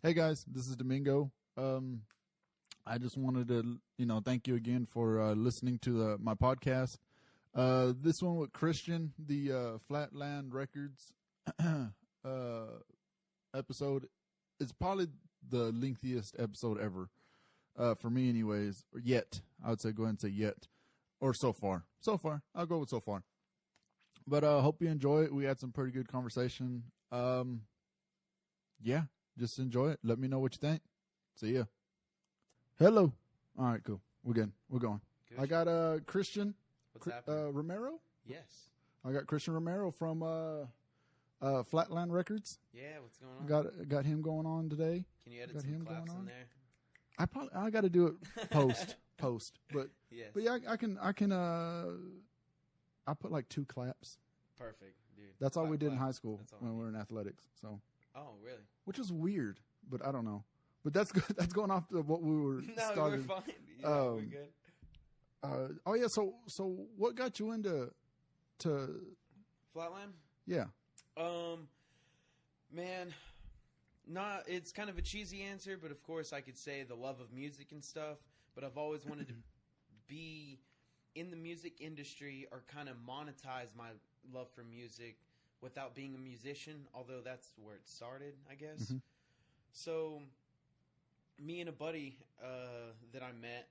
Hey guys, this is Domingo. I just wanted to, thank you again for listening to my podcast. This one with Christian, the Flatland Records episode, is probably the lengthiest episode ever, for me anyways. Or yet, I would say go ahead and say yet, or so far. So far, I'll go with so far. But hope you enjoy it. We had some pretty good conversation. Yeah. Just enjoy it. Let me know what you think. See ya. Hello. All right, cool. We're good. We're going. Good. I got Christian. What's happening? Romero? Yes. I got Christian Romero from Flatland Records. Yeah, what's going on? Got him going on today. Can you edit some claps in there? I got to do it post. But yes. But yeah, I can I put like 2 claps. Perfect, dude. That's all we did in high school when we were in athletics. So. Oh, really? Which is weird, but I don't know. But that's good. That's going off to what we were starting. No, we're fine. Yeah, we're good. Oh yeah. So what got you into Flatland? Yeah. Man, it's kind of a cheesy answer, but of course I could say the love of music and stuff. But I've always wanted to be in the music industry or kind of monetize my love for music without being a musician, although that's where it started, I guess. Mm-hmm. So, me and a buddy that I met,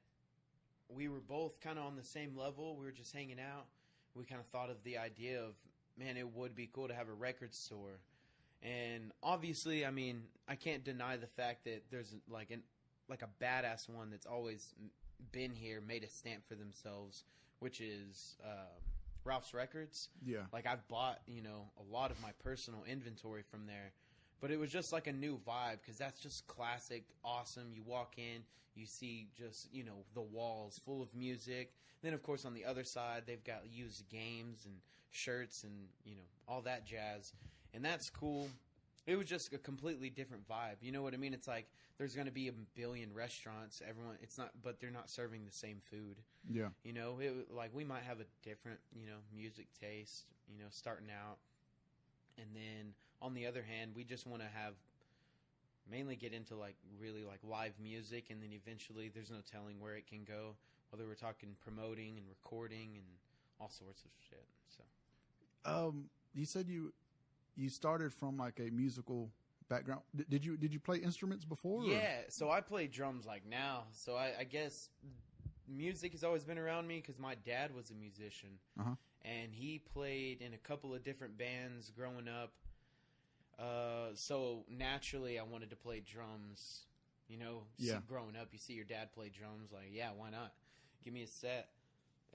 we were both kind of on the same level. We were just hanging out. We kind of thought of the idea of, man, it would be cool to have a record store. And obviously, I mean, I can't deny the fact that there's like a badass one that's always been here, made a stamp for themselves, which is Ralph's Records. Yeah. Like I've bought, a lot of my personal inventory from there. But it was just like a new vibe because that's just classic, awesome. You walk in, you see just, the walls full of music. Then, of course, on the other side, they've got used games and shirts and, all that jazz. And that's cool. It was just a completely different vibe. You know what I mean? It's like there's going to be a billion restaurants. But they're not serving the same food. Yeah. We might have a different, music taste, starting out. And then on the other hand, we just want to mainly get into really live music. And then eventually there's no telling where it can go, whether we're talking promoting and recording and all sorts of shit. So, you said you started from like a musical background. Did you play instruments before? Yeah, so I play drums now. So I guess music has always been around me because my dad was a musician. Uh-huh. And he played in a couple of different bands growing up. So naturally I wanted to play drums. Growing up, you see your dad play drums. Like, yeah, why not? Give me a set.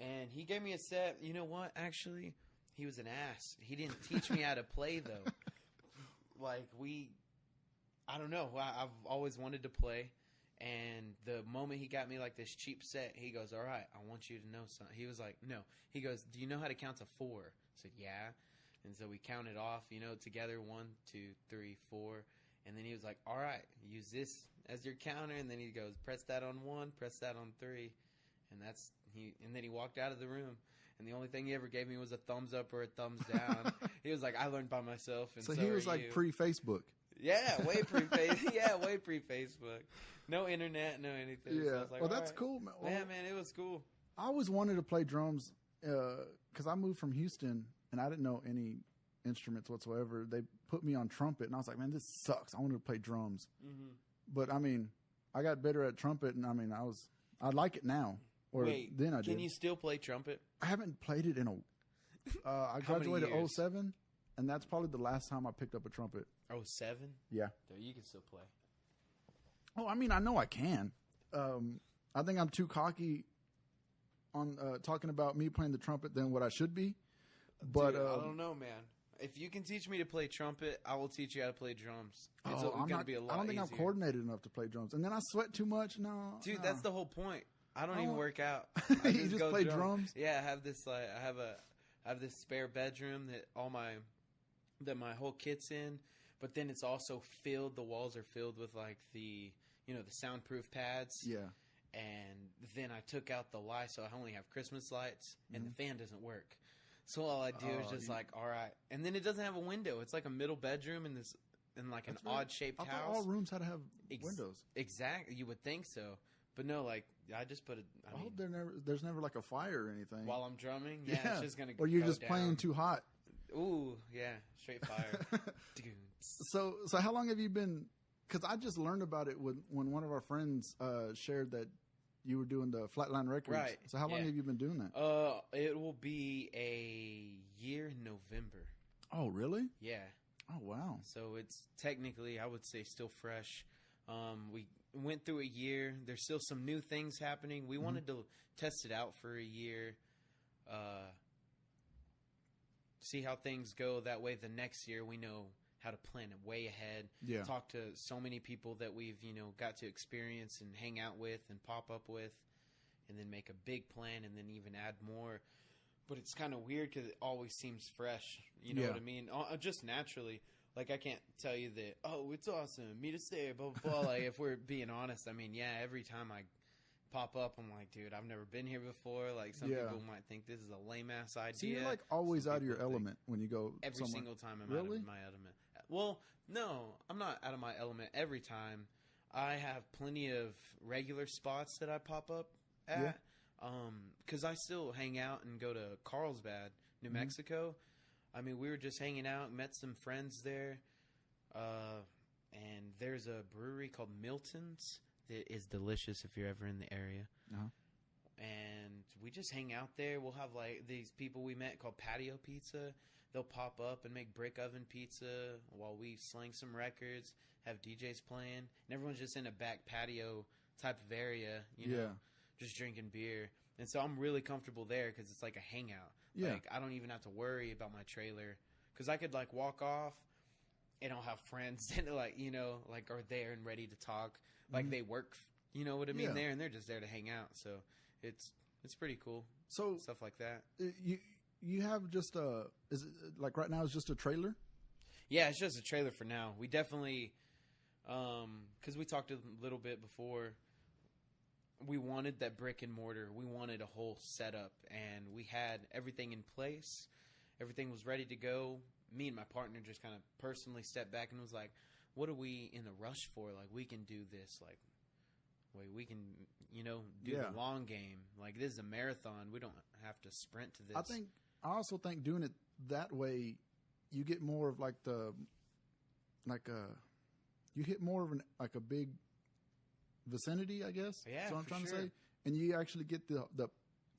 And he gave me a set. You know what? Actually, he was an ass. He didn't teach me how to play, though. I don't know. I've always wanted to play. And the moment he got me this cheap set, he goes, all right, I want you to know something. He was like, no. He goes, do you know how to count to 4? I said, yeah. And so we counted off, together, 1, 2, 3, 4. And then he was like, all right, use this as your counter. And then he goes, press that on 1, press that on 3. And then he walked out of the room. And the only thing he ever gave me was a thumbs up or a thumbs down. He was like, I learned by myself. And so he was pre-Facebook. Yeah, way pre-Facebook. No internet, no anything. Yeah, so I was like, that's cool, man. Yeah, man, it was cool. I always wanted to play drums because I moved from Houston and I didn't know any instruments whatsoever. They put me on trumpet and I was like, man, this sucks. I wanted to play drums. Mm-hmm. But I mean, I got better at trumpet and I mean, I like it now. Or wait, then I did. Can you still play trumpet? I haven't played it in I graduated 2007. And that's probably the last time I picked up a trumpet. 2007? Yeah. So you can still play. Oh, I mean, I know I can. I think I'm too cocky on talking about me playing the trumpet than what I should be. But dude, I don't know, man. If you can teach me to play trumpet, I will teach you how to play drums. It's going to be a lot I don't think easier. I'm coordinated enough to play drums. And then I sweat too much. No. Dude, that's the whole point. I don't even work out. You just play drums? Yeah, I have this I have this spare bedroom that my whole kit's in, but then it's also filled. The walls are filled with the soundproof pads. Yeah. And then I took out the light, so I only have Christmas lights, and the fan doesn't work. So all I do is just all right. And then it doesn't have a window. It's like a middle bedroom in this in like an odd shaped I house. thought all rooms had to have windows. Exactly, you would think so, but no. Like I just put it. I hope there's never like a fire or anything while I'm drumming. Yeah, it's just gonna. Or you're go just down. playing too hot. Ooh, yeah, straight fire. So how long have you been? Because I just learned about it when one of our friends shared that you were doing the Flatland Records. Right. So how long have you been doing that? It will be a year in November. Oh, really? Yeah. Oh, wow. So it's technically, I would say, still fresh. We went through a year. There's still some new things happening. We wanted to test it out for a year. See how things go. That way the next year we know how to plan it way ahead. Yeah. Talk to so many people that we've, got to experience and hang out with and pop up with, and then make a big plan and then even add more. But it's kind of weird because it always seems fresh. You know what I mean? Just naturally. Like, I can't tell you that, oh, it's awesome, meet us there, blah, blah, blah. Like, if we're being honest, I mean, yeah, every time I pop up, I'm like, dude, I've never been here before. Like, some people might think this is a lame-ass idea. So you're, like, always out of your element when you go every somewhere. Single time I'm out of my element. Well, no, I'm not out of my element every time. I have plenty of regular spots that I pop up at. Because I still hang out and go to Carlsbad, New Mexico. I mean, we were just hanging out, met some friends there. And there's a brewery called Milton's that is delicious if you're ever in the area. And we just hang out there. We'll have, like, these people we met called Patio Pizza. They'll pop up and make brick oven pizza while we sling some records, have DJs playing. And everyone's just in a back patio type of area, you know, just drinking beer. And so I'm really comfortable there because it's like a hangout. Yeah. Like, I don't even have to worry about my trailer. Because I could, like, walk off and I'll have friends that, like, like, are there and ready to talk. Like, they work, you know what I mean, there. And they're just there to hang out. So it's pretty cool. So stuff like that. You have just is it like right now it's just a trailer? Yeah, it's just a trailer for now. We definitely, because we talked a little bit before, we wanted that brick and mortar. We wanted a whole setup, and we had everything in place. Everything was ready to go. Me and my partner just kind of personally stepped back and was like, what are we in a rush for? Like, we can do this. Like, we can, do the long game. Like, this is a marathon. We don't have to sprint to this. I also think doing it that way, you get more of like you hit more of a big vicinity, I guess. Yeah, that's what I'm trying to say. And you actually get the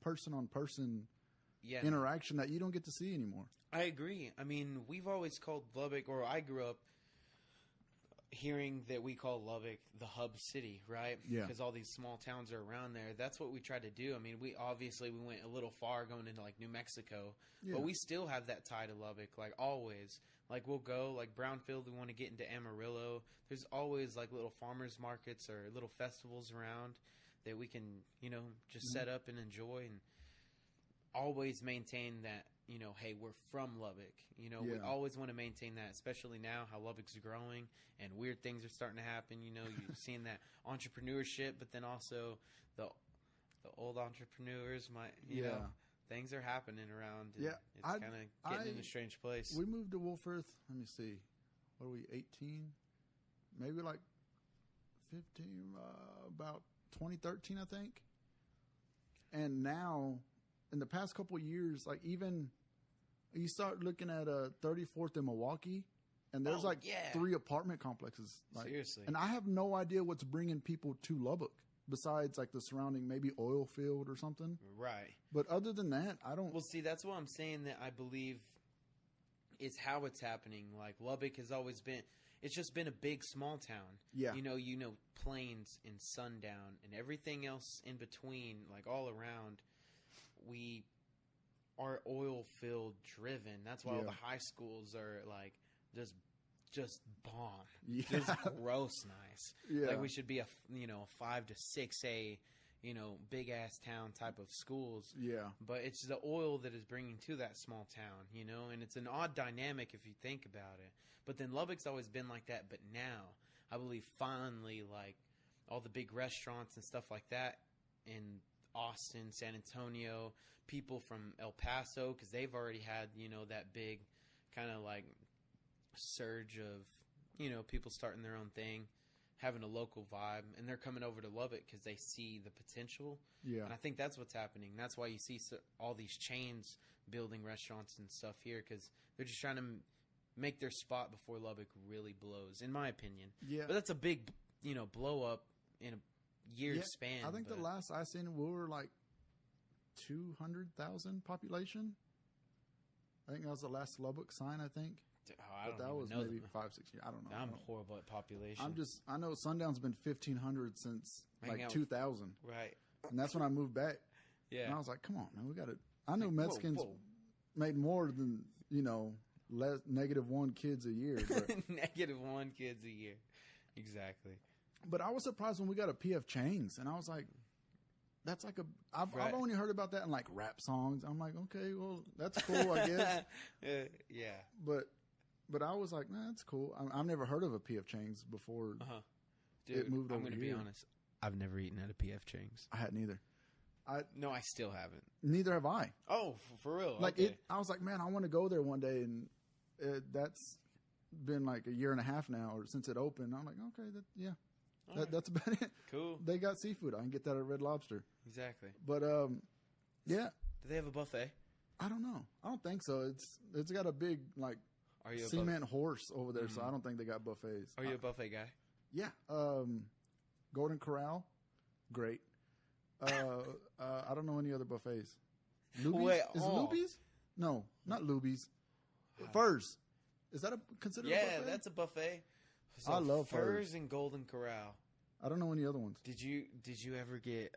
person on person interaction that you don't get to see anymore. I agree. I mean, we've always called Lubbock, or I grew up hearing that we call Lubbock the hub city, right? Yeah. Because all these small towns are around there. That's what we tried to do. I mean, we went a little far going into, like, New Mexico. Yeah. But we still have that tie to Lubbock, like, always. Like, we'll go, like, Brownfield, we want to get into Amarillo. There's always, like, little farmers markets or little festivals around that we can, just set up and enjoy, and always maintain that, hey, we're from Lubbock. We always want to maintain that, especially now how Lubbock's growing and weird things are starting to happen. You're seeing that entrepreneurship, but then also the old entrepreneurs things are happening around. And it's kind of getting in a strange place. We moved to Wolf Earth. Let me see. What are we, 18? Maybe like 15, about 2013, I think. And now, in the past couple of years, like, even you start looking at 34th in Milwaukee, and there's 3 apartment complexes. Like, seriously. And I have no idea what's bringing people to Lubbock besides, like, the surrounding maybe oil field or something. Right. But other than that, I don't. Well, see, that's what I'm saying, that I believe is how it's happening. Like, Lubbock has always been, it's just been a big small town. Yeah. Plains and Sundown and everything else in between, like, all around. We are oil field driven. That's why all the high schools are, like, just bomb. Yeah. Just gross nice. Yeah. Like, we should be a 5 to 6A, big ass town type of schools. Yeah. But it's the oil that is bringing to that small town, and it's an odd dynamic if you think about it. But then Lubbock's always been like that. But now, I believe finally, like, all the big restaurants and stuff like that in Austin, San Antonio, people from El Paso, because they've already had, that big kind of, like, surge of, people starting their own thing, having a local vibe, and they're coming over to Lubbock because they see the potential. Yeah. And I think that's what's happening. That's why you see all these chains building restaurants and stuff here, because they're just trying to make their spot before Lubbock really blows, in my opinion. Yeah. But that's a big, blow up in a year's span. I think the last I seen, we were like 200,000 population. I think that was the last Lubbock sign, I think. But that was maybe 5-6 years. I don't know. I'm horrible at population. I know Sundown's been 1,500 since like 2000. Right. And that's when I moved back. Yeah. And I was like, come on, man, we got to. I knew Mexicans made more than, -1 kids a year. But, -1 kids a year. Exactly. But I was surprised when we got a PF Chang's, and I was like, that's like I've only heard about that in like rap songs. I'm like, okay, well, that's cool, I guess. Yeah. But I was like, nah, that's cool. I've never heard of a PF Chang's before. Dude, it moved over I'm going to be honest. I've never eaten at a PF Chang's. I hadn't either. No, I still haven't. Neither have I. Oh, for real? Like okay. I was like, man, I want to go there one day, and that's been like a year and a half now, or since it opened. I'm like, okay, that's about it. Cool. They got seafood. I can get that at Red Lobster. Exactly. But yeah. Do they have a buffet? I don't know. I don't think so. It's got a big like cement horse over there, so I don't think they got buffets. Are you a buffet guy? Yeah. Golden Corral, great. I don't know any other buffets. Luby's? Wait, is it Luby's? No, not Luby's. Furs. Is that considered a buffet? Yeah, that's a buffet. So I love Furs and Golden Corral. I don't know any other ones. Did you ever get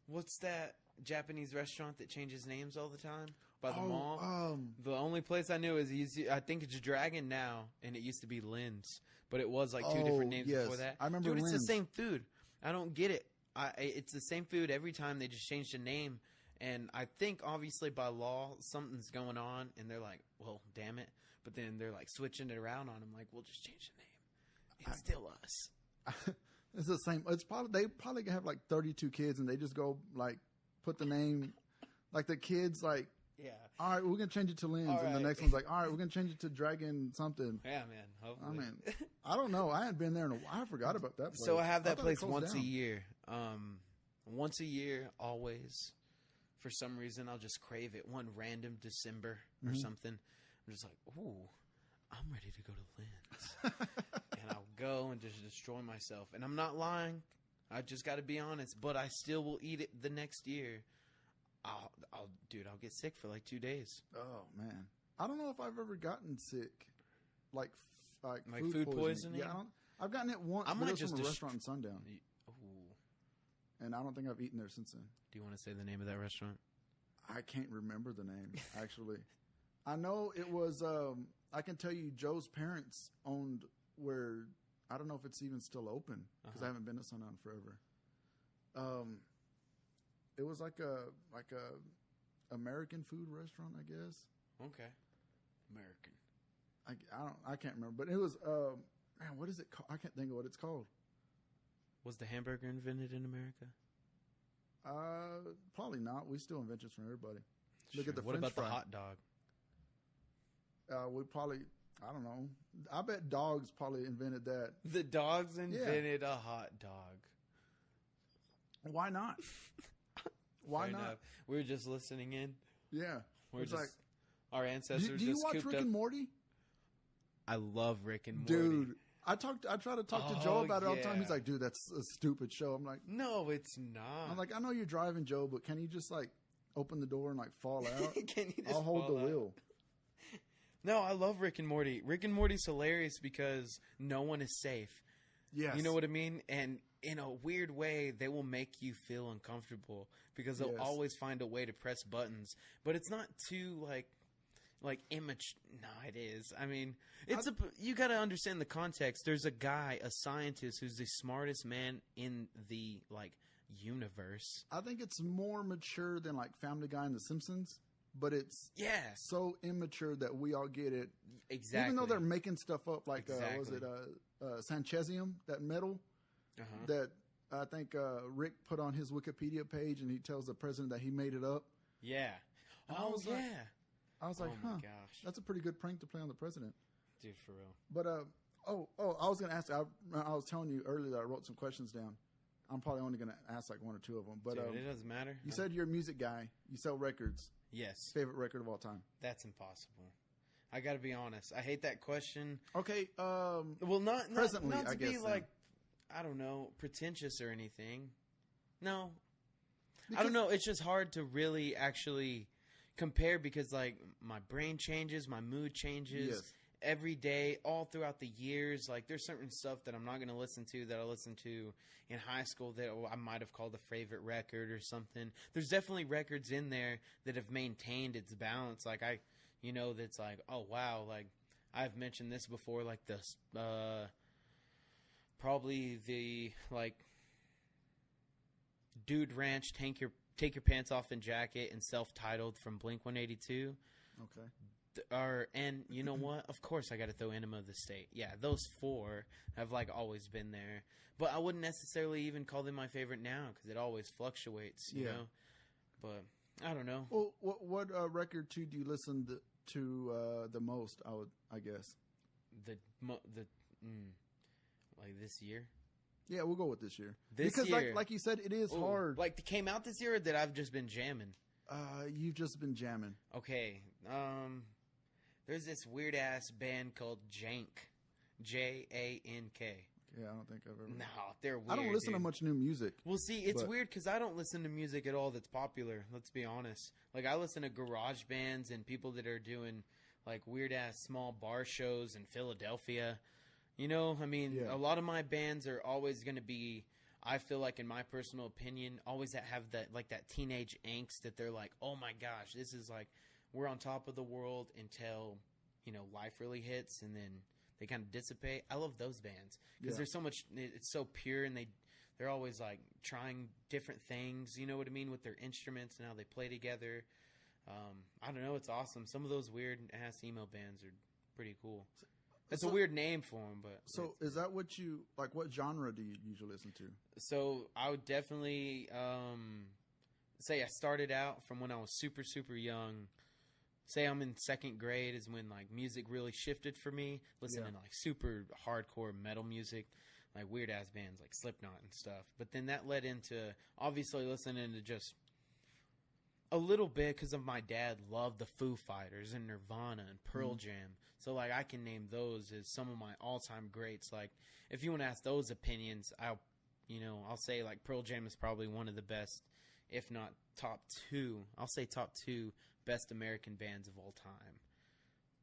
what's that Japanese restaurant that changes names all the time by the mall? The only place I knew is I think it's Dragon now, and it used to be Lynn's, but it was like two different names before that. I remember Dude, Lynn's. It's the same food. I don't get it. It's the same food every time. They just changed the name, and I think obviously by law something's going on, and they're like, well, damn it. But then they're like switching it around on them, like, we'll just change the name. It's still us. It's the same. They probably have like 32 kids, and they just go like put the name, like the kids like, yeah. All right, we're gonna change it to Lynn's, All and the right. next one's like, all right, we're gonna change it to Dragon something. Yeah, man. Hopefully. I mean, I don't know. I hadn't been there in a while. I forgot about that place. So I have that place once down. a year. Once a year, always. For some reason, I'll just crave it. One random December or something. I'm just like, ooh, I'm ready to go to Lynn's. And I'll go and just destroy myself. And I'm not lying. I just got to be honest. But I still will eat it the next year. I'll get sick for like 2 days. Oh man, I don't know if I've ever gotten sick, like food poisoning. Yeah, I've gotten it once. I might just from a restaurant in Sundown. Ooh. And I don't think I've eaten there since then. Do you want to say the name of that restaurant? I can't remember the name actually. I know it was. I can tell you, Joe's parents owned where. I don't know if it's even still open because I haven't been to Sundown forever. It was like a American food restaurant, I guess. Okay, American. I can't remember, but it was man. What is it called? I can't think of what it's called. Was the hamburger invented in America? Probably not. We still inventions from everybody. Sure. Look at the What French about fry. the hot dog? We probably. I don't know. I bet dogs probably invented that. The dogs invented a hot dog. Why not? Why Fair not? enough. We were just listening in. Yeah. We're It's just like, our ancestors. do you just watch cooped Rick up. and Morty? I love Rick and Morty. Dude, I try to talk to Joe about it all the time. yeah. He's like, dude, that's a stupid show. I'm like, No, it's not. I'm like, I know you're driving, Joe, but can you just like open the door and like fall out? Can you just I'll hold fall the out? wheel. No, I love Rick and Morty. Rick and Morty's hilarious because no one is safe. Yes. You know what I mean? And in a weird way, they will make you feel uncomfortable because they'll Yes. always find a way to press buttons. But it's not too like image. No, it is. I mean, you got to understand the context. There's a guy, a scientist, who's the smartest man in the universe. I think it's more mature than like Family Guy and The Simpsons, but it's so immature that we all get it. Exactly. Even though they're making stuff up like, Exactly. was it Sanchezium, that metal that I think Rick put on his Wikipedia page, and he tells the president that he made it up. Yeah. And I Oh, was yeah. like- I was like, oh, my gosh. that's a pretty good prank to play on the president. Dude, for real. But I was going to ask. I was telling you earlier that I wrote some questions down. I'm probably only going to ask like one or two of them. But Dude, it doesn't matter. You said you're a music guy. You sell records. Yes. Favorite record of all time? That's impossible. I got to be honest. I hate that question. Okay. Well, not presently, not to I guess, be then. like, I don't know, pretentious or anything. No. I don't know. It's just hard to really actually compare because, like, my brain changes, my mood changes. Yes. Every day, all throughout the years. Like, there's certain stuff that I'm not going to listen to that I listened to in high school that I might have called a favorite record or something. There's definitely records in there that have maintained its balance. Like, that's like, oh, wow. Like, I've mentioned this before, like, probably the, like, Dude Ranch, Take Your Pants Off and Jacket, and Self-Titled from Blink-182. Okay. And you know what? Of course, I got to throw Enema of the State. Yeah, those four have like always been there. But I wouldn't necessarily even call them my favorite now because it always fluctuates. You know. But I don't know. Well, what record do you listen to the most? I guess like this year. Yeah, we'll go with this year. Because year. like you said, it is hard. Like, it came out this year or that I've just been jamming? You've just been jamming. Okay. There's this weird-ass band called Jank. J-A-N-K. Yeah, I don't think I've ever... No, they're weird, I don't listen to much new music. Well, see, it's weird because I don't listen to music at all that's popular, let's be honest. Like, I listen to garage bands and people that are doing, like, weird-ass small bar shows in Philadelphia. You know, I mean, a lot of my bands are always going to be, I feel like, in my personal opinion, always have that, like, that teenage angst that they're like, oh my gosh, this is like, we're on top of the world until, life really hits and then they kind of dissipate. I love those bands because there's so much, it's so pure and they're always like trying different things, you know what I mean, with their instruments and how they play together. I don't know, it's awesome. Some of those weird ass emo bands are pretty cool. It's a weird name for them, but... So is that what you... Like, what genre do you usually listen to? So I would definitely say I started out from when I was super, super young. Say I'm in second grade is when, like, music really shifted for me. Listening to, like, super hardcore metal music. Like, weird-ass bands like Slipknot and stuff. But then that led into, obviously, listening to just... a little bit because of my dad loved the Foo Fighters and Nirvana and Pearl Jam. So, like, I can name those as some of my all-time greats. Like, if you want to ask those opinions, I'll say, like, Pearl Jam is probably one of the best, if not top two. I'll say top two best American bands of all time.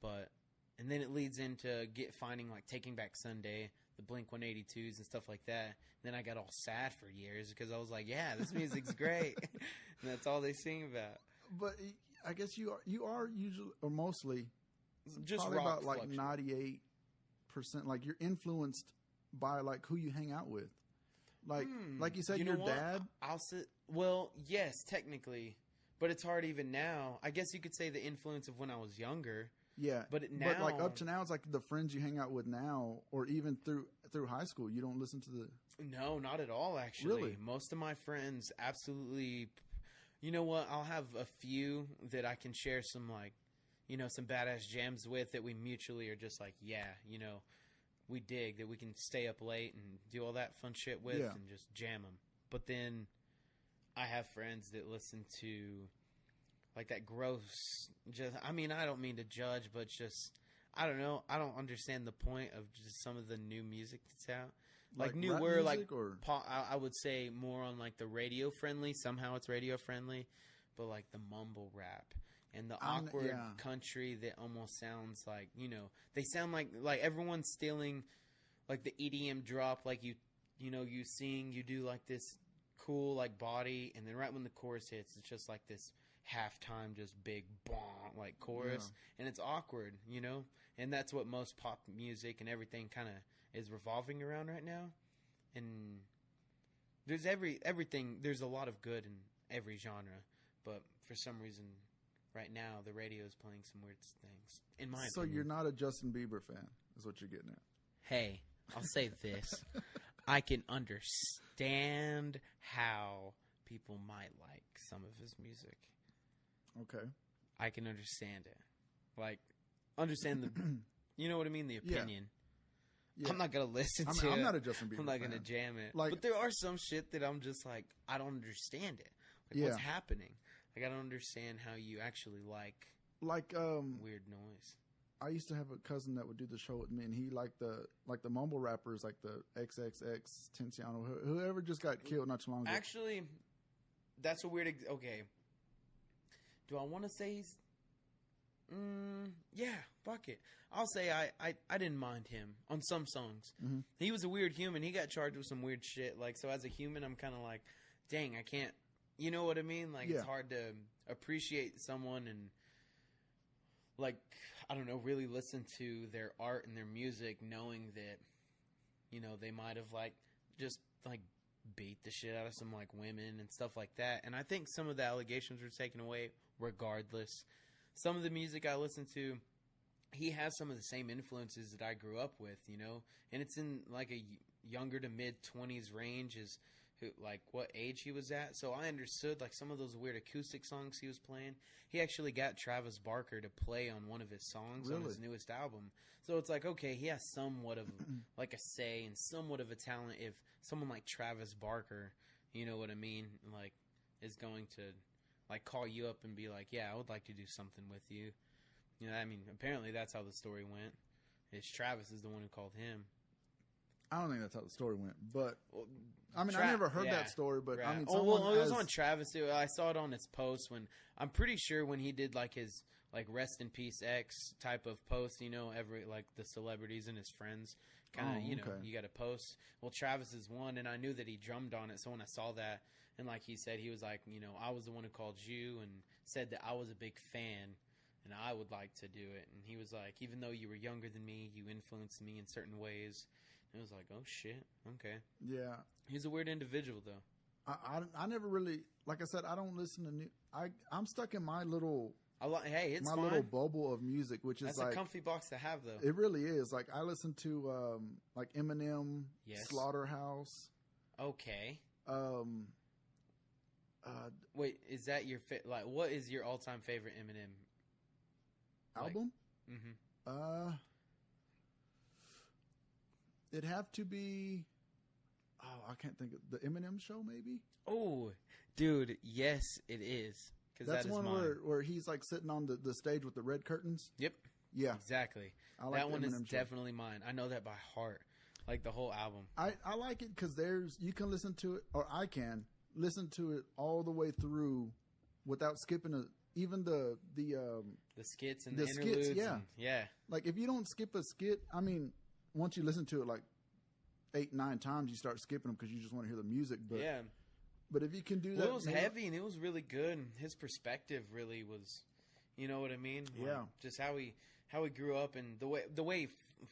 But, and then it leads into finding, like, Taking Back Sunday, the Blink-182s and stuff like that. And then I got all sad for years because I was like, yeah, this music's great. And that's all they sing about. But I guess you are usually, or mostly... just probably rock about like 98%. Like you're influenced by like who you hang out with. Like you said, your dad. I'll say, well, yes, technically, but it's hard even now. I guess you could say the influence of when I was younger. Yeah, but but like up to now, it's like the friends you hang out with now, or even through high school. You don't listen to the. No, not at all. Actually, really, most of my friends absolutely. You know what? I'll have a few that I can share some like. Some badass jams with that we mutually are just like, yeah, we dig that we can stay up late and do all that fun shit with and just jam them. But then I have friends that listen to like that gross, I don't mean to judge, but just, I don't know. I don't understand the point of just some of the new music that's out. Like newer, like, I would say more on like the radio friendly. Somehow it's radio friendly, but like the mumble rap. And the awkward country that almost sounds like, they sound like everyone's stealing like the EDM drop, like you sing, you do like this cool like body, and then right when the chorus hits, it's just like this halftime, just big bong like chorus, and it's awkward, and that's what most pop music and everything kind of is revolving around right now. And there's everything, there's a lot of good in every genre, but for some reason. Right now, the radio is playing some weird things, in my opinion. So you're not a Justin Bieber fan, is what you're getting at. Hey, I'll say this. I can understand how people might like some of his music. Okay. I can understand it. Like, understand the, you know what I mean? The opinion. Yeah. I'm not gonna listen to it. I'm not a Justin Bieber I'm not fan. gonna jam it. Like, but there are some shit that I'm just like, I don't understand it. Like, what's happening? Like, I don't understand how you actually like weird noise. I used to have a cousin that would do the show with me, and he liked the mumble rappers, like the XXX Tenciano, whoever just got killed not too long ago. Actually, that's a weird. Okay, do I want to say he's? Yeah, fuck it. I'll say I didn't mind him on some songs. Mm-hmm. He was a weird human. He got charged with some weird shit. Like, so as a human, I'm kind of like, dang, I can't. You know what I mean? Like, it's hard to appreciate someone and, like, I don't know, really listen to their art and their music, knowing that, you know, they might have like just like beat the shit out of some like women and stuff like that. And I think some of the allegations were taken away regardless. Some of the music I listen to, he has some of the same influences that I grew up with, you know, and it's in like a younger to mid 20s range is like what age he was at. So I understood like some of those weird acoustic songs he was playing. He actually got Travis Barker to play on one of his songs on his newest album. So it's like, okay, he has somewhat of like a say and somewhat of a talent. If someone like Travis Barker, you know what I mean, like is going to like call you up and be like, yeah, I would like to do something with you. You know, I mean, apparently that's how the story went. Is Travis is the one who called him. I don't think that's how the story went, but I mean, I never heard that story. But I mean, it was on Travis too. I saw it on his post when I'm pretty sure when he did like his like rest in peace X type of post. You know, every like the celebrities and his friends kind of you know you got to post. Well, Travis is one, and I knew that he drummed on it. So when I saw that, and like he said, he was like, you know, I was the one who called you and said that I was a big fan. And I would like to do it. And he was like, even though you were younger than me, you influenced me in certain ways. And it was like, oh, shit. Okay. Yeah. He's a weird individual, though. I never really, like I said, I don't listen to new. I'm stuck in my little, hey, it's my fine. little bubble of music, which is That's like a comfy box to have, though. It really is. Like I listen to like Eminem, Slaughterhouse. Okay. Wait, is that your like? What is your all-time favorite Eminem album? Mm-hmm. It'd have to be. Oh, I can't think of the Eminem Show. Maybe. Oh, dude, yes, it is. Because that's one where he's like sitting on the stage with the red curtains. Yep. Yeah. Exactly. That one is definitely mine. I know that by heart. Like the whole album. I like it because you can listen to it, or I can listen to it all the way through without skipping even the skits and the interludes. Skits, yeah. Yeah. Like if you don't skip a skit, I mean, once you listen to it like 8-9 times, you start skipping them because you just want to hear the music. But yeah. But if you can do that, it was heavy and it was really good. And his perspective really was, you know what I mean? Like, yeah. Just how he grew up and the way he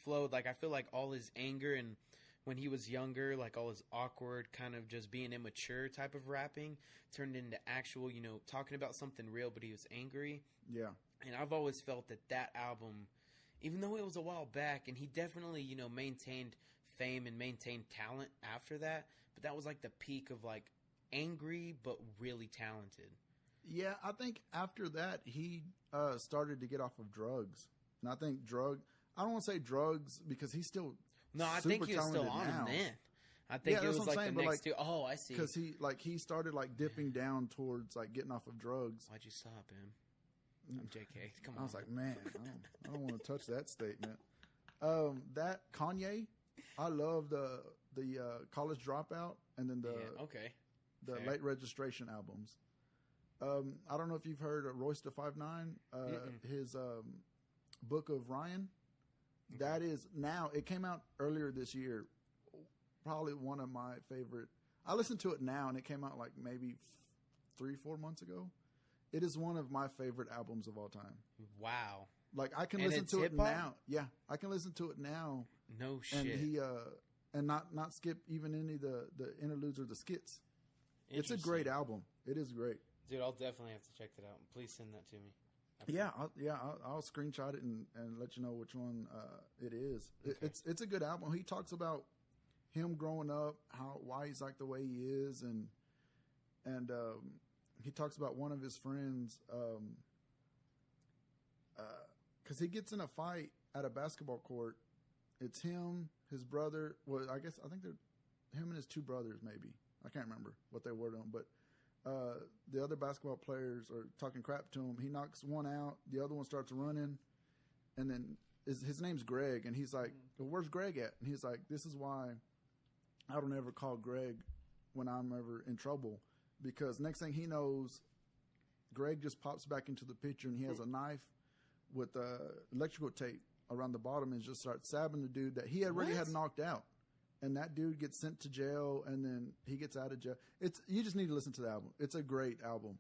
flowed. Like I feel like all his anger and when he was younger, like all his awkward kind of just being immature type of rapping turned into actual, you know, talking about something real, but he was angry. Yeah. And I've always felt that album, even though it was a while back, and he definitely, you know, maintained fame and maintained talent after that, but that was like the peak of like angry but really talented. Yeah, I think after that he started to get off of drugs. And I think I don't want to say drugs because he's still No, I think he was still on them then. I think it was like the next two. Oh, I see. Because he started like dipping down towards like getting off of drugs. Why'd you stop him? I'm JK. Come on. I was like, man, I don't want to touch that statement. That Kanye, I love the College Dropout and then the Late Registration albums. I don't know if you've heard of Royce da 5'9", his Book of Ryan. Okay. That is now. It came out earlier this year. Probably one of my favorite. I listened to it now, and it came out like maybe 3-4 months ago. It is one of my favorite albums of all time. Wow! Like I can listen to it now. Yeah, I can listen to it now. No shit. And he and not skip even any of the interludes or the skits. It's a great album. It is great. Dude, I'll definitely have to check that out. Please send that to me. I'll screenshot it and let you know which one it is. Okay. It's a good album. He talks about him growing up, why he's like the way he is, and he talks about one of his friends because he gets in a fight at a basketball court. It's him, his brother. Well, I think they're him and his two brothers. Maybe I can't remember what they were doing, but the other basketball players are talking crap to him. He knocks one out. The other one starts running, and then his name's Greg, and he's like, well, "Where's Greg at?" And he's like, "This is why I don't ever call Greg when I'm ever in trouble, because next thing he knows, Greg just pops back into the picture, and he has a knife with electrical tape around the bottom and just starts stabbing the dude that he already had knocked out." And that dude gets sent to jail, and then he gets out of jail. You just need to listen to the album. It's a great album.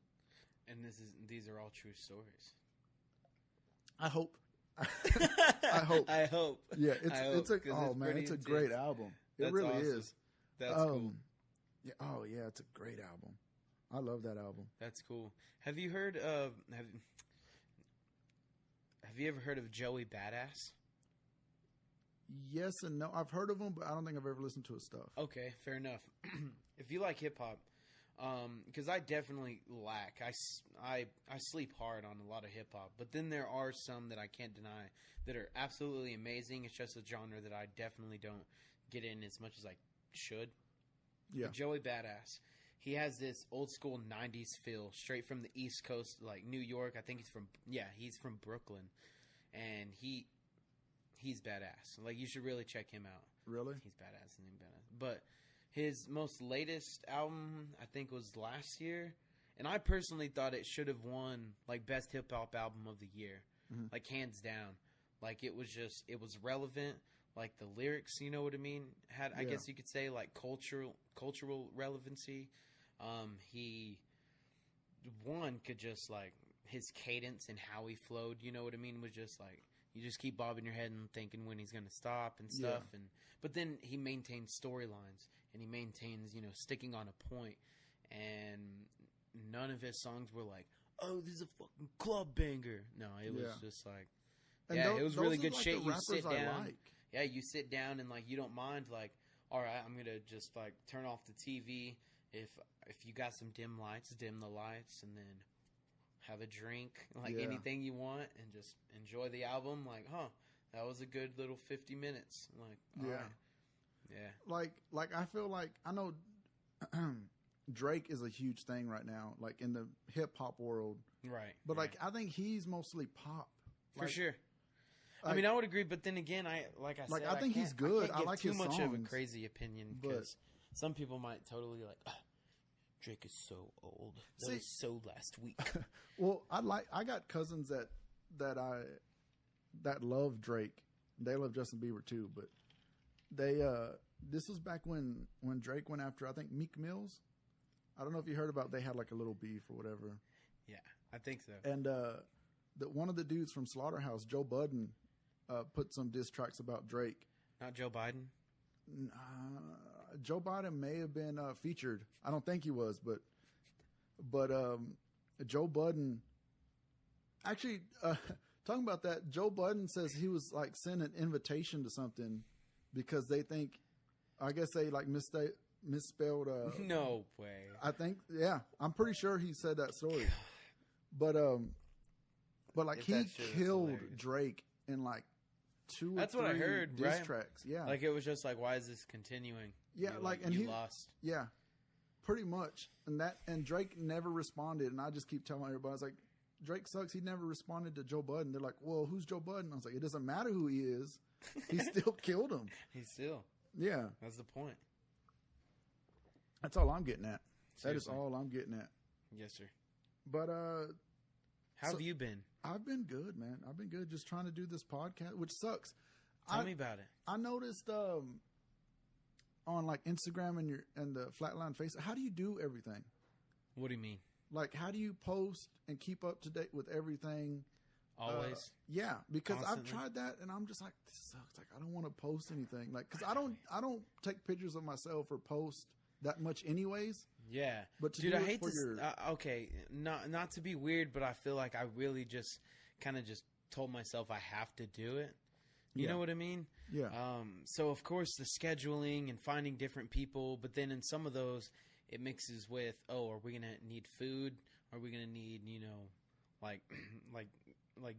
And these are all true stories. I hope. I hope. I hope. Yeah, it's a great album. It really awesome. is. That's cool. Yeah, it's a great album. I love that album. That's cool. Have you heard of Have you ever heard of Joey Badass? Yes and no. I've heard of him, but I don't think I've ever listened to his stuff. Okay, fair enough. If you like hip hop, because I definitely lack. I sleep hard on a lot of hip hop, but then there are some that I can't deny that are absolutely amazing. It's just a genre that I definitely don't get in as much as I should. Yeah, but Joey Badass. He has this old school '90s feel, straight from the East Coast, like New York. I think he's from Brooklyn, and he's badass. Like, you should really check him out. Really? He's badass. But his most latest album, I think, was last year. And I personally thought it should have won, like, Best Hip Hop Album of the Year. Mm-hmm. Like, hands down. Like, it was relevant. Like, the lyrics, you know what I mean? I guess you could say, like, cultural relevancy. One could just, like, his cadence and how he flowed, you know what I mean, was just, like, you just keep bobbing your head and thinking when he's going to stop and stuff. Yeah. But then he maintains storylines, and he maintains, sticking on a point. And none of his songs were like, oh, this is a fucking club banger. No, it was just like, it was really good shit. You sit down. Yeah, you sit down and, like, you don't mind, like, all right, I'm going to just, like, turn off the TV. If you got some dim lights, dim the lights, and then have a drink, like anything you want, and just enjoy the album. Like, that was a good little 50 minutes. Like, all right. Like I feel like, I know Drake is a huge thing right now, like in the hip hop world, right? But like, I think he's mostly pop, for sure. I mean, I would agree, but then again, I think he's good. I like too his much songs, of a crazy opinion, because some people might totally like. Drake is so old. That was so last week. Well, I got cousins that love Drake. They love Justin Bieber too, but they this was back when Drake went after, I think, Meek Mills. I don't know if you heard about, they had like a little beef or whatever. Yeah, I think so. And one of the dudes from Slaughterhouse, Joe Budden, put some diss tracks about Drake. Not Joe Biden? Joe Biden may have been featured. I don't think he was, but Joe Budden actually talking about that. Joe Budden says he was like sent an invitation to something because they think, I guess they like misspelled. No way. I think, I'm pretty sure he said that story. But like, he killed Drake in like 2 or 3 what I heard, diss right? tracks. Yeah, like, it was just like, why is this continuing? Yeah, and you he lost. Yeah, pretty much. And Drake never responded. And I just keep telling everybody, I was like, Drake sucks. He never responded to Joe Budden. They're like, well, who's Joe Budden? I was like, it doesn't matter who he is. He still killed him. Yeah, that's the point. That's all I'm getting at. Seriously. That is all I'm getting at. Yes, sir. But how have you been? I've been good, man. I've been good. Just trying to do this podcast, which sucks. Tell me about it. I noticed on like Instagram and the Flatland Facebook, how do you do everything? What do you mean? Like, how do you post and keep up to date with everything? Always. Yeah, because Constantly. I've tried that and I'm just like, this sucks. Like, I don't want to post anything. Like, because I don't take pictures of myself or post that much anyways. Yeah, but dude, I hate to. Okay, not to be weird, but I feel like I really just kind of just told myself I have to do it. You know what I mean? Yeah. So of course the scheduling and finding different people, but then in some of those it mixes with, are we gonna need food? Are we gonna need, like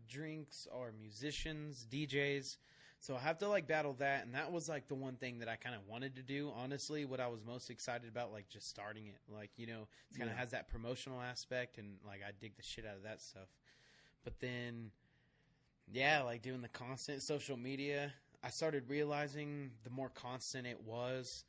drinks or musicians, DJs? So I have to like battle that, and that was like the one thing that I kind of wanted to do. Honestly, what I was most excited about, like just starting it, like it kind of has that promotional aspect, and like I dig the shit out of that stuff. But then, like doing the constant social media, I started realizing the more constant it was,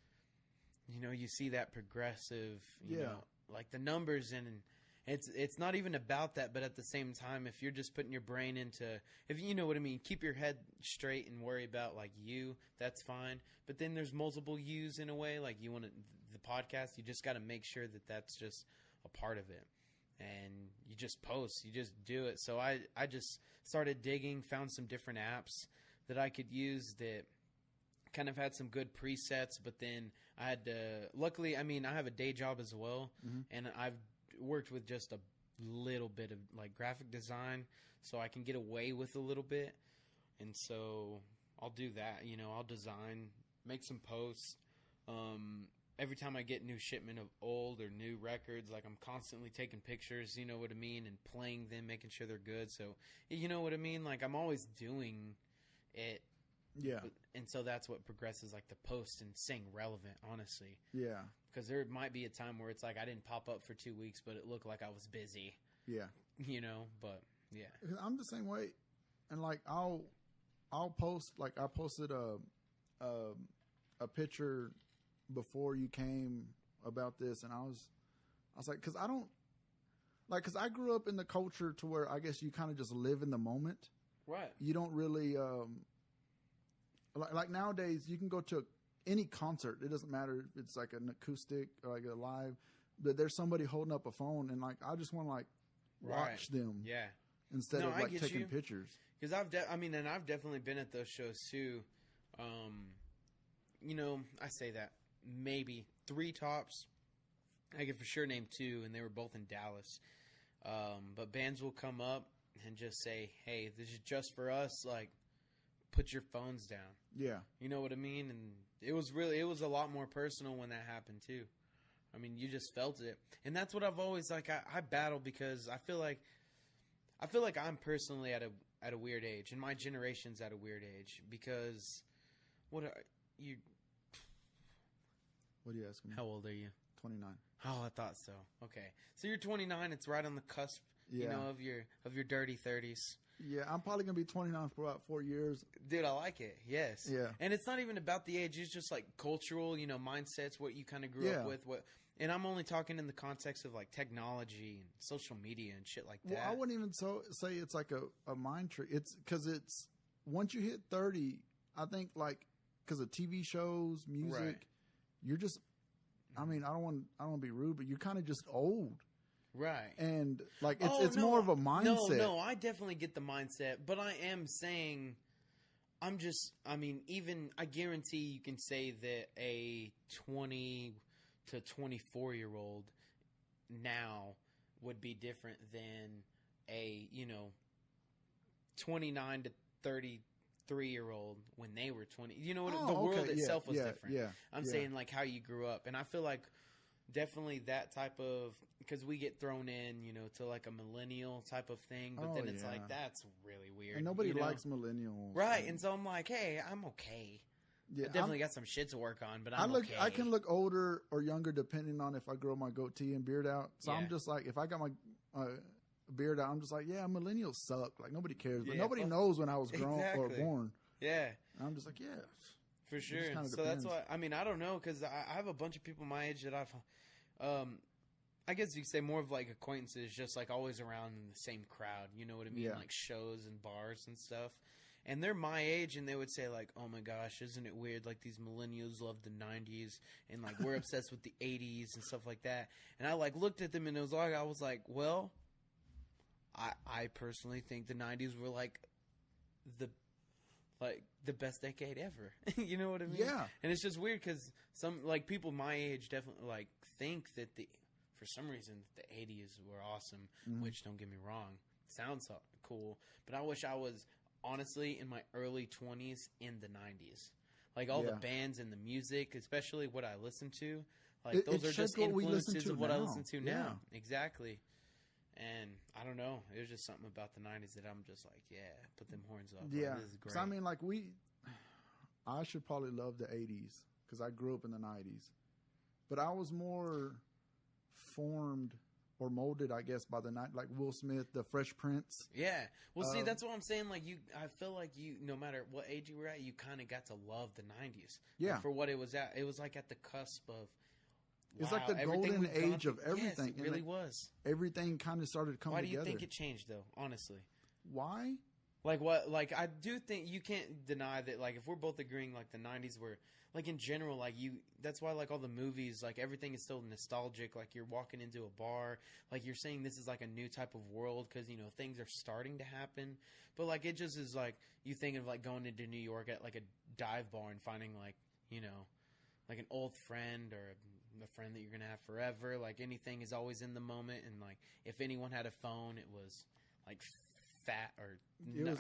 you see that progressive, you know, like the numbers in. And it's not even about that, but at the same time, if you're just putting your brain into, if you know what I mean, keep your head straight and worry about like you, that's fine. But then there's multiple yous in a way, like you want to, the podcast, you just got to make sure that that's just a part of it. And you just post, you just do it. So I just started digging, found some different apps that I could use that kind of had some good presets, but then I had to, luckily, I mean, I have a day job as well, and I've worked with just a little bit of like graphic design, so I can get away with a little bit. And so I'll do that, I'll design, make some posts. Every time I get new shipment of old or new records, like I'm constantly taking pictures, you know what I mean, and playing them, making sure they're good. So you know what I mean, like I'm always doing it. Yeah. And so that's what progresses, like the post and staying relevant, honestly. Yeah. Because there might be a time where it's like I didn't pop up for 2 weeks, but it looked like I was busy. Yeah. But yeah. I'm the same way. And like I'll post, like I posted a picture before you came about this, and I was like, because I don't like, because I grew up in the culture to where I guess you kind of just live in the moment. Right. You don't really like nowadays you can go to any concert. It doesn't matter if it's like an acoustic or like a live, but there's somebody holding up a phone, and like I just want to like watch them. Yeah. Instead of like taking pictures. Because I've definitely been at those shows too. I say that maybe 3 tops. I can for sure name 2, and they were both in Dallas. But bands will come up and just say, "Hey, this is just for us." Like, put your phones down. Yeah. You know what I mean? And it was a lot more personal when that happened too. I mean, you just felt it. And that's what I've always like I battle, because I feel like I'm personally at a weird age, and my generation's at a weird age, because what are you asking me? How old are you? 29. Oh, I thought so. Okay. So you're 29, it's right on the cusp, of your dirty 30s. Yeah, I'm probably going to be 29 for about 4 years. Dude, I like it. Yes. Yeah. And it's not even about the age. It's just like cultural, mindsets, what you kind of grew up with. And I'm only talking in the context of like technology and social media and shit like that. Well, I wouldn't even say it's like a mind trick. It's because it's once you hit 30, I think like because of TV shows, music, you're just, I mean, I don't want to be rude, but you're kind of just old. Right. And like it's more of a mindset. No, I definitely get the mindset, but I am saying I guarantee you can say that a 20 to 24-year-old now would be different than a, 29 to 33-year-old when they were 20. You know what? The world itself was different. Yeah. I'm saying like how you grew up, and I feel like definitely that type of, because we get thrown in, to like a millennial type of thing, but then it's like, that's really weird. And nobody likes millennials. Right. And so I'm like, hey, I'm okay. Yeah, I definitely got some shit to work on, but okay. I can look older or younger depending on if I grow my goatee and beard out. So I'm just like, if I got my beard out, I'm just like, yeah, millennials suck. Like nobody cares, but nobody knows when I was grown or born. Yeah. And I'm just like, yeah. For sure. So that's why, I don't know, because I have a bunch of people my age that I guess you could say more of like acquaintances, just like always around in the same crowd. You know what I mean? Yeah. Like shows and bars and stuff. And they're my age, and they would say like, "Oh my gosh, isn't it weird? Like these millennials love the '90s, and like we're obsessed with the '80s and stuff like that." And I like looked at them, and it was like I was like, "Well, I personally think the '90s were like the best decade ever." You know what I mean? Yeah. And it's just weird because some like people my age definitely like think that for some reason the '80s were awesome. Mm-hmm. Which, don't get me wrong, sounds cool, but I wish I was honestly in my early 20s in the 90s. Like all the bands and the music, especially what I listen to, like those are just influences of what I listen to now. Exactly. And I don't know, it was just something about the 90s that I'm just like, yeah, put them horns up. Yeah. Like, this is great. So I mean, like I should probably love the 80s because I grew up in the 90s. But I was more formed or molded, I guess, by the night, like Will Smith, the Fresh Prince. Yeah. Well, see, that's what I'm saying. Like, I feel like you, no matter what age you were at, you kind of got to love the 90s. Yeah. Like, for what it was at. It was like at the cusp of, It's like the golden age of everything. Yes, it really was. Everything kind of started coming together. Why do you think it changed, though, honestly? Why? Like, what? Like, I do think you can't deny that, like, if we're both agreeing, like, the 90s were, like, in general, like, that's why, like, all the movies, like, everything is still nostalgic. Like, you're walking into a bar. Like, you're saying this is, like, a new type of world because, you know, things are starting to happen. But, like, it just is, like, you think of, like, going into New York at, like, a dive bar and finding, like, you know, like, an old friend or a friend that you're going to have forever. Like, anything is always in the moment. And, like, if anyone had a phone, it was, like, fat or it was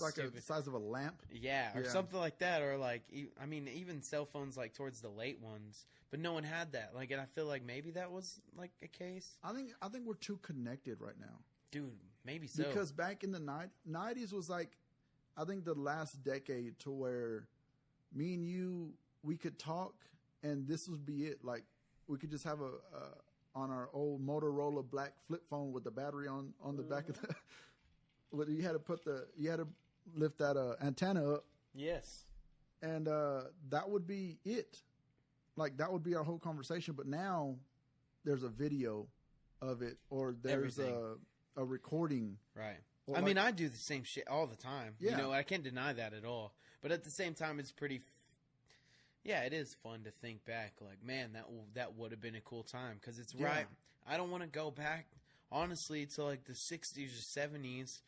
like the size of a lamp. Yeah, or something like that. Or, like, I mean, even cell phones, like, towards the late ones. But no one had that. Like, and I feel like maybe that was, like, a case. I think we're too connected right now. Dude, maybe so. Because back in the 90s was, like, I think the last decade to where me and you, we could talk and this would be it. Like, we could just have on our old Motorola black flip phone with the battery on the back of the... You had to lift that antenna up. Yes. And that would be it. Like, that would be our whole conversation. But now there's a video of it, or there's a recording. Right. I mean, I do the same shit all the time. Yeah. You know, I can't deny that at all. But at the same time, it's pretty... Yeah, it is fun to think back. Like, man, that would have been a cool time. Because it's right. I don't want to go back, honestly, to, like, the 60s or 70s.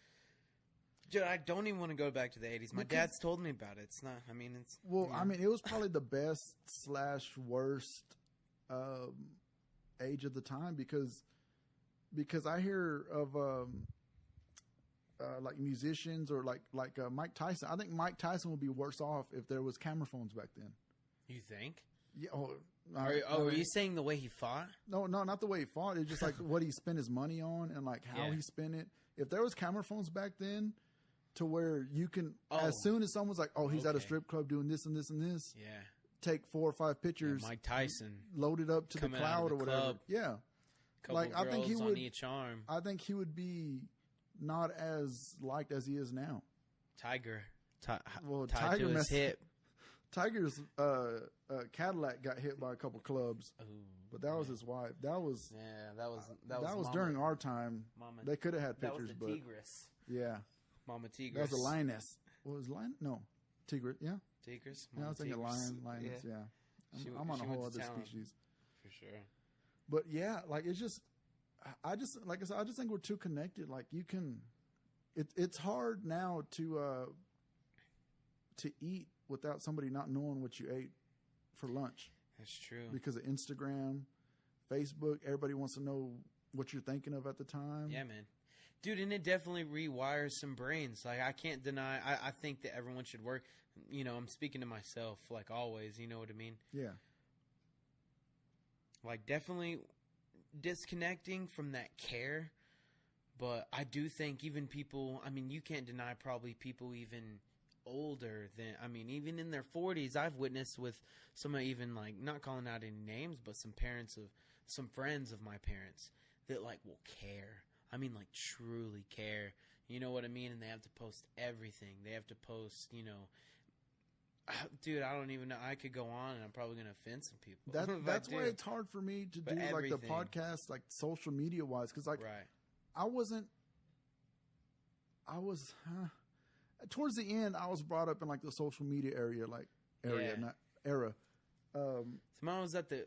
Dude, I don't even want to go back to the 80s. My dad's told me about it. It's not, I mean, it's... Well, I mean, it was probably the best / worst age of the time because I hear of, like, musicians or like Mike Tyson. I think Mike Tyson would be worse off if there was camera phones back then. You think? Yeah. Are you saying the way he fought? No, not the way he fought. It's just like what he spent his money on and, like, how he spent it. If there was camera phones back then, to where you can, as soon as someone's like, oh, he's at a strip club doing this and this and this, take 4 or 5 pictures. Mike Tyson, load it up to the cloud or whatever. Club. Yeah, like I think he would on each arm. I think he would be not as liked as he is now. Tiger, Tiger to his hip. Tiger's Cadillac got hit by a couple clubs, but that was his wife. That was during our time. They could have had pictures, that was the Tigress. Yeah. Mama Tigress. That was a lioness. What was lion? No, Tigris. Yeah, Tigris. I was thinking lioness. Yeah, I'm on a whole other species for sure. But yeah, like it's just, I just like I said, I just think we're too connected. Like you can, it's hard now to eat without somebody not knowing what you ate for lunch. That's true. Because of Instagram, Facebook, everybody wants to know what you're thinking of at the time. Yeah, man. Dude, and it definitely rewires some brains. Like, I can't deny, I think that everyone should work. You know, I'm speaking to myself, like always, you know what I mean? Yeah. Like, definitely disconnecting from that care. But I do think even people, I mean, you can't deny probably people even older than, I mean, even in their 40s, I've witnessed with some even, like, not calling out any names, but some friends of my parents that, like, will care. I mean, like, truly care. You know what I mean? And they have to post everything. They have to post, you know... Dude, I don't even know. I could go on, and I'm probably going to offend some people. That's why it's hard for me to do, like, the podcast, like, social media-wise. Because, like, I was... towards the end, I was brought up in, like, the social media era. Mine was at the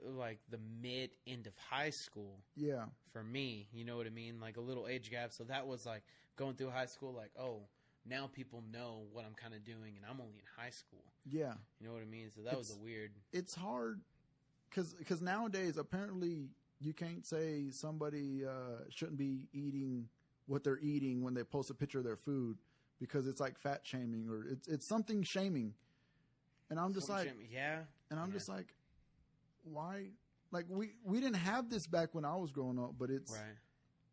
mid-end of high school. Yeah. For me, you know what I mean? Like a little age gap. So that was like going through high school, like, oh, now people know what I'm kind of doing and I'm only in high school. Yeah. You know what I mean? So that was a weird... It's hard because nowadays, apparently, you can't say somebody shouldn't be eating what they're eating when they post a picture of their food because it's like fat shaming or it's something shaming. And I'm just like... Yeah. And I'm just like... Why? Like we didn't have this back when I was growing up, but it's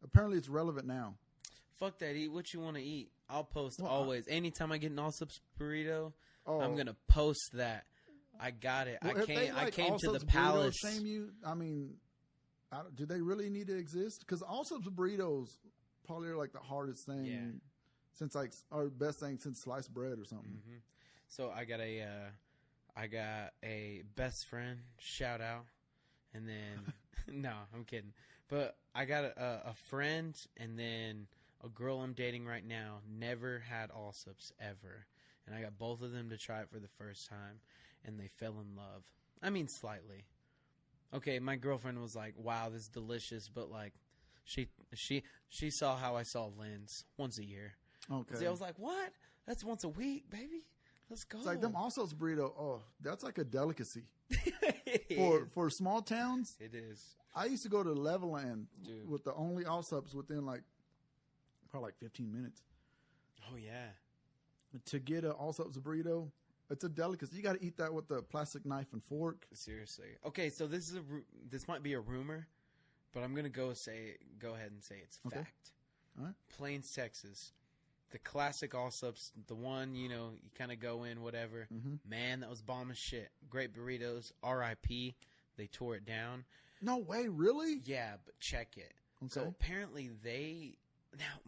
apparently it's relevant now. Fuck that. Eat what you want to eat. I'll post Well, always. Anytime I get an allsups burrito, Oh, I'm gonna post that. I got it. well, I came to the Allsups palace. burritos shame you? I mean, do they really need to exist? Because Allsups burritos probably are like the hardest thing since or best thing since sliced bread or something. Mm-hmm. So I got a best friend shout out, and then no, I'm kidding. But I got a friend, and then a girl I'm dating right now never had allsups ever, and I got both of them to try it for the first time, and they fell in love. I mean, slightly. Okay, my girlfriend was like, "Wow, this is delicious," but like, she saw how I saw Lynn's once a year. Okay, So I was like, "What? That's once a week, baby. Let's go." It's like them Allsups burrito. Oh, that's like a delicacy It for small towns. It is. I used to go to Levelland Dude. with the only Allsups within probably 15 minutes. Oh yeah. To get a Allsups burrito, it's a delicacy. You got to eat that with a plastic knife and fork. Seriously. Okay, so this might be a rumor, but I'm gonna go ahead and say it's Okay. fact. All right. Plains, Texas, the classic allsups, the one you kind of go in whatever. Mm-hmm. Man, that was bomb as shit. Great burritos. R.I.P. They tore it down. No way, really? Yeah, but check it. Okay. So apparently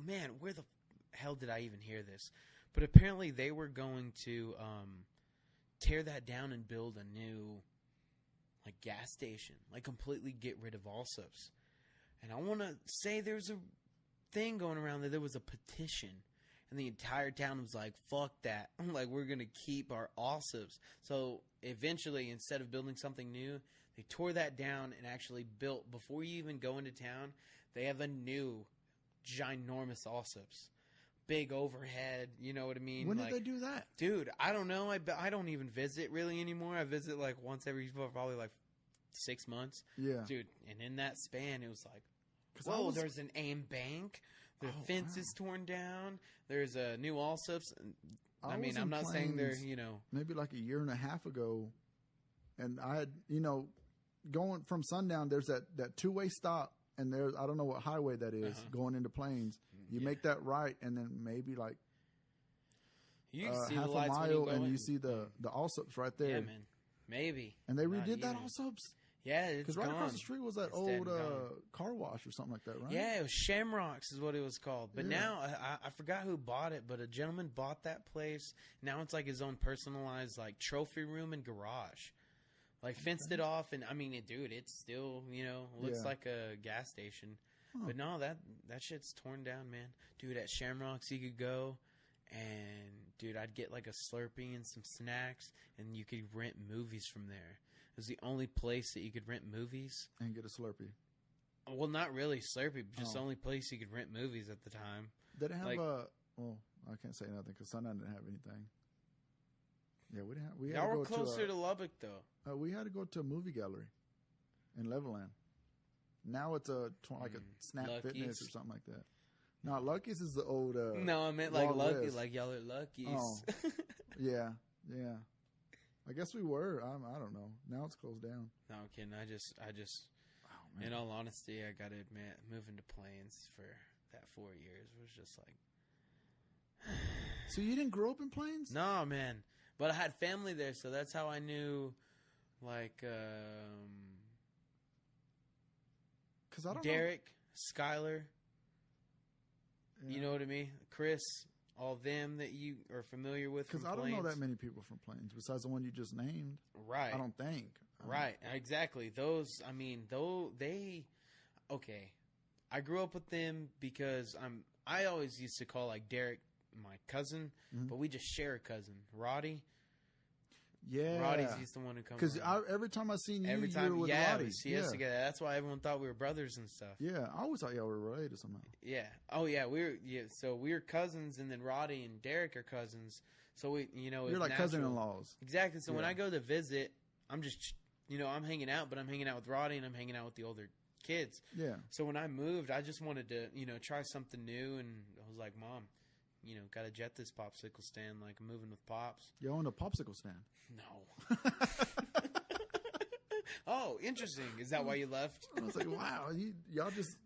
man, where the hell did I even hear this? But apparently they were going to tear that down and build a new gas station, completely get rid of allsups. And I want to say there's a thing going around there was a petition, and the entire town was like, fuck that. I'm like, we're going to keep our allsups. So eventually, instead of building something new, they tore that down and actually built, before you even go into town, they have a new ginormous allsups. Big overhead, you know what I mean? When did they do that? Dude, I don't know. I don't even visit really anymore. I visit once every probably 6 months. Yeah. Dude, and in that span, it was like, whoa, there's an AIM bank. The fence is torn down. There's a new allsups. I mean, I'm not saying they're, maybe like a year and a half ago, and I had, going from Sundown, there's that two-way stop, and there's, I don't know what highway that is, going into Plains. You make that right, and then maybe you see half the a lights when mile, go and in. you see the allsups right there. Yeah, man. Maybe. And they Not redid that even. allsups? Yeah, it's Because right gone. across the street was that It's old dead and gone. car wash or something like that, right? Yeah, it was Shamrocks is what it was called. But Yeah. now, I forgot who bought it, but a gentleman bought that place. Now it's like his own personalized trophy room and garage. Fenced it off, and I mean, it's still, looks like a gas station. Huh. But no, that shit's torn down, man. Dude, at Shamrocks you could go, and dude, I'd get a Slurpee and some snacks, and you could rent movies from there. It was the only place that you could rent movies. And get a Slurpee. Well, not really Slurpee, but just the only place you could rent movies at the time. Did it have well, I can't say nothing because Sundown didn't have anything. Yeah, we didn't have, we had Y'all to were go closer to Lubbock, though. We had to go to a movie gallery in Levelland. Now it's a Snap Lucky's. Fitness or something like that. No, Lucky's is the old. No, I meant Wild Lucky, West. y'all are Lucky's. Oh. Yeah. I guess we were. I don't know. Now it's closed down. No, I'm kidding. I just. Oh, man. In all honesty, I gotta admit, moving to Plains for that 4 years was just So you didn't grow up in Plains? No, man. But I had family there, so that's how I knew, Because I don't Derek, Skylar. know. You know what I mean? Chris, all them that you are familiar with. Because I don't know that many people from Plains besides the one you just named. Right. I don't think. Right. Exactly. Those. I mean, Okay. I grew up with them because I always used to call Derek my cousin, but we just share a cousin, Roddy. Yeah, Roddy's he's the one who comes. Because every time I seen you, every you time, were with Roddy. we see us together. That's why everyone thought we were brothers and stuff. Yeah, I always thought y'all were related somehow. Yeah. Oh yeah, So we're cousins, and then Roddy and Derek are cousins. So we, You're like cousin-in-laws. Exactly. So when I go to visit, I'm just, I'm hanging out, but I'm hanging out with Roddy, and I'm hanging out with the older kids. Yeah. So when I moved, I just wanted to, try something new, and I was like, Mom, got to jet this popsicle stand. I'm moving with Pops. You own a popsicle stand? No. Oh, interesting. Is that why you left? I was like, wow, y'all just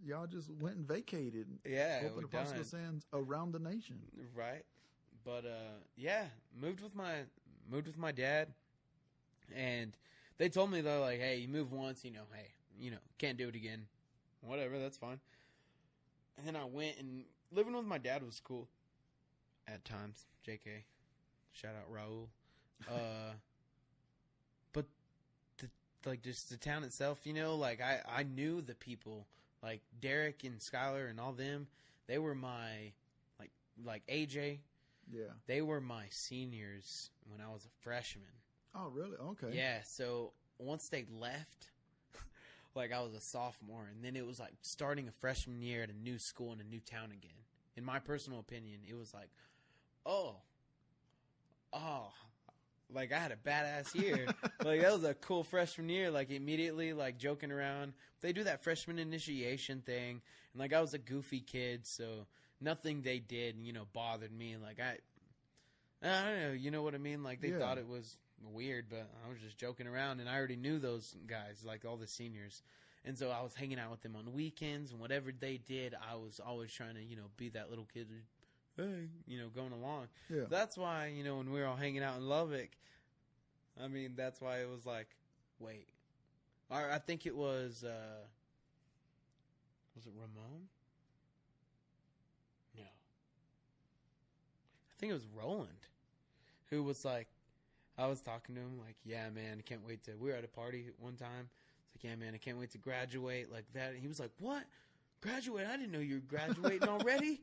y'all just went and vacated. Yeah, opened a popsicle stands around the nation. Right. But yeah, moved with my dad, and they told me, they're like, hey, you move once, can't do it again. Whatever, that's fine. And then I went, and living with my dad was cool at times. JK, shout out Raul. But just the town itself, I knew the people, like Derek and Skylar and all them. They were my like AJ. Yeah. They were my seniors when I was a freshman. Oh, really? Okay. Yeah, so once they left, I was a sophomore, and then it was like starting a freshman year at a new school in a new town again. In my personal opinion, it was like, I had a badass year. That was a cool freshman year. Immediately, joking around. They do that freshman initiation thing, and I was a goofy kid, so nothing they did, bothered me. I don't know, you know what I mean? They thought it was weird, but I was just joking around, and I already knew those guys, all the seniors. And so I was hanging out with them on weekends, and whatever they did, I was always trying to, be that little kid, hey, going along. Yeah. That's why, when we were all hanging out in Lubbock, that's why it was wait. I think it was it Ramon? No. I think it was Roland, who was I was talking to him yeah, man, I can't wait to, we were at a party one time. It's yeah, man, I can't wait to graduate that. And he was what? Graduate? I didn't know you were graduating already.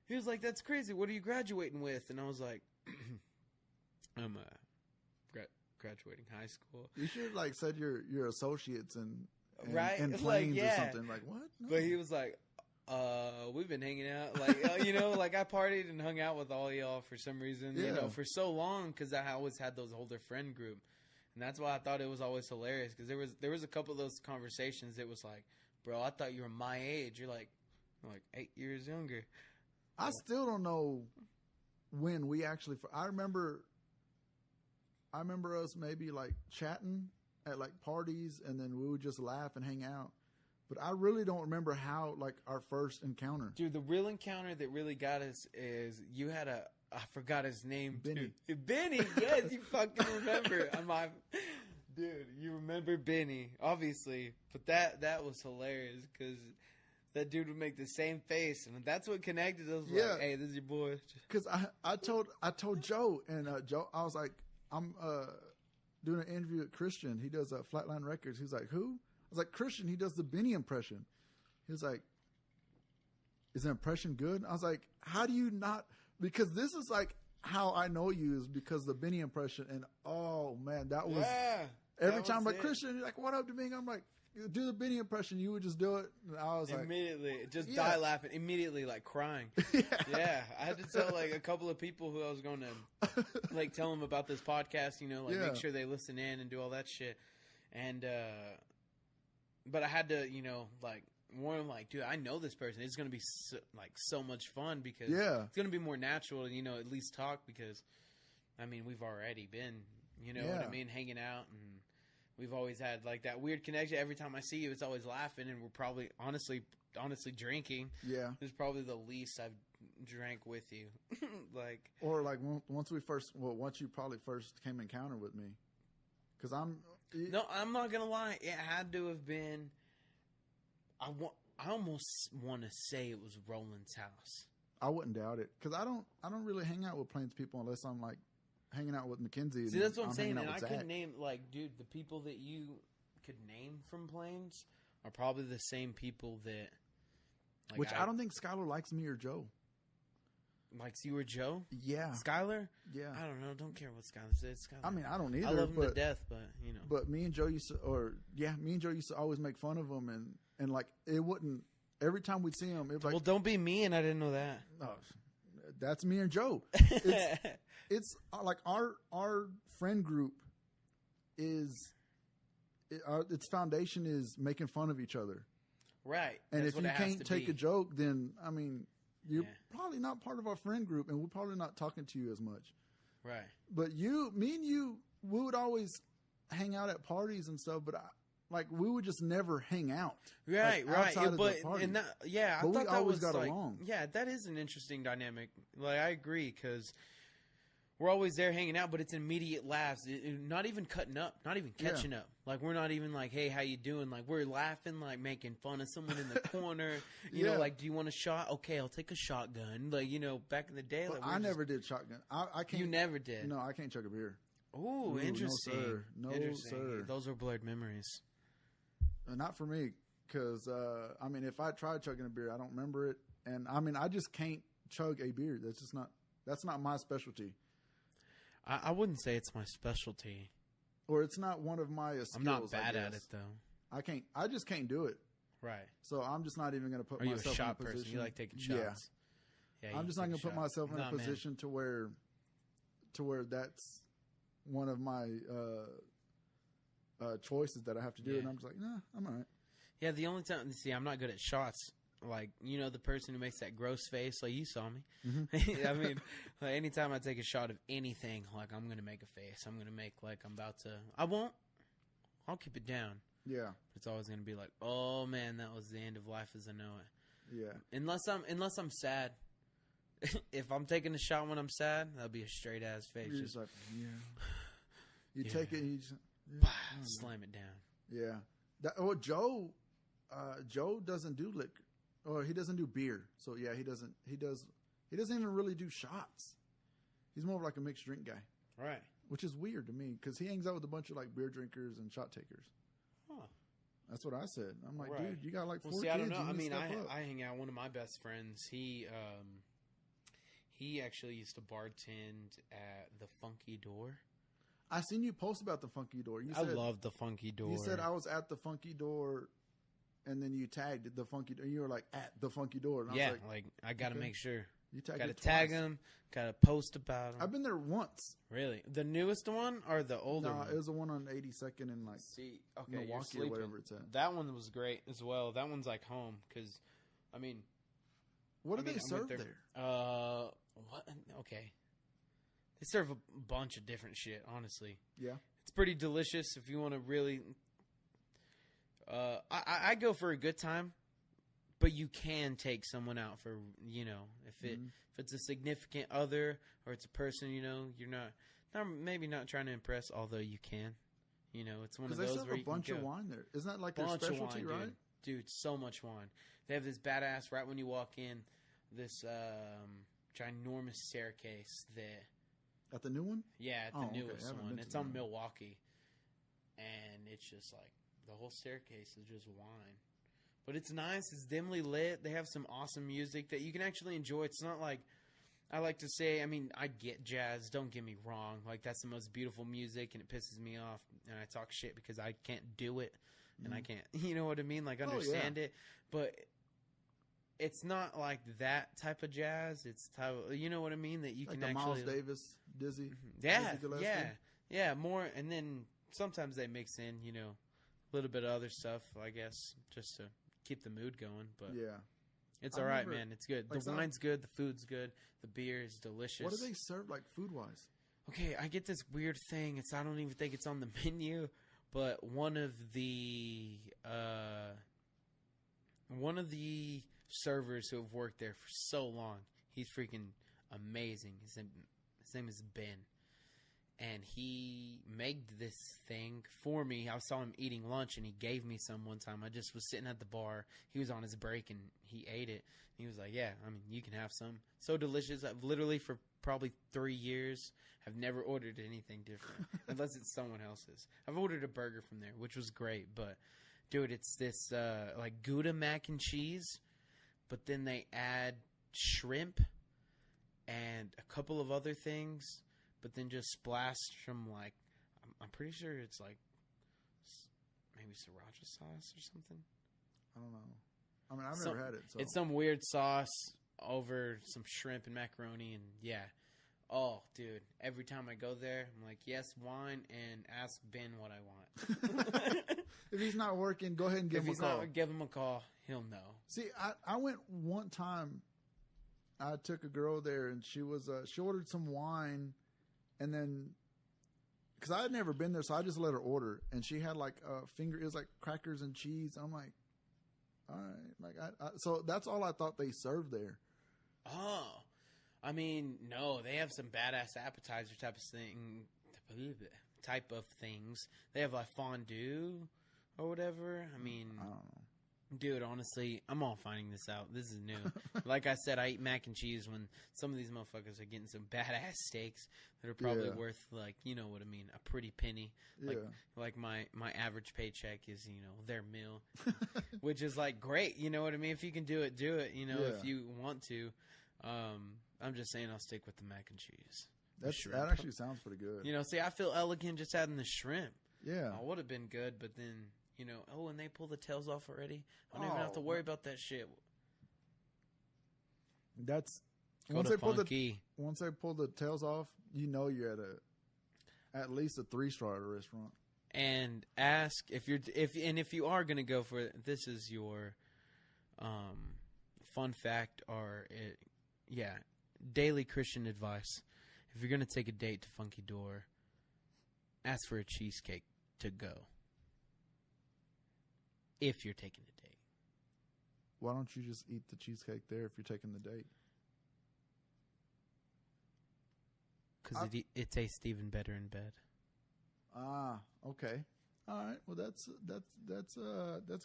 He was that's crazy. What are you graduating with? And I was I'm graduating high school. You should have said your associates and right? and planes yeah. or something. What? No. But he was we've been hanging out, I partied and hung out with all y'all for some reason, for so long, because I always had those older friend group, and that's why I thought it was always hilarious, because there was a couple of those conversations that was bro, I thought you were my age. You're I'm 8 years younger. I still don't know when we actually. I remember us maybe chatting at parties, and then we would just laugh and hang out. But I really don't remember how our first encounter. Dude, the real encounter that really got us is you had I forgot his name. Benny. Dude. Benny, yes, you fucking remember. Dude, you remember Benny, obviously. But that was hilarious, because that dude would make the same face, and that's what connected us. Yeah. Hey, this is your boy. Because I told Joe, and Joe, I was I'm doing an interview with Christian. He does Flatland Records. He's who? I was Christian, he does the Benny impression. He was is the impression good? I was how do you not? Because this is how I know you, is because the Benny impression. And oh man, that was every time Christian, you're what up, Domingo? I'm do the Benny impression. You would just do it. And I was immediately just die laughing, immediately crying. Yeah. I had to tell a couple of people who I was going to tell them about this podcast, make sure they listen in and do all that shit. And but I had to, warn them, dude, I know this person. It's going to be so much fun, because it's going to be more natural to, at least talk, because, we've already been, what I mean, hanging out, and we've always had that weird connection. Every time I see you, it's always laughing, and we're probably honestly drinking. Yeah. It's probably the least I've drank with you. Or once you probably first came in encounter with me. Because no, I'm not gonna lie. It had to have been. I almost want to say it was Roland's house. I wouldn't doubt it, because I don't really hang out with Plains people unless I'm hanging out with Mackenzie. See, that's what I'm saying. And I could name dude, the people that you could name from Plains are probably the same people that. Which I don't think Skylar likes me or Joe. Likes you or Joe? Yeah. Skylar? Yeah. I don't know. Don't care what Skylar says. Skylar. I don't either. I love him to death, but But me and Joe used to always make fun of him, and it wouldn't. Every time we'd see him, it was well, don't be mean. I didn't know that. No, that's me and Joe. It's our friend group is. Its foundation is making fun of each other. Right. And if you can't take a joke, then you're probably not part of our friend group, and we're probably not talking to you as much. Right. But me and you, we would always hang out at parties and stuff. But like we would just never hang out. Right, like, right. outside of the party. And that, I but thought we that always was got like, along. yeah, that is an interesting dynamic. Like I agree because we're always there hanging out, but it's immediate laughs. Not even cutting up, not even catching up. Like we're not even like, hey, how you doing? Like we're laughing, like making fun of someone in the corner. You know, like, do you want a shot? Okay, I'll take a shotgun. Like back in the day, like I never did shotgun. I can't. You never did. No, I can't chug a beer. Ooh, interesting. No, sir. No, interesting. sir. Those are blurred memories. Not for me, because I mean, if I tried chugging a beer, I don't remember it, and I mean, I just can't chug a beer. That's not my specialty. I wouldn't say it's my specialty, or it's not one of my skills. I'm not bad at it though. I just can't do it. Right. So I'm just not even going to put myself you a shot in a position. person? You like taking shots? Yeah. I'm just not going to put myself in a position to where that's one of my choices that I have to do, and I'm just like, nah, I'm all right. Yeah, the only time, I'm not good at shots. Like, the person who makes that gross face, like you saw me. Mm-hmm. I mean, like, anytime I take a shot of anything, like I'm going to make a face. I'm going to make like I'm about to. I won't. I'll keep it down. Yeah. It's always going to be like, oh man, that was the end of life as I know it. Yeah. Unless I'm sad. If I'm taking a shot when I'm sad, that'll be a straight ass face. You're just like, yeah. You take it and you just slam it down. Yeah. Joe doesn't do liquor. Or he doesn't do beer. So yeah, he doesn't even really do shots. He's more of like a mixed drink guy. Right. Which is weird to me because he hangs out with a bunch of like beer drinkers and shot takers. Huh. That's what I said. I'm like, right. Dude, you got like 4 kids. I don't know. I mean, I hang out. One of my best friends, he actually used to bartend at the Funky Door. I seen you post about the Funky Door. I love the Funky Door. You said I was at the Funky Door, and then you tagged the Funky Door. You were like at the Funky Door. And yeah, I was like I got to make sure. You tagged got to it tag twice. him. Got to post about him. I've been there once. Really? The newest one or the older one? No, it was the one on 82nd and like Milwaukee or whatever it's at. That one was great as well. That one's like home because, I mean, what do they serve there? What? Okay, they serve a bunch of different shit. Honestly, yeah, it's pretty delicious if you want to really. I go for a good time, but you can take someone out for if it's a significant other or it's a person you're not maybe not trying to impress, although you can. It's one of those where you can bunch of wine there. Isn't that like their specialty, wine, right? Dude, so much wine. They have this badass right when you walk in. This ginormous staircase there. At the new one? Yeah, at the newest one. It's on Milwaukee. And it's just like the whole staircase is just wine. But it's nice. It's dimly lit. They have some awesome music that you can actually enjoy. It's not like, I like to say, I mean, I get jazz. Don't get me wrong. Like, that's the most beautiful music, and it pisses me off. And I talk shit because I can't do it. And I can't, you know what I mean? Like, understand it. But it's not like that type of jazz. It's type of, you know what I mean? That you like can the actually. Miles Davis, Dizzy. Yeah, Dizzy yeah, more. And then sometimes they mix in, a little bit of other stuff, I guess, just to keep the mood going. But yeah, it's all right, man. It's good. Like the wine's good. The food's good. The beer is delicious. What do they serve, like food wise? Okay, I get this weird thing. I don't even think it's on the menu, but one of the servers who have worked there for so long, he's freaking amazing. His name is Ben. And he made this thing for me. I saw him eating lunch, and he gave me some one time. I just was sitting at the bar. He was on his break, and he ate it. He was like, yeah, I mean, you can have some. So delicious. I've literally, for probably 3 years, have never ordered anything different, unless it's someone else's. I've ordered a burger from there, which was great. But, dude, it's this like Gouda mac and cheese, but then they add shrimp and a couple of other things. But then just splashed from, like, I'm pretty sure it's, like, maybe sriracha sauce or something. I don't know. I mean, I've never had it. So. It's some weird sauce over some shrimp and macaroni, and, yeah. Oh, dude, every time I go there, I'm like, yes, wine, and ask Ben what I want. If he's not working, go ahead and give him a call. Give him a call. He'll know. See, I went one time. I took a girl there, and she ordered some wine. And then because I had never been there, so I just let her order, and she had like it was like crackers and cheese. I'm like, all right, like so that's all I thought they served there. Oh, I mean, no, they have some badass appetizer type of things. They have like fondue or whatever. I mean, I don't know. Dude, honestly, I'm all finding this out. This is new. Like I said, I eat mac and cheese when some of these motherfuckers are getting some badass steaks that are probably worth, like, you know what I mean, a pretty penny. Like my average paycheck is, you know, their meal, which is, like, great. You know what I mean? If you can do it, you know, if you want to. I'm just saying I'll stick with the mac and cheese. That actually sounds pretty good. You know, see, I feel elegant just adding the shrimp. Yeah. I would have been good, but then... You know, and they pull the tails off already? I don't even have to worry about that shit. That's once they pull the tails off, you know you're at least a 3-star at a restaurant. And ask if you are gonna go for it, this is your fun fact or daily Christian advice. If you're gonna take a date to Funky Door, ask for a cheesecake to go. If you're taking a date. Why don't you just eat the cheesecake there if you're taking the date? Because it tastes even better in bed. Ah, okay. All right. Well, that's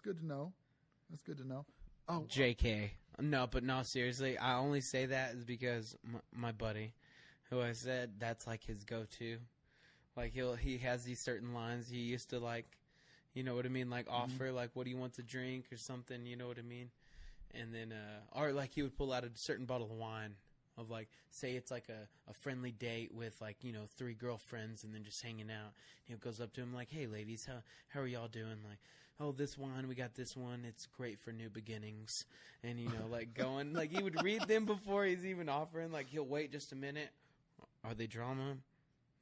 good to know. That's good to know. Oh, JK. No, but no, seriously. I only say that is because my buddy, who I said that's like his go-to. Like he has these certain lines he used to like. You know what I mean? Like offer, like, what do you want to drink or something? You know what I mean? And then, or like he would pull out a certain bottle of wine of like, say it's like a friendly date with like, you know, 3 girlfriends and then just hanging out. He goes up to him like, hey ladies, how are y'all doing? Like, oh, this wine, we got this one. It's great for new beginnings. And, you know, like going, like he would read them before he's even offering. Like he'll wait just a minute. Are they drama?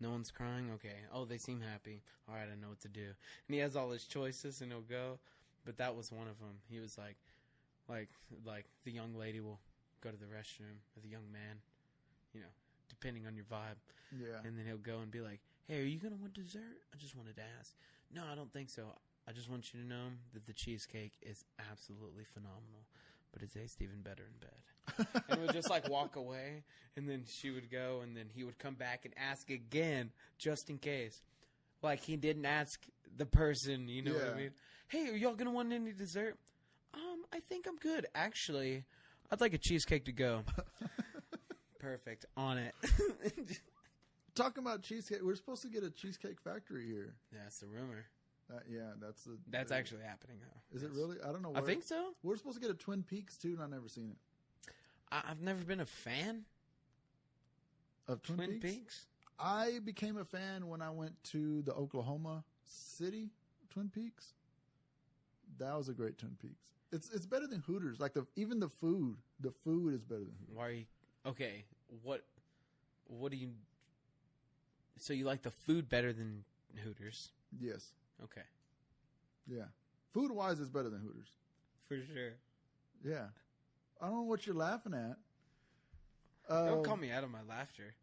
No one's crying? Okay. Oh, they seem happy. All right, I know what to do. And he has all his choices, and he'll go. But that was one of them. He was like the young lady will go to the restroom, or the young man, you know, depending on your vibe. Yeah. And then he'll go and be like, hey, are you going to want dessert? I just wanted to ask. No, I don't think so. I just want you to know that the cheesecake is absolutely phenomenal, but it tastes even better in bed. And would just like walk away, and then she would go, and then he would come back and ask again, just in case. Like he didn't ask the person, you know what I mean? Hey, are y'all gonna want any dessert? I think I'm good. Actually, I'd like a cheesecake to go. Perfect. On it. Talking about cheesecake, we're supposed to get a cheesecake factory here. That's the rumor. That's actually happening though. Is it really? I don't know. I think so. We're supposed to get a Twin Peaks too, and I've never seen it. I've never been a fan of Twin Peaks. I became a fan when I went to the Oklahoma City Twin Peaks. That was a great Twin Peaks. It's better than Hooters. Like even the food is better than Hooters. Why are you okay? What do you? So you like the food better than Hooters? Yes. Okay. Yeah. Food wise, it's better than Hooters. For sure. Yeah. I don't know what you're laughing at. Don't call me out of my laughter.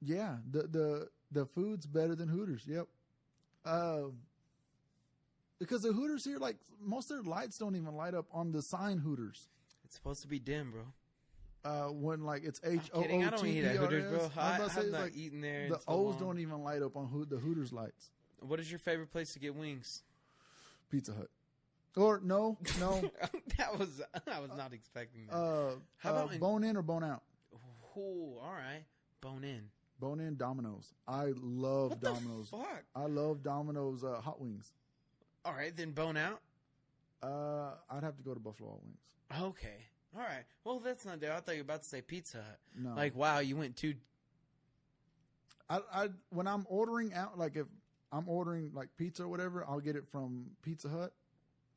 Yeah, the food's better than Hooters. Yep. Because the Hooters here, like most of their lights don't even light up on the sign Hooters. It's supposed to be dim, bro. When like it's HOOTERS. I don't eat at Hooters, bro. I'm not eating there. The O's don't even light up on the Hooters lights. What is your favorite place to get wings? Pizza Hut. Or no. I was not expecting that. How about bone in or bone out? Ooh, all right. Bone in. Bone in Domino's. I love Domino's. What the fuck? I love Domino's hot wings. All right, then bone out. I'd have to go to Buffalo Wild Wings. Okay. All right. Well, that's not there. I thought you were about to say Pizza Hut. No. Like, wow, you went too. I when I'm ordering out, like if I'm ordering like pizza or whatever, I'll get it from Pizza Hut.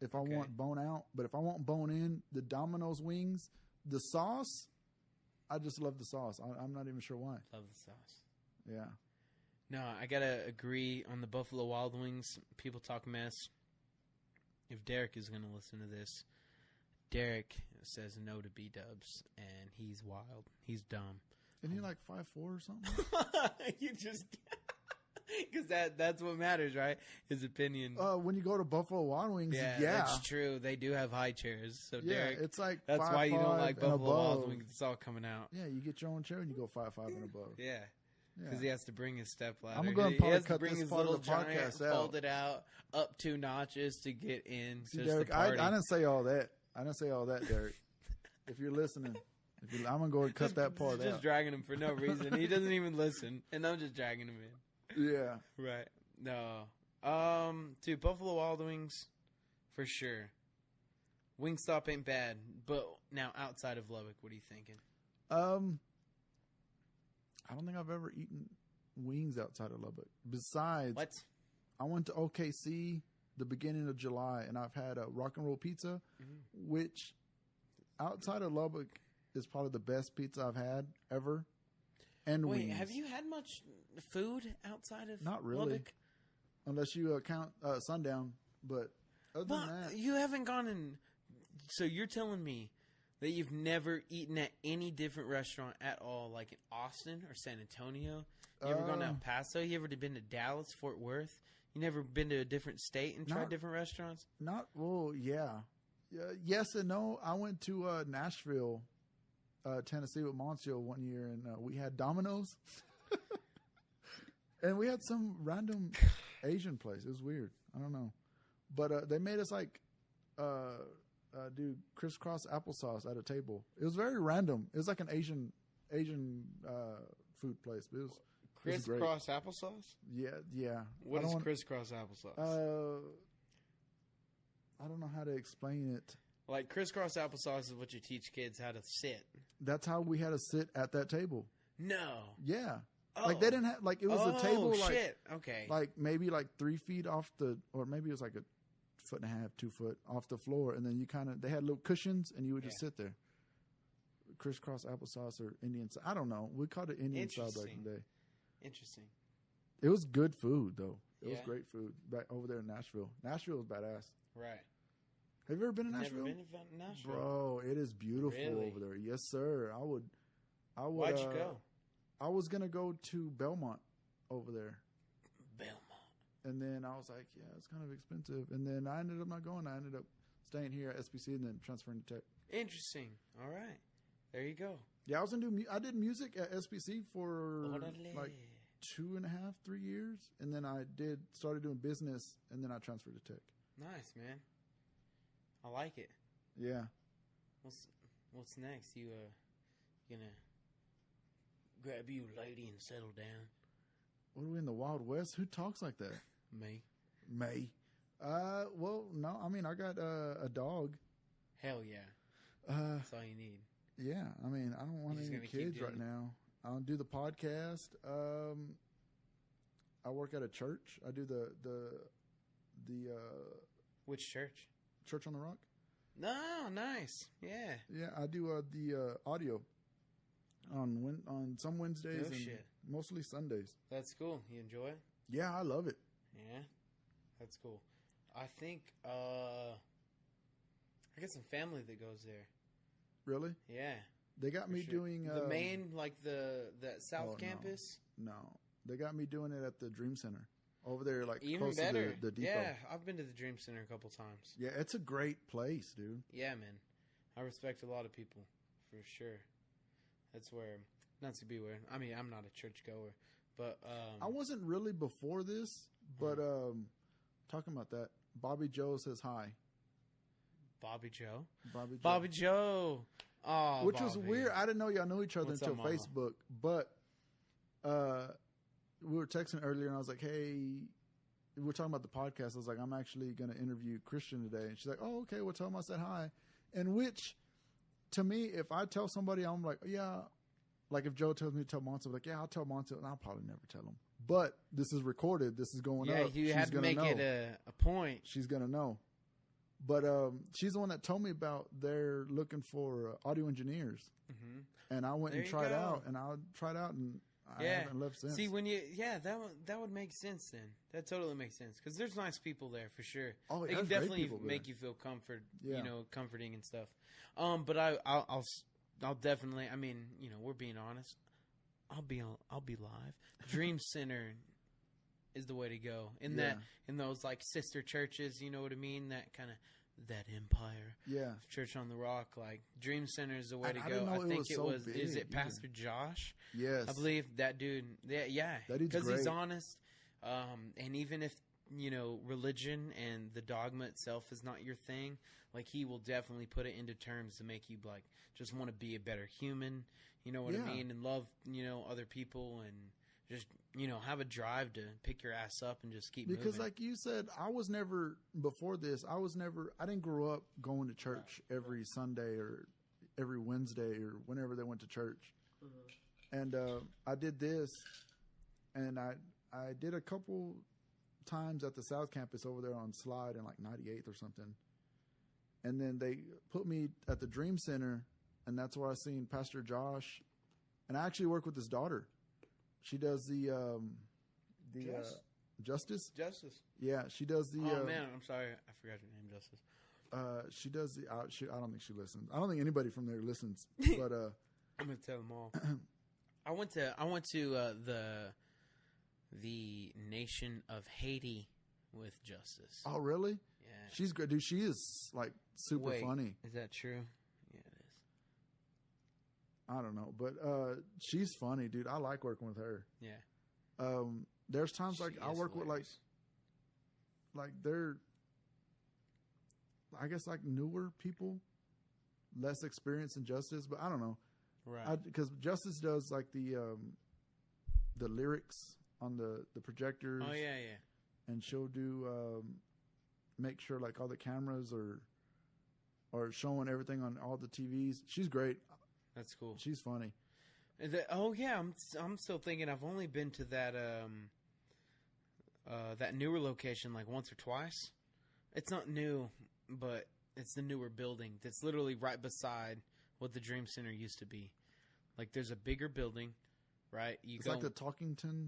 If I want bone out, but if I want bone in, the Domino's wings, the sauce, I just love the sauce. I'm not even sure why. Love the sauce. Yeah. No, I gotta agree on the Buffalo Wild Wings. People talk mess. If Derek is gonna listen to this, Derek says no to B-dubs, and he's wild. He's dumb. Isn't he like 5'4" or something? You just because that's what matters, right? His opinion. When you go to Buffalo Wild Wings, yeah, that's true. They do have high chairs. So Derek, it's like that's why you don't like Buffalo above. Wild Wings. It's all coming out. Yeah, you get your own chair and you go 5'5" and above. Yeah. Because he has to bring his step ladder. I'm going to probably cut this part of the podcast out. Fold it out up 2 notches to get in. See, Derek, I didn't say all that. I didn't say all that, Derek. If you're listening, I'm going to go and cut that part out. Just dragging him for no reason. He doesn't even listen, and I'm just dragging him in. Yeah. Right. No. Dude, Buffalo Wild Wings, for sure. Wingstop ain't bad, but now outside of Lubbock, what are you thinking? I don't think I've ever eaten wings outside of Lubbock. Besides, what? I went to OKC the beginning of July, and I've had a rock and roll pizza, which outside of Lubbock is probably the best pizza I've had ever. And wait, wings. have you had much food outside of Not really, Lubbock? Unless you count Sundown. But other than that, you haven't gone in. So you're telling me that you've never eaten at any different restaurant at all, like in Austin or San Antonio? You ever gone to El Paso? You ever been to Dallas, Fort Worth? You never been to a different state and tried different restaurants? Yes and no. I went to Nashville, Tennessee with Monsieur one year, and we had Domino's. And we had some random Asian place. It was weird. I don't know. But they made us like... do crisscross applesauce at a table. It was very random. It was like an Asian food place. But it was crisscross applesauce. Yeah. What is crisscross applesauce? I don't know how to explain it. Like crisscross applesauce is what you teach kids how to sit. That's how we had to sit at that table. No. Yeah. Oh. Like they didn't have like it was a table like shit. Okay. Like maybe like 3 feet off or maybe it was like a 1.5 feet, 2 foot off the floor, and then you they had little cushions, and you would just sit there. Crisscross applesauce or Indian style. I don't know. We called it Indian style back in the day. Interesting. It was good food though. It was great food back over there in Nashville. Nashville was badass. Right. Have you ever been to Nashville? Never been to Nashville. Bro, it is beautiful over there. Yes, sir. I would. Why'd you go? I was gonna go to Belmont over there. Belmont. And then I was like, yeah, it's kind of expensive. And then I ended up not going. I ended up staying here at SBC and then transferring to Tech. Interesting. All right. There you go. Yeah, I did music at SBC for like 2.5, 3 years. And then I started doing business and then I transferred to Tech. Nice, man. I like it. Yeah. What's next? You gonna grab you a lady and settle down? What are we in the Wild West? Who talks like that? Me. Well, no. I mean, I got a dog. Hell yeah. That's all you need. Yeah. I mean, I don't want any kids right now. I don't do the podcast. I work at a church. I do the which church? Church on the Rock. No, nice. Yeah. Yeah, I do the audio on some Wednesdays and mostly Sundays. That's cool. You enjoy it? Yeah, I love it. Yeah, that's cool. I think I got some family that goes there. Really? Yeah. They got me doing the main, like the South Campus. No, they got me doing it at the Dream Center over there, like even close better. To the depot. Yeah, I've been to the Dream Center a couple times. Yeah, it's a great place, dude. Yeah, man. I respect a lot of people for sure. That's where, not to be weird. I mean, I'm not a church goer, but I wasn't really before this. But talking about that, Bobby Joe says hi. Bobby Joe. Bobby Joe. Oh, which Bobby. was weird. I didn't know y'all knew each other until Facebook. But we were texting earlier, and I was like, "Hey." We were talking about the podcast. I was like, I'm actually going to interview Christian today. And she's like, oh, okay, well, tell him I said hi. And which, to me, if I tell somebody, I'm like, yeah. Like if Joe tells me to tell Monty, I'm like, yeah, I'll tell Monty. And I'll probably never tell him. But this is recorded. This is going up. Yeah, you had to make it a point. She's going to know. But she's the one that told me about they're looking for audio engineers. Mm-hmm. And I went and tried out. And I tried out and I haven't left since. See, that would make sense then. That totally makes sense because there's nice people there for sure. Oh, they can definitely make you feel comforting and stuff. But I'll definitely. I mean, we're being honest. I'll be live. Dream Center is the way to go. In those like sister churches, you know what I mean? That kind of that empire. Yeah. Church on the Rock, like Dream Center is the way to I go. didn't know I think it was so is big it Pastor Josh? Yes. I believe that dude. Yeah. That dude's because he's great. honest. And even if religion and the dogma itself is not your thing, like he will definitely put it into terms to make you like just want to be a better human. You know what I mean? And love other people and just have a drive to pick your ass up and just keep moving. Because like you said, I was never before this. I didn't grow up going to church every Sunday or every Wednesday or whenever they went to church. And I did this, and I did a couple times at the South Campus over there on Slide in like 98th or something. And then they put me at the Dream Center, and that's where I seen Pastor Josh. And I actually work with his daughter. She does the Justice. Justice. Yeah, she does the. Oh man, I'm sorry, I forgot your name, Justice. She does the. I don't think she listens. I don't think anybody from there listens. But I'm gonna tell them all. I went to the nation of Haiti with Justice. Oh really? Yeah. She's good, dude. She is like super funny. Is that true? Yeah, it is. I don't know, but she's funny, dude. I like working with her. Yeah. There's times like I work hilarious. with like they're, I guess like newer people, less experience in Justice, but I don't know. Right. Because Justice does like the lyrics on the projectors. Oh yeah. And she'll do make sure like all the cameras are showing everything on all the TVs. She's great. That's cool. She's funny. Oh yeah, I'm still thinking. I've only been to that that newer location like once or twice. It's not new, but it's the newer building that's literally right beside what the Dream Center used to be. Like there's a bigger building, right? It's like the Talkington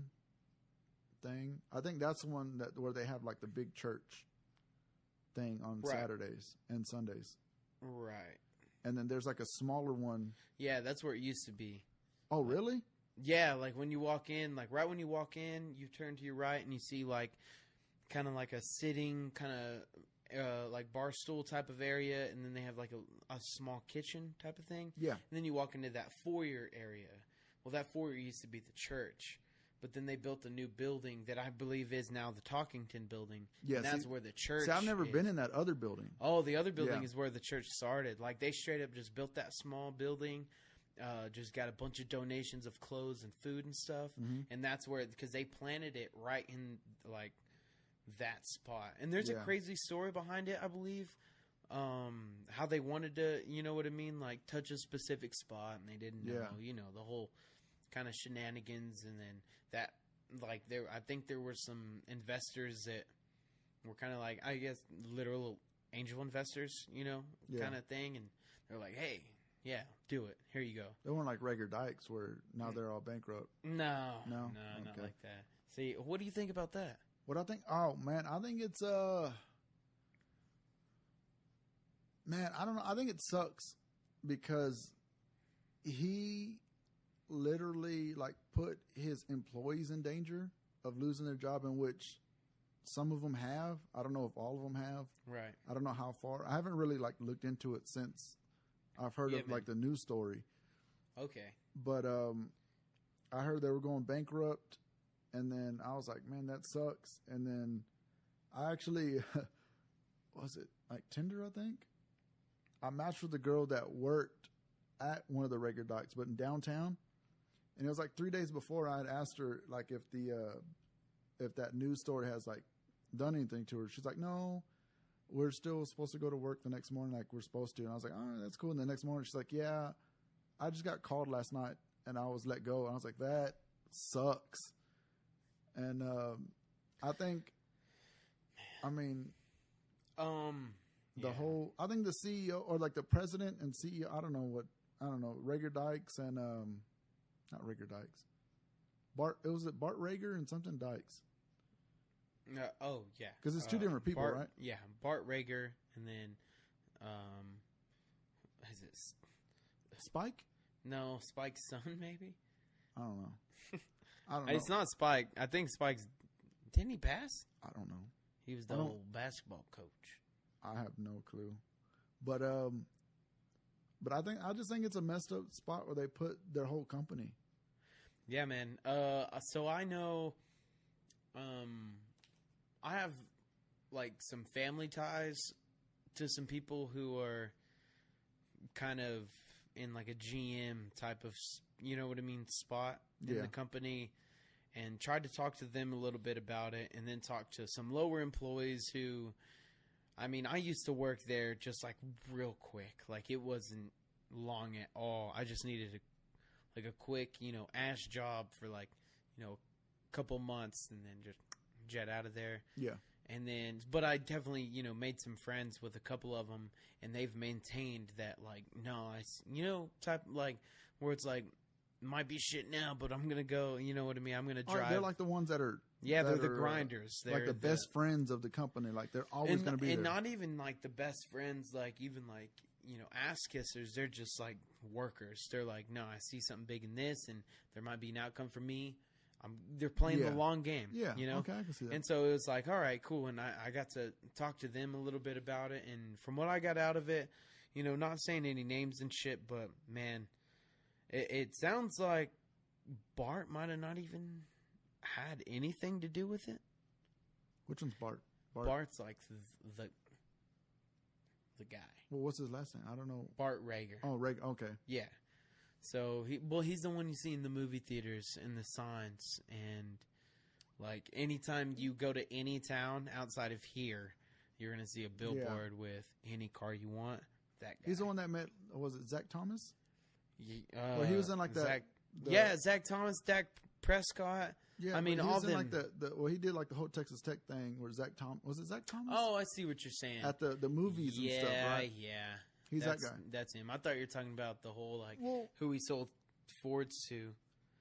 thing. I think that's the one where they have like the big church thing on Saturdays and Sundays. Right. And then there's like a smaller one. Yeah, that's where it used to be. Oh, really? Yeah, like when you walk in, like right when you walk in, you turn to your right and you see like kind of like a sitting kind of like bar stool type of area, and then they have like a small kitchen type of thing. Yeah. And then you walk into that foyer area. Well, that foyer used to be the church, but then they built a new building that I believe is now the Talkington building. Yeah, and that's where the church I've never been in that other building. Oh, the other building is where the church started. Like they straight up just built that small building, just got a bunch of donations of clothes and food and stuff, and that's where, because they planted it right in like that spot. And there's a crazy story behind it, I believe. How they wanted to, you know what I mean, like touch a specific spot, and they didn't know, the whole kind of shenanigans, and then that, like, I think there were some investors that were kind of like, I guess, literal angel investors, kind of thing, and they're like, hey, yeah, do it. Here you go. They weren't like regular dykes where now they're all bankrupt. No, not like that. See, what do you think about that? What I think? Oh man, I think it's man, I don't know. I think it sucks because he literally like put his employees in danger of losing their job, in which some of them have. I don't know if all of them have. Right. I don't know how far. I haven't really like looked into it since I've heard of like the news story. Okay. But I heard they were going bankrupt, and then I was like, man, that sucks. And then I actually was it like Tinder, I think? I matched with a girl that worked at one of the regular dykes, but in downtown. And it was like 3 days before I had asked her like if that news story has like done anything to her. She's like, no, we're still supposed to go to work the next morning like we're supposed to. And I was like, all right, that's cool. And the next morning she's like, yeah, I just got called last night and I was let go. And I was like, that sucks. And I think, I mean, the whole, I think the CEO or like the president and CEO, I don't know, Rager Dykes and not Rager Dykes. Bart Rager and something Dykes. Oh yeah, because it's two different people, right? Yeah, Bart Rager, and then is it Spike? No, Spike's son, maybe. I don't know. I don't know. It's not Spike. I think Spike's... Didn't he pass? I don't know. He was the old basketball coach. I have no clue. But I just think it's a messed up spot where they put their whole company. Yeah, man. So I know, I have like some family ties to some people who are kind of in like a GM type of, you know what I mean, spot in the company, and tried to talk to them a little bit about it, and then talk to some lower employees who, I mean, I used to work there just like real quick. Like it wasn't long at all. I just needed a quick, you know, ass job for like, you know, a couple months and then just jet out of there. Yeah. And then, but I definitely, you know, made some friends with a couple of them, and they've maintained that, like, you know, type, like, where it's like, might be shit now, but I'm going to go, you know what I mean? I'm going to drive. They're like the ones that are. Yeah, they're the grinders. They're like the best friends of the company. Like, they're always going to be there. And not even like the best friends, like, even like, you know, ass kissers. They're just like workers. They're like, no, I see something big in this, and there might be an outcome for me. They're playing the long game. Yeah. You know? Okay, I can see that. And so it was like, all right, cool. And I got to talk to them a little bit about it. And from what I got out of it, you know, not saying any names and shit, but man, it sounds like Bart might have not even had anything to do with it. Which one's Bart? Bart's like the guy. Well, what's his last name? I don't know. Bart Rager. Oh, Rager. Okay. Yeah. So he's the one you see in the movie theaters and the signs, and like anytime you go to any town outside of here, you're gonna see a billboard with any car you want. That guy. He's the one that met. Was it Zach Thomas? Well, he was in like that. Zach Thomas, Dak Prescott. Yeah, I mean, all of them. Like he did like the whole Texas Tech thing where Zach Thomas. Was it Zach Thomas? Oh, I see what you're saying. At the movies and stuff, right? Yeah. He's that guy. That's him. I thought you were talking about the whole who he sold Fords to.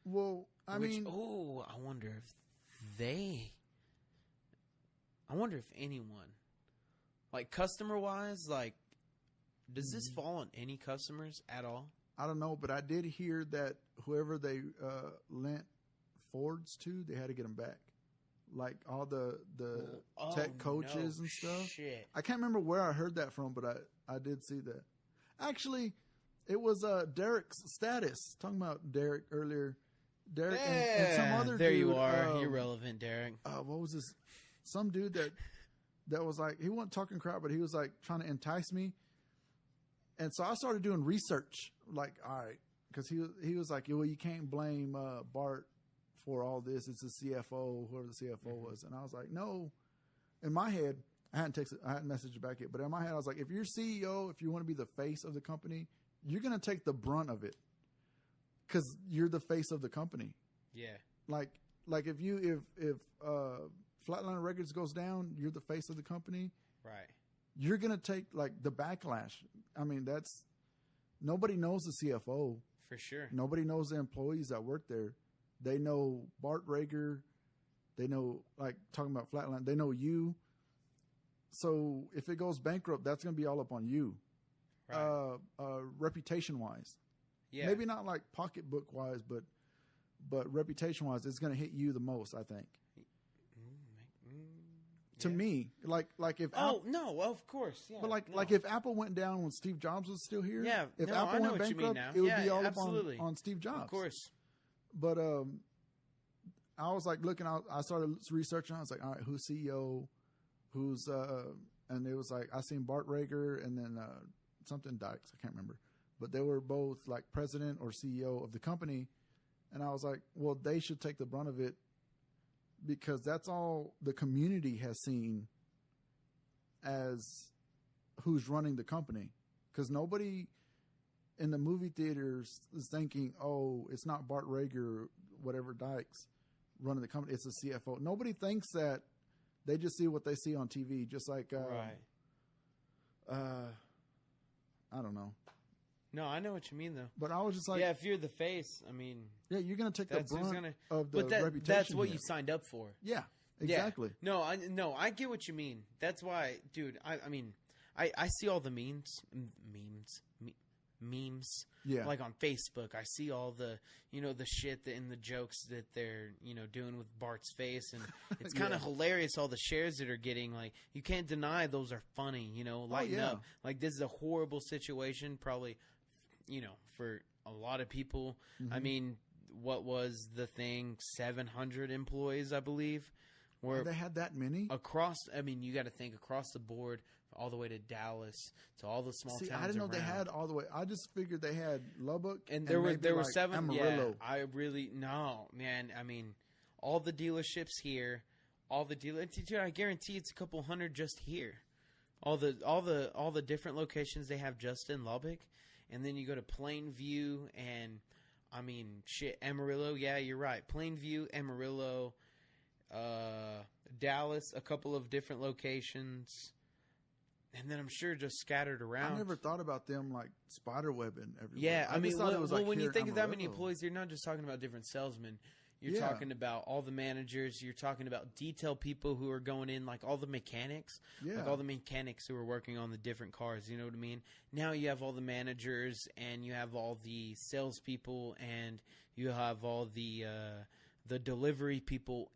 Well, I mean, I wonder if anyone, like customer wise, like, does this fall on any customers at all? I don't know, but I did hear that whoever they lent Fords to, they had to get them back. Like all the tech coaches and stuff. Shit. I can't remember where I heard that from, but I did see that. Actually, it was Derek's status. Talking about Derek earlier. Derek and some other there dude. There you are. You're relevant, Derek. What was this? Some dude that was like, he wasn't talking crap, but he was like trying to entice me. And so I started doing research. Like, all right. Because he was like, well, you can't blame Bart for all this. It's the CFO, whoever the CFO was. And I was like, no. In my head, I hadn't messaged it back yet, but in my head, I was like, if you're CEO, if you want to be the face of the company, you're going to take the brunt of it because you're the face of the company. Yeah. Like if Flatland Records goes down, you're the face of the company. Right. You're going to take like the backlash. I mean, nobody knows the CFO. For sure. Nobody knows the employees that work there. They know Bart Rager. They know, like, talking about Flatland, they know you. So if it goes bankrupt, that's going to be all up on you. Right. Reputation-wise. Yeah. Maybe not like pocketbook-wise, but reputation-wise, it's going to hit you the most, I think. To me, like if no, of course, yeah. But like if Apple went down when Steve Jobs was still here, if Apple I know went what you mean bankrupt, now. it would be all absolutely. up on Steve Jobs, of course. But I was like looking out. I started researching. I was like, all right, who's CEO? Who's and it was like I seen Bart Rager and then something Dykes. I can't remember, but they were both like president or CEO of the company, and I was like, well, they should take the brunt of it. Because that's all the community has seen as who's running the company. Because nobody in the movie theaters is thinking, oh, it's not Bart Rager, whatever Dykes running the company. It's the CFO. Nobody thinks that. They just see what they see on TV. Just like, I don't know. No, I know what you mean, though. But I was just like... Yeah, if you're the face, I mean... Yeah, you're going to take the brunt of the reputation. That's what you signed up for. Yeah, exactly. Yeah. I get what you mean. That's why, dude, I mean, I see all the memes. memes. Yeah. Like on Facebook, I see all the, the shit in the jokes that they're, doing with Bart's face. And it's kind of hilarious, all the shares that are getting. Like, you can't deny those are funny, lighten up. Like, this is a horrible situation, probably, for a lot of people. Mm-hmm. I mean, what was the thing? 700 employees, I believe. Where they had that many? You got to think across the board, all the way to Dallas, to all the small towns. I didn't know around. they had all the way. I just figured they had Lubbock and there were 7. Amarillo. Yeah, I really no, man. I mean, all the dealerships here, all the dude, I guarantee it's a couple hundred just here. All the different locations they have just in Lubbock, and then you go to Plainview and Amarillo. Yeah, you're right. Plainview, Amarillo, Dallas, a couple of different locations. And then I'm sure just scattered around. I never thought about them like spiderwebbing everywhere. Yeah, I just thought it was like when you think of that many Amarillo. employees, you're not just talking about different salesmen. You're talking about all the managers. You're talking about detail people who are going in, like all the mechanics. Yeah. Like all the mechanics who are working on the different cars. You know what I mean? Now you have all the managers, and you have all the salespeople, and you have all the delivery people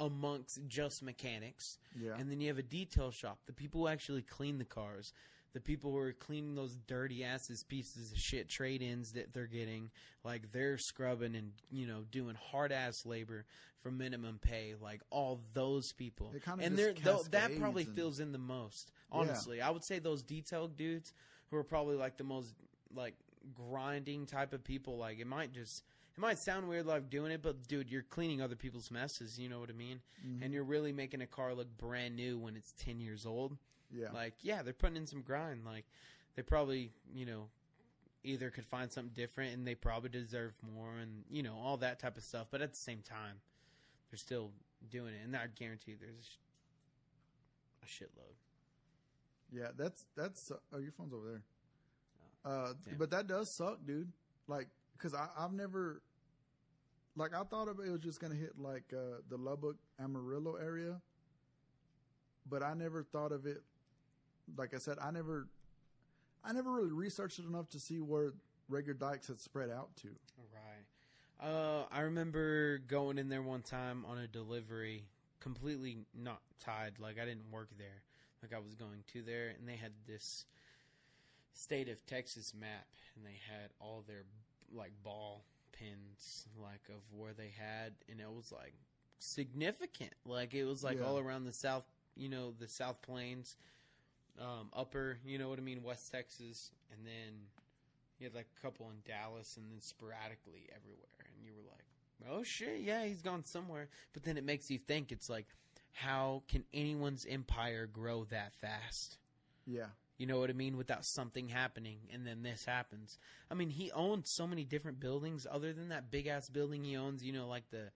amongst just mechanics. Yeah. And then you have a detail shop, the people who actually clean the cars, the people who are cleaning those dirty asses pieces of shit trade-ins that they're getting, like they're scrubbing and doing hard ass labor for minimum pay, like all those people. And that probably fills in the most, honestly. I would say those detail dudes who are probably like the most like grinding type of people. Like it might sound weird like doing it, but dude, you're cleaning other people's messes, you know what I mean? Mm-hmm. And you're really making a car look brand new when it's 10 years old. Yeah. Like, yeah, they're putting in some grind. Like, they probably, either could find something different and they probably deserve more and, all that type of stuff. But at the same time, they're still doing it. And I guarantee there's a shitload. Yeah, that's oh, your phone's over there. But that does suck, dude. Like, because I've never, like, I thought it was just going to hit, like, the Lubbock, Amarillo area. But I never thought of it, like I said, I never really researched it enough to see where regular dikes had spread out to. Right. I remember going in there one time on a delivery, completely not tied. Like, I didn't work there. Like, I was going to there, and they had this state of Texas map, and they had all their like ball pins, like of where they had, and it was like significant. Like it was like all around the South, the South Plains, upper, you know what I mean, West Texas, and then you had like a couple in Dallas, and then sporadically everywhere. And you were like, oh shit, yeah, he's gone somewhere. But then it makes you think, it's like, how can anyone's empire grow that fast? Yeah. You know what I mean? Without something happening, and then this happens. I mean, he owns so many different buildings. Other than that big ass building he owns, like the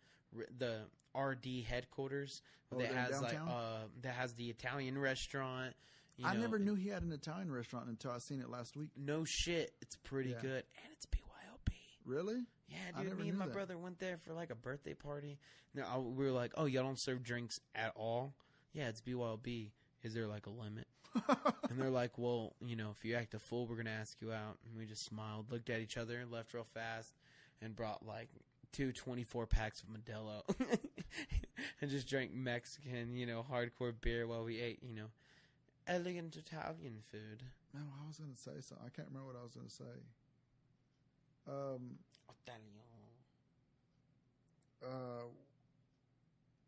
RD headquarters that has downtown? That has the Italian restaurant. I never knew he had an Italian restaurant until I seen it last week. No shit, it's pretty good, and it's BYOB. Really? Yeah, dude. Me and my brother went there for like a birthday party. Now we were like, "Oh, y'all don't serve drinks at all?" Yeah, it's BYOB. Is there like a limit? And they're like, well, if you act a fool, we're going to ask you out. And we just smiled, looked at each other, left real fast, and brought like 2 24-packs of Modelo. And just drank Mexican, hardcore beer while we ate, elegant Italian food. No, I was going to say something. I can't remember what I was going to say.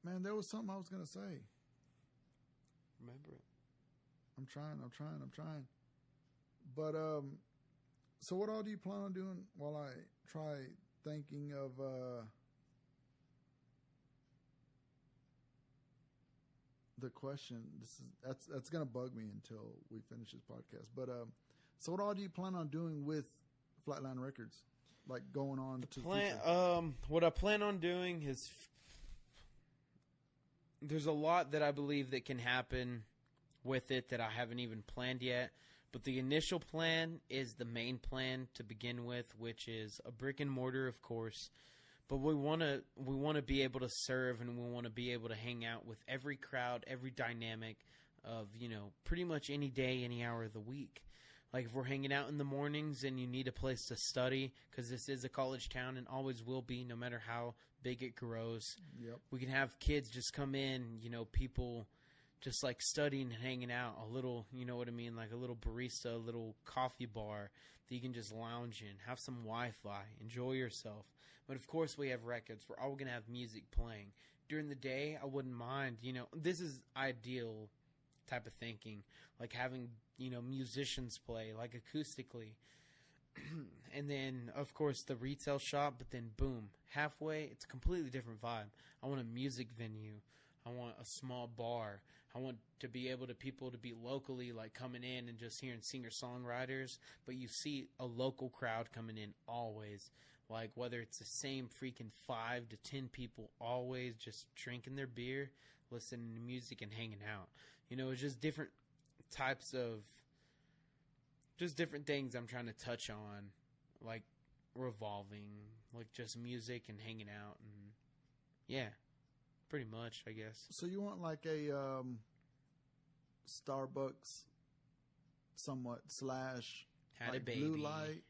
Man, there was something I was going to say. Remember it. I'm trying. But, so what all do you plan on doing while I try thinking of, the question? That's going to bug me until we finish this podcast. But, so what all do you plan on doing with Flatland Records? Like going on to the future? What I plan on doing is, there's a lot that I believe that can happen with it that I haven't even planned yet. But the initial plan is the main plan to begin with, which is a brick and mortar, of course. But we want to be able to serve, and we want to be able to hang out with every crowd, every dynamic of, pretty much any day, any hour of the week. Like if we're hanging out in the mornings and you need a place to study, because this is a college town and always will be, no matter how big it grows. Yep. We can have kids just come in, people just like studying and hanging out, a little, you know what I mean, like a little barista, a little coffee bar that you can just lounge in, have some Wi-Fi, enjoy yourself. But of course we have records. We're all going to have music playing. During the day, I wouldn't mind, this is ideal type of thinking, like having, musicians play, like acoustically. And then, of course, the retail shop, but then boom, halfway, it's a completely different vibe. I want a music venue. I want a small bar. I want to be able to people to be locally, like coming in and just hearing singer-songwriters, but you see a local crowd coming in always. Like whether it's the same freaking 5 to 10 people always just drinking their beer, listening to music and hanging out. It's just different types of, just different things I'm trying to touch on, like revolving, like just music and hanging out. And yeah, pretty much, I guess. So you want like a Starbucks somewhat slash Had like a baby. blue light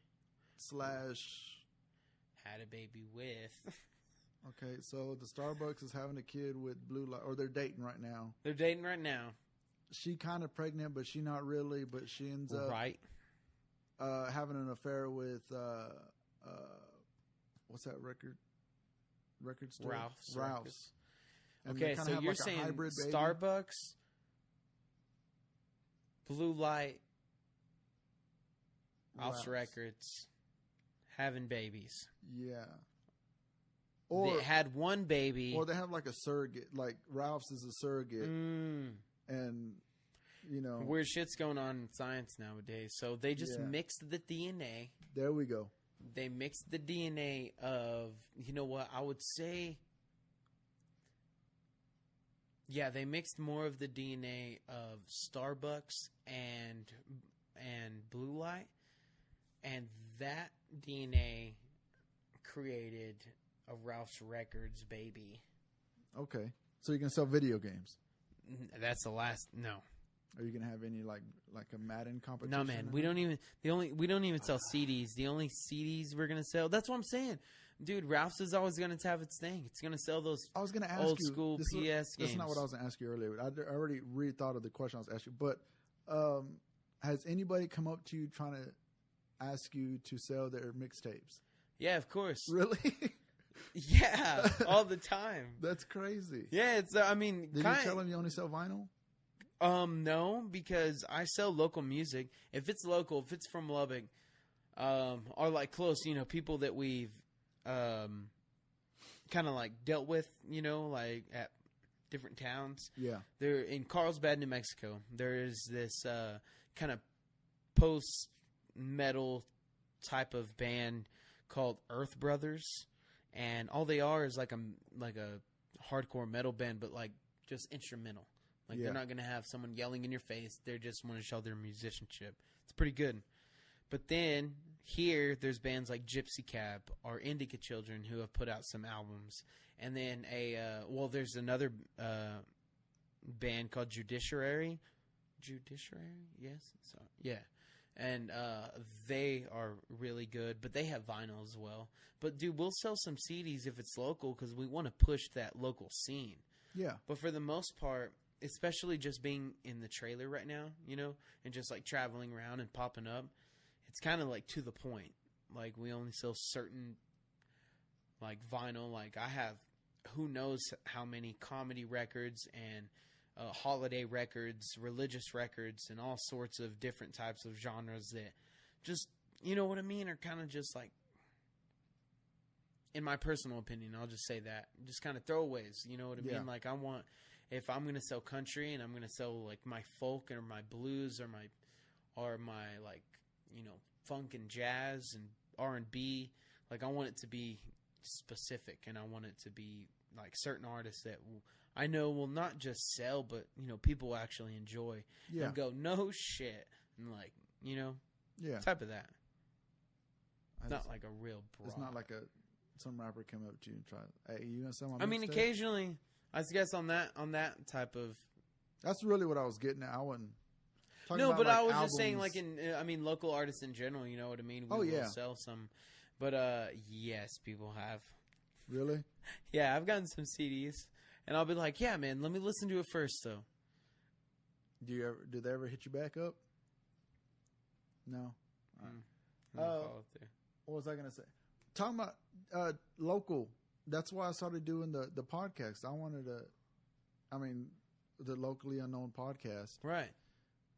slash... Had a baby with. Okay, so the Starbucks is having a kid with blue light, or they're dating right now. They're dating right now. She kind of pregnant, but she not really. But she ends up having an affair with what's that record store? Ralph's. And okay, so you're saying Starbucks, blue light, Ralph's Records, having babies. Yeah. Or they had one baby. Or they have like a surrogate. Like Ralph's is a surrogate. And, weird shit's going on in science nowadays. So they just mixed the DNA. There we go. They mixed the DNA of, I would say... Yeah, they mixed more of the DNA of Starbucks and Blue Light. And that DNA created a Ralph's Records baby. Okay. So you can sell video games. That's the last. No. Are you gonna have any like a Madden competition? No, man. We don't even sell CDs. The only CDs we're gonna sell. That's what I'm saying, dude. Ralph's is always gonna have its thing. It's gonna sell those. I was gonna ask old you, school PS games. That's not what I was gonna ask you earlier. I already rethought of the question I was asking. But has anybody come up to you trying to ask you to sell their mixtapes? Yeah, of course. Really? Yeah, all the time. That's crazy. Yeah, it's. I mean, did you tell them you only sell vinyl? No, because I sell local music. If it's local, if it's from Lubbock, or like close, people that we've kind of like dealt with, like at different towns. Yeah. They're in Carlsbad, New Mexico. There is this kind of post-metal type of band called Earth Brothers, and all they are is like a hardcore metal band, but like just instrumental. Like they're not gonna have someone yelling in your face. They just want to show their musicianship. It's pretty good. But then here, there's bands like Gypsy Cab or Indica Children who have put out some albums, and then there's another band called Judiciary. Yes, so yeah. And they are really good, but they have vinyl as well. But, dude, we'll sell some CDs if it's local because we want to push that local scene. Yeah. But for the most part, especially just being in the trailer right now, and just, like, traveling around and popping up, it's kind of, like, to the point. Like, we only sell certain, like, vinyl. Like, I have who knows how many comedy records and holiday records, religious records, and all sorts of different types of genres that just, you know what I mean, are kind of just like, in my personal opinion, I'll just say that, just kind of throwaways, you know what I mean? Like, if I'm going to sell country and I'm going to sell like my folk or my blues or my like, funk and jazz and R&B, like I want it to be specific, and I want it to be like certain artists that I know will not just sell, but, people will actually enjoy and go, no shit. And like, type of that. It's not like a real broad. It's not like some rapper came up to you and tried, hey, you gonna sell my I mean, mixtape? occasionally, I guess on that type of. That's really what I was getting at. I wouldn't. No, about, but like, I was albums. just saying, like, local artists in general, you know what I mean? We will sell some. But, yes, people have. Really? Yeah, I've gotten some CDs. And I'll be like, yeah, man, let me listen to it first, though. Do they ever hit you back up? No. What was I going to say? Talking about local. That's why I started doing the podcast. I wanted the locally unknown podcast. Right.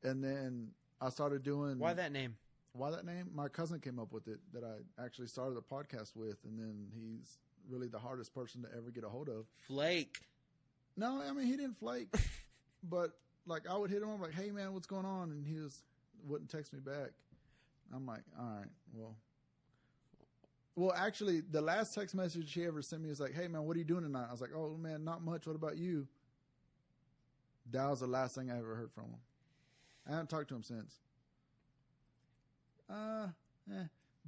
And then I started doing... Why that name? My cousin came up with it that I actually started a podcast with, and then he's really the hardest person to ever get a hold of. Flake. No, I mean, he didn't flake. But, like, I would hit him up like, hey, man, what's going on? And he wouldn't text me back. I'm like, all right, well, actually, the last text message he ever sent me was like, hey, man, what are you doing tonight? I was like, oh, man, not much. What about you? That was the last thing I ever heard from him. I haven't talked to him since.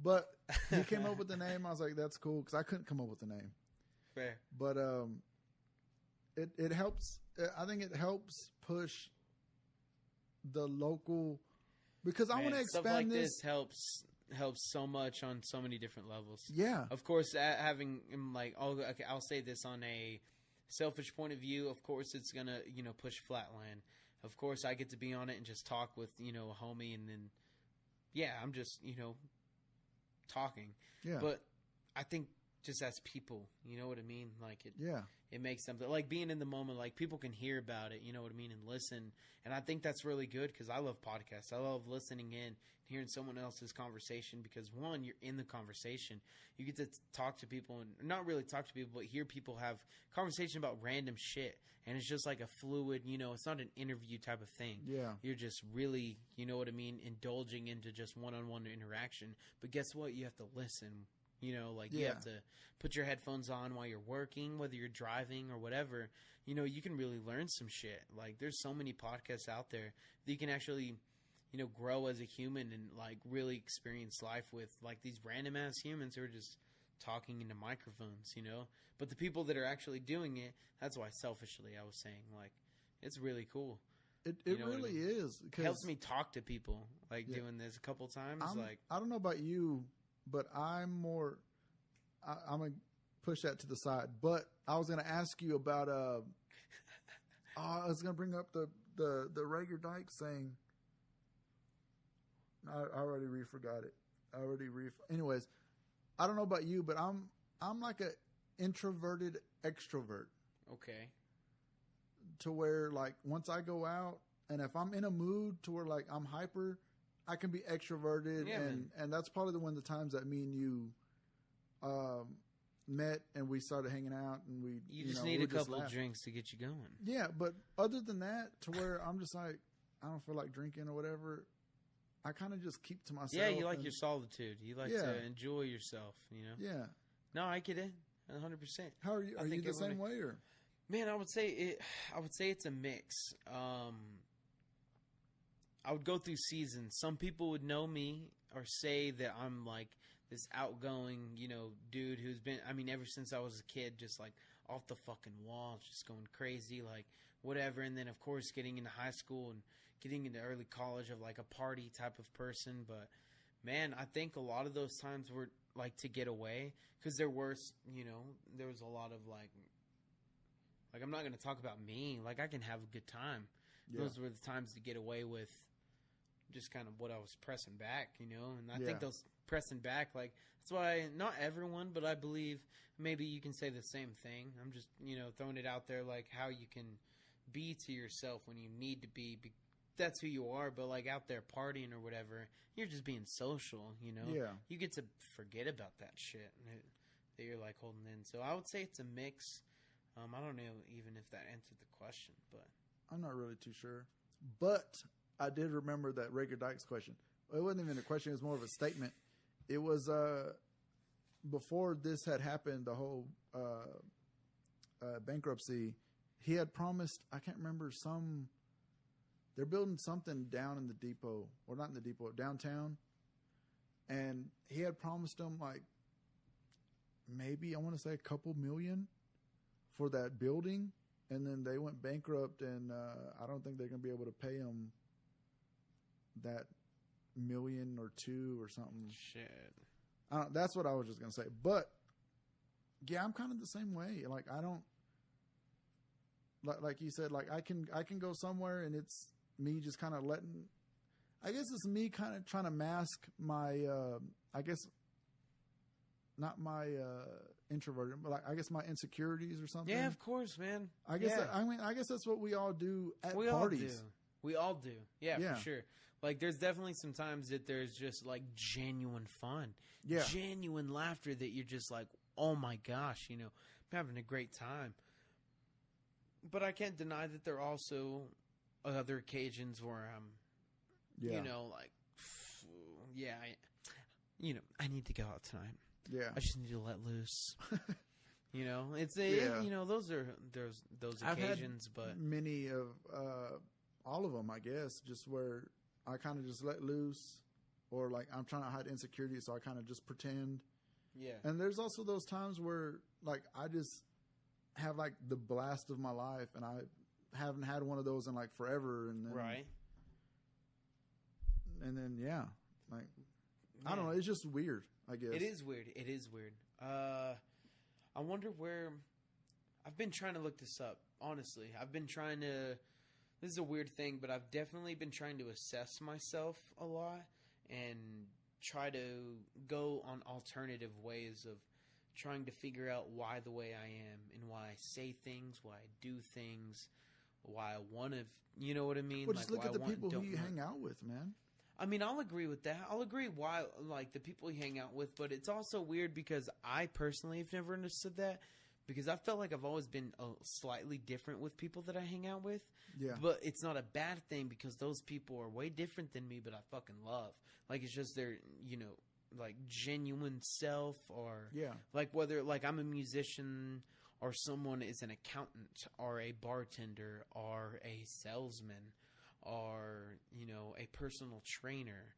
But he came up with the name. I was like, that's cool, because I couldn't come up with the name. Fair. But it helps. I think it helps push the local, because I want to expand stuff like this. Helps so much on so many different levels. Yeah. Of course, having like, I'll say this on a selfish point of view. Of course, it's gonna push Flatland. Of course, I get to be on it and just talk with a homie, and then I'm just talking. Yeah. But I think just as people, you know what I mean? Like it makes something, like being in the moment, like people can hear about it, you know what I mean, and listen. And I think that's really good, because I love podcasts. I love listening in, hearing someone else's conversation, because one, you're in the conversation. You get to talk to people, and not really talk to people, but hear people have conversation about random shit. And it's just like a fluid, it's not an interview type of thing. Yeah. You're just really, you know what I mean, indulging into just one-on-one interaction. But guess what? You have to listen. You have to put your headphones on while you're working, whether you're driving or whatever. You can really learn some shit. Like, there's so many podcasts out there that you can actually, grow as a human and, like, really experience life with, like, these random-ass humans who are just talking into microphones, But the people that are actually doing it, that's why selfishly I was saying, like, it's really cool. It really is. It helps me talk to people, like, doing this a couple times. I don't know about you, but I'm more. I'm gonna push that to the side. But I was gonna ask you about. I was gonna bring up the Rager Dyke saying. I already forgot it. Anyways, I don't know about you, but I'm like a introverted extrovert. Okay. To where, like, once I go out, and if I'm in a mood to where, like, I'm hyper, I can be extroverted, and that's probably one of the times that me and you met, and we started hanging out, and you just need a couple of drinks to get you going. Yeah, but other than that, to where I'm just like, I don't feel like drinking or whatever, I kind of just keep to myself. Yeah, you like your solitude. You like to enjoy yourself, Yeah. No, I get it 100%. How are you? Are you the same way, or? Man, I would say it's a mix. I would go through seasons. Some people would know me or say that I'm like this outgoing, dude who's been, ever since I was a kid, just like off the fucking wall, just going crazy, like whatever. And then, of course, getting into high school and getting into early college of like a party type of person. But man, I think a lot of those times were like to get away, because there was a lot of like I'm not going to talk about me. Like, I can have a good time. Yeah. Those were the times to get away with just kind of what I was pressing back, and I think those pressing back, like, that's why not everyone, but I believe maybe you can say the same thing. I'm just, throwing it out there, like how you can be to yourself when you need to be. That's who you are, but like out there partying or whatever, you're just being social, Yeah. You get to forget about that shit that you're like holding in. So I would say it's a mix. I don't know even if that answered the question, but I'm not really too sure. But I did remember that Rager Dyke's question. It wasn't even a question; it was more of a statement. It was before this had happened, the whole bankruptcy. He had promised. I can't remember some. They're building something down in the depot, or not in the depot, downtown. And he had promised them like maybe I want to say a couple million for that building, and then they went bankrupt, and I don't think they're going to be able to pay him that million or two or something. Shit. That's what I was just gonna say. But yeah, I'm kind of the same way. Like I don't like you said. Like I can go somewhere and it's me just kind of letting. I guess it's me kind of trying to mask my. I guess not my introvert, but like, I guess my insecurities or something. Yeah, of course, man. I guess. Yeah. I guess that's what we all do at We parties. We all do. Yeah, Yeah. for sure. Like, there's definitely some times that there's just, like, genuine fun. Yeah. Genuine laughter that you're just like, oh, my gosh, you know, I'm having a great time. But I can't deny that there are also other occasions where I'm, you know, like, yeah, I need to go out tonight. Yeah. I just need to let loose. You know, it's you know, those occasions, but many of all of them, I guess, just where I kind of just let loose, or like I'm trying to hide insecurity, so I kind of just pretend. Yeah. And there's also those times where like I just have like the blast of my life, and I haven't had one of those in like forever, and then, right. And then yeah, like Man. I don't know, it's just weird. I guess It is weird. It is weird. I wonder where. I've been trying to look this up. Honestly, I've been trying to. This is a weird thing, but I've definitely been trying to assess myself a lot and try to go on alternative ways of trying to figure out why the way I am and why I say things, why I do things, why I want to. You know what I mean? Well, just like look at the people who you want. hang out with, man. I mean, I'll agree with that. I'll agree why, like, the people you hang out with, but it's also weird because I personally have never understood that because I felt like I've always been slightly different with people that I hang out with. Yeah. But it's not a bad thing because those people are way different than me, but I fucking love. Like, it's just their, you know, like, genuine self or, Yeah. like, whether, like, I'm a musician or someone is an accountant or a bartender or a salesman or, you know, a personal trainer.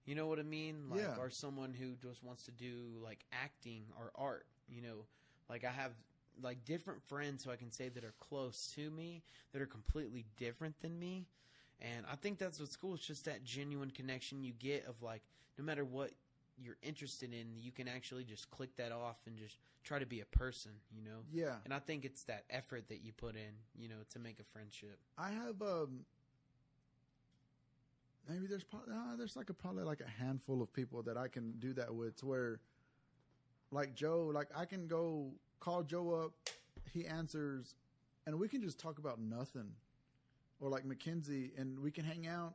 You know what I mean? Like, Yeah. or someone who just wants to do, like, acting or art, you know. Like, I have, like, different friends who I can say that are close to me that are completely different than me. And I think that's what's cool. It's just that genuine connection you get of, like, no matter what you're interested in, you can actually just click that off and just try to be a person, you know? Yeah. And I think it's that effort that you put in, you know, to make a friendship. I have maybe there's probably like a handful of people that I can do that with, to where like Joe, like I can go call Joe up, he answers, and we can just talk about nothing. Or like Mackenzie, and we can hang out,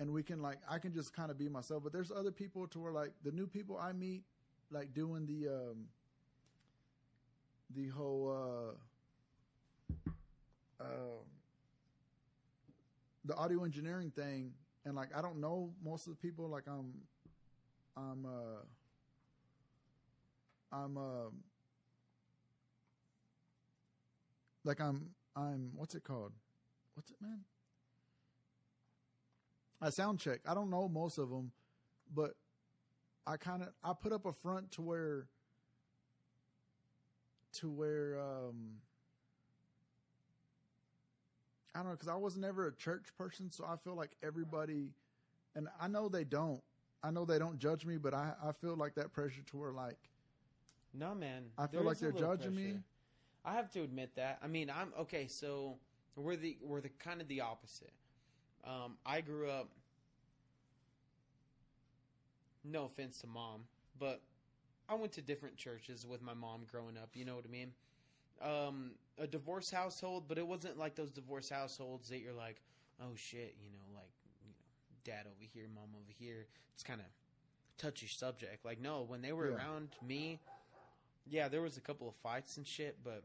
and we can like I can just kind of be myself. But there's other people to where like the new people I meet, like doing the whole the audio engineering thing, and like I don't know most of the people. Like I'm what's it called? What's it, man? I sound check. I don't know most of them, but I put up a front to where I don't know, because I was never a church person, so I feel like everybody, and I know they don't judge me, but I feel like that pressure to where like, no, man, I feel like they're judging me. I have to admit that. I mean, I'm okay. So we're the kind of the opposite. I grew up. No offense to mom, but I went to different churches with my mom growing up. You know what I mean? A divorce household, but it wasn't like those divorce households that you're like, oh shit, you know, like, you know, dad over here, mom over here. It's kind of touchy subject. Like, no, when they were around me, yeah, there was a couple of fights and shit, but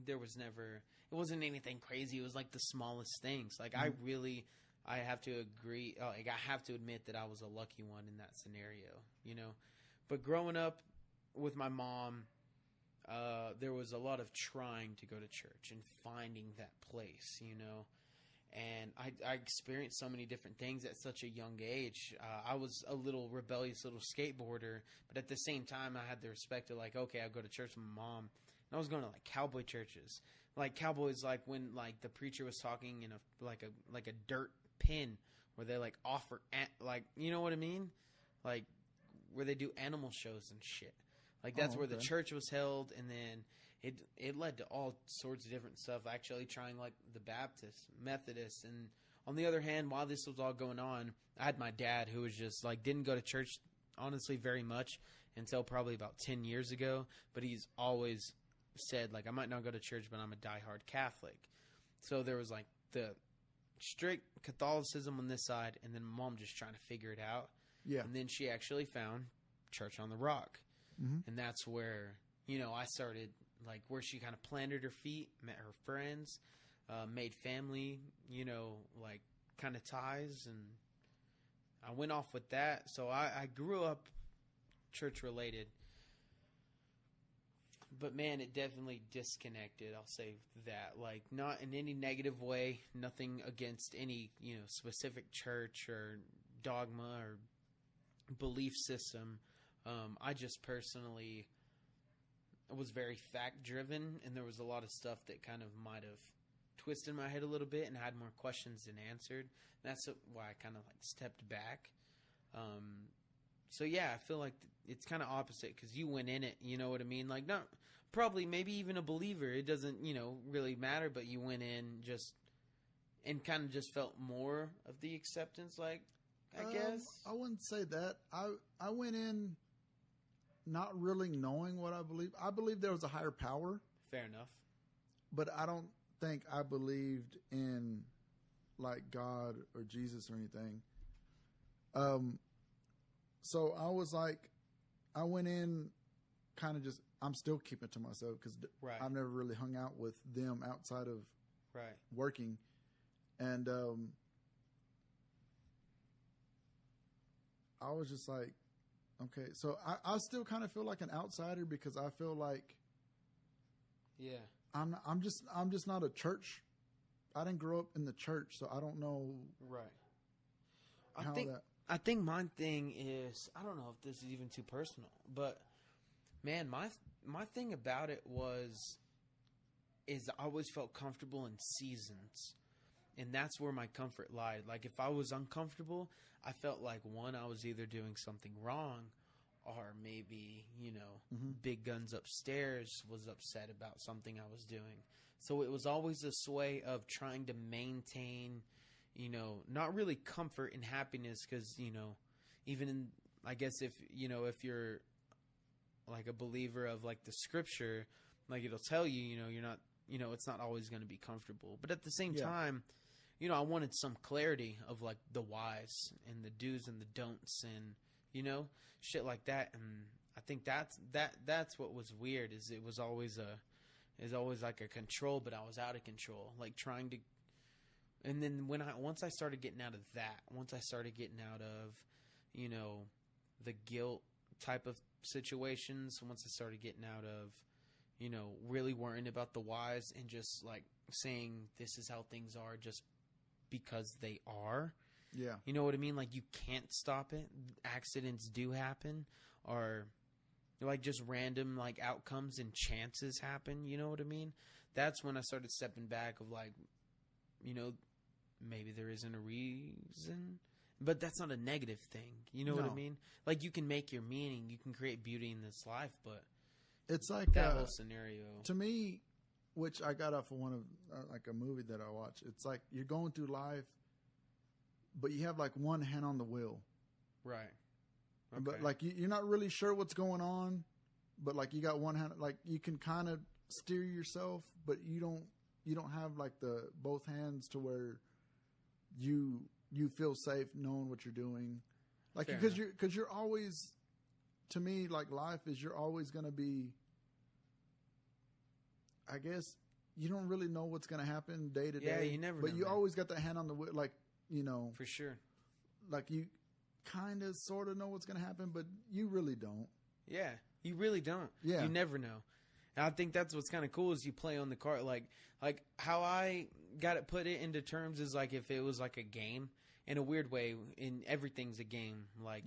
there was never, it wasn't anything crazy. It was like the smallest things. Like, I have to agree, like, I have to admit that I was a lucky one in that scenario, you know? But growing up with my mom, there was a lot of trying to go to church and finding that place, you know? And I experienced so many different things at such a young age. I was a little rebellious little skateboarder, but at the same time, I had the respect of like, okay, I go to church with my mom. And I was going to like cowboy churches, like cowboys, like when like the preacher was talking in a dirt pen where they like offer like, you know what I mean, like where they do animal shows and shit. Like that's where the church was held, and then it led to all sorts of different stuff. Actually, trying like the Baptist, Methodist, and on the other hand, while this was all going on, I had my dad who was just like didn't go to church honestly very much until probably about 10 years ago, but he's always said like I might not go to church, but I'm a diehard Catholic. So there was like the strict Catholicism on this side, and then my mom just trying to figure it out. Yeah. And then she actually found Church on the Rock. Mm-hmm. And that's where, you know, I started, like, where she kind of planted her feet, met her friends, made family, you know, like, kind of ties. And I went off with that. So I grew up church-related. But, man, it definitely disconnected, I'll say that. Like, not in any negative way, nothing against any, you know, specific church or dogma or belief system. I just personally was very fact-driven, and there was a lot of stuff that kind of might have twisted my head a little bit and had more questions than answered. That's why I kind of, like, stepped back. So, yeah, I feel like it's kind of opposite because you went in it, you know what I mean? Like, not probably maybe even a believer. It doesn't, you know, really matter, but you went in just and kind of just felt more of the acceptance, like, I guess. I wouldn't say that. I went in not really knowing what I believe. I believe there was a higher power. Fair enough. But I don't think I believed in, like, God or Jesus or anything. So I was like, I went in kind of just, I'm still keeping it to myself because I've never really hung out with them outside of working. And I was just like, okay. So I still kind of feel like an outsider because I feel like I'm just not a church. I didn't grow up in the church, so I don't know. I think my thing is, I don't know if this is even too personal, but man, my thing about it is I always felt comfortable in seasons, and that's where my comfort lied. Like if I was uncomfortable, I felt like one, I was either doing something wrong, or maybe, you know, Big Guns upstairs was upset about something I was doing. So it was always a sway of trying to maintain, you know, not really comfort and happiness because, you know, even in, I guess if, you know, if you're like a believer of like the scripture, like it'll tell you, you know, you're not, you know, it's not always going to be comfortable. But at the same time, you know, I wanted some clarity of like the whys and the do's and the don'ts and, you know, shit like that. And I think that's what was weird is it was always like a control, but I was out of control, like trying to. And then once I started getting out of that, once I started getting out of, you know, the guilt type of situations, once I started getting out of, you know, really worrying about the whys and just like saying this is how things are just because they are. Yeah. You know what I mean? Like you can't stop it. Accidents do happen, or like just random like outcomes and chances happen. You know what I mean? That's when I started stepping back of like, you know, maybe there isn't a reason, but that's not a negative thing. You know what I mean? Like you can make your meaning, you can create beauty in this life, but it's like that whole scenario to me, which I got off of one of like a movie that I watched. It's like you're going through life, but you have like one hand on the wheel, right? Okay. But like you're not really sure what's going on, but like you got one hand, like you can kind of steer yourself, but you don't have like the both hands to where you feel safe knowing what you're doing, like because you're always, to me, like life is you're always going to be, I guess you don't really know what's going to happen day to day. Yeah, you never know. But you always got the hand on the wheel, like, you know. For sure. Like you kind of sort of know what's going to happen, but you really don't. Yeah, you really don't. Yeah. You never know. And I think that's what's kind of cool is you play on the card. Like how I got it put it into terms is like if it was like a game in a weird way, in everything's a game. Like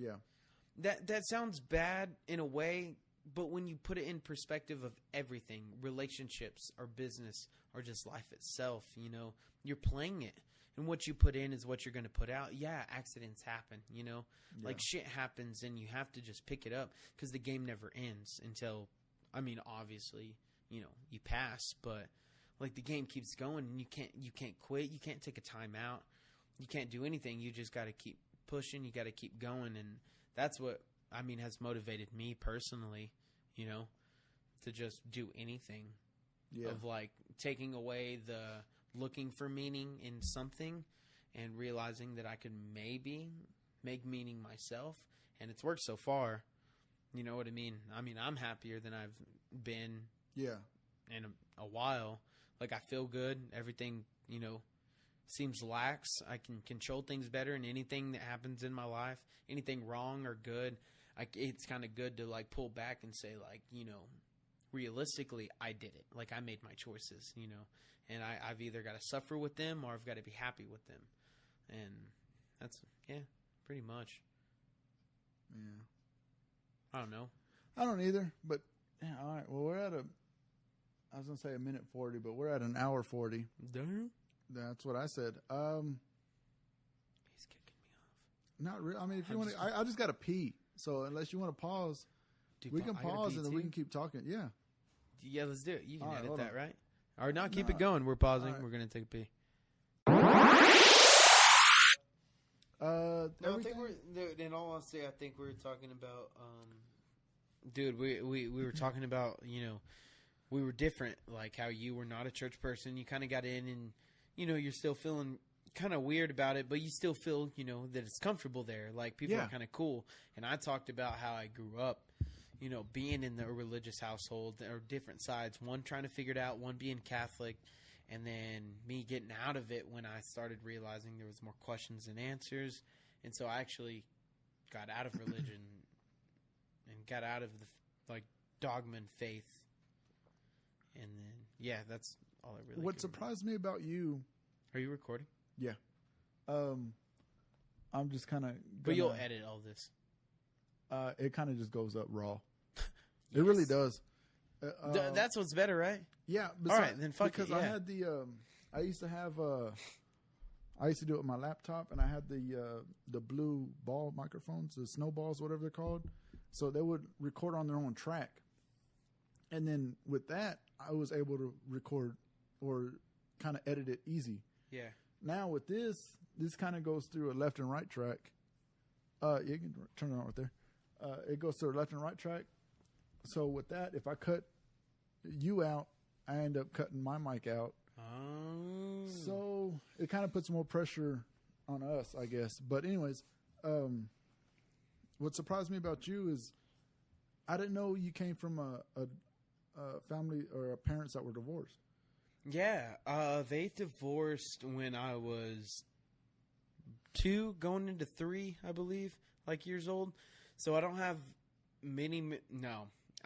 that sounds bad in a way, but when you put it in perspective of everything, relationships or business or just life itself, you know, you're playing it. and what you put in is what you're going to put out. Yeah, accidents happen, you know, like shit happens, and you have to just pick it up because the game never ends until, I mean, obviously, you know, you pass, but like the game keeps going, and you can't quit. You can't take a timeout. You can't do anything. You just got to keep pushing. You got to keep going, and that's what, I mean, has motivated me personally, you know, to just do anything. Yeah. Of like taking away the looking for meaning in something and realizing that I could maybe make meaning myself, and it's worked so far. You know what I mean? I mean, I'm happier than I've been in a while. Like, I feel good. Everything, you know, seems lax. I can control things better, and anything that happens in my life, anything wrong or good, it's kind of good to like pull back and say, like, you know, realistically, I did it. Like, I made my choices, you know, and I've either got to suffer with them or I've got to be happy with them. And that's, pretty much. Yeah. I don't know. I don't either, but all right. Well, we're at I was going to say 1:40, but we're at an hour 40. Damn. That's what I said. He's kicking me off. Not really. I mean, if you want to, I just got to pee. So unless you want to pause, we can pause and then we can keep talking. Yeah. Yeah, let's do it. You can edit that, right? Or not, keep it going. We're pausing. Right. We're going to take a pee. No, I think in all honesty, I think we were talking about, dude, we were talking about, you know, we were different, like how you were not a church person. You kind of got in and, you know, you're still feeling kind of weird about it, but you still feel, you know, that it's comfortable there. Like, people are kind of cool. And I talked about how I grew up, you know, being in the religious household, or different sides, one trying to figure it out, one being Catholic, and then me getting out of it when I started realizing there was more questions than answers. And so I actually got out of religion and got out of the, like, dogma and faith. And then, that's all I really What surprised me about you... Are you recording? Yeah. I'm just kind of... But you'll edit all this. It kind of just goes up raw. Yes. It really does. That's what's better, right? Yeah. All right, then fuck because it. I had the... I used to have... I used to do it with my laptop, and I had the blue ball microphones, the snowballs, whatever they're called. So they would record on their own track. And then with that, I was able to record or kind of edit it easy. Yeah. Now with this kind of goes through a left and right track. You can turn it on right there. It goes through a left and right track. So with that, if I cut you out, I end up cutting my mic out. Oh. So it kind of puts more pressure on us, I guess. But anyways, what surprised me about you is I didn't know you came from a family or parents that were divorced. Yeah, they divorced when I was 2, going into 3, I believe, like, years old. So I don't have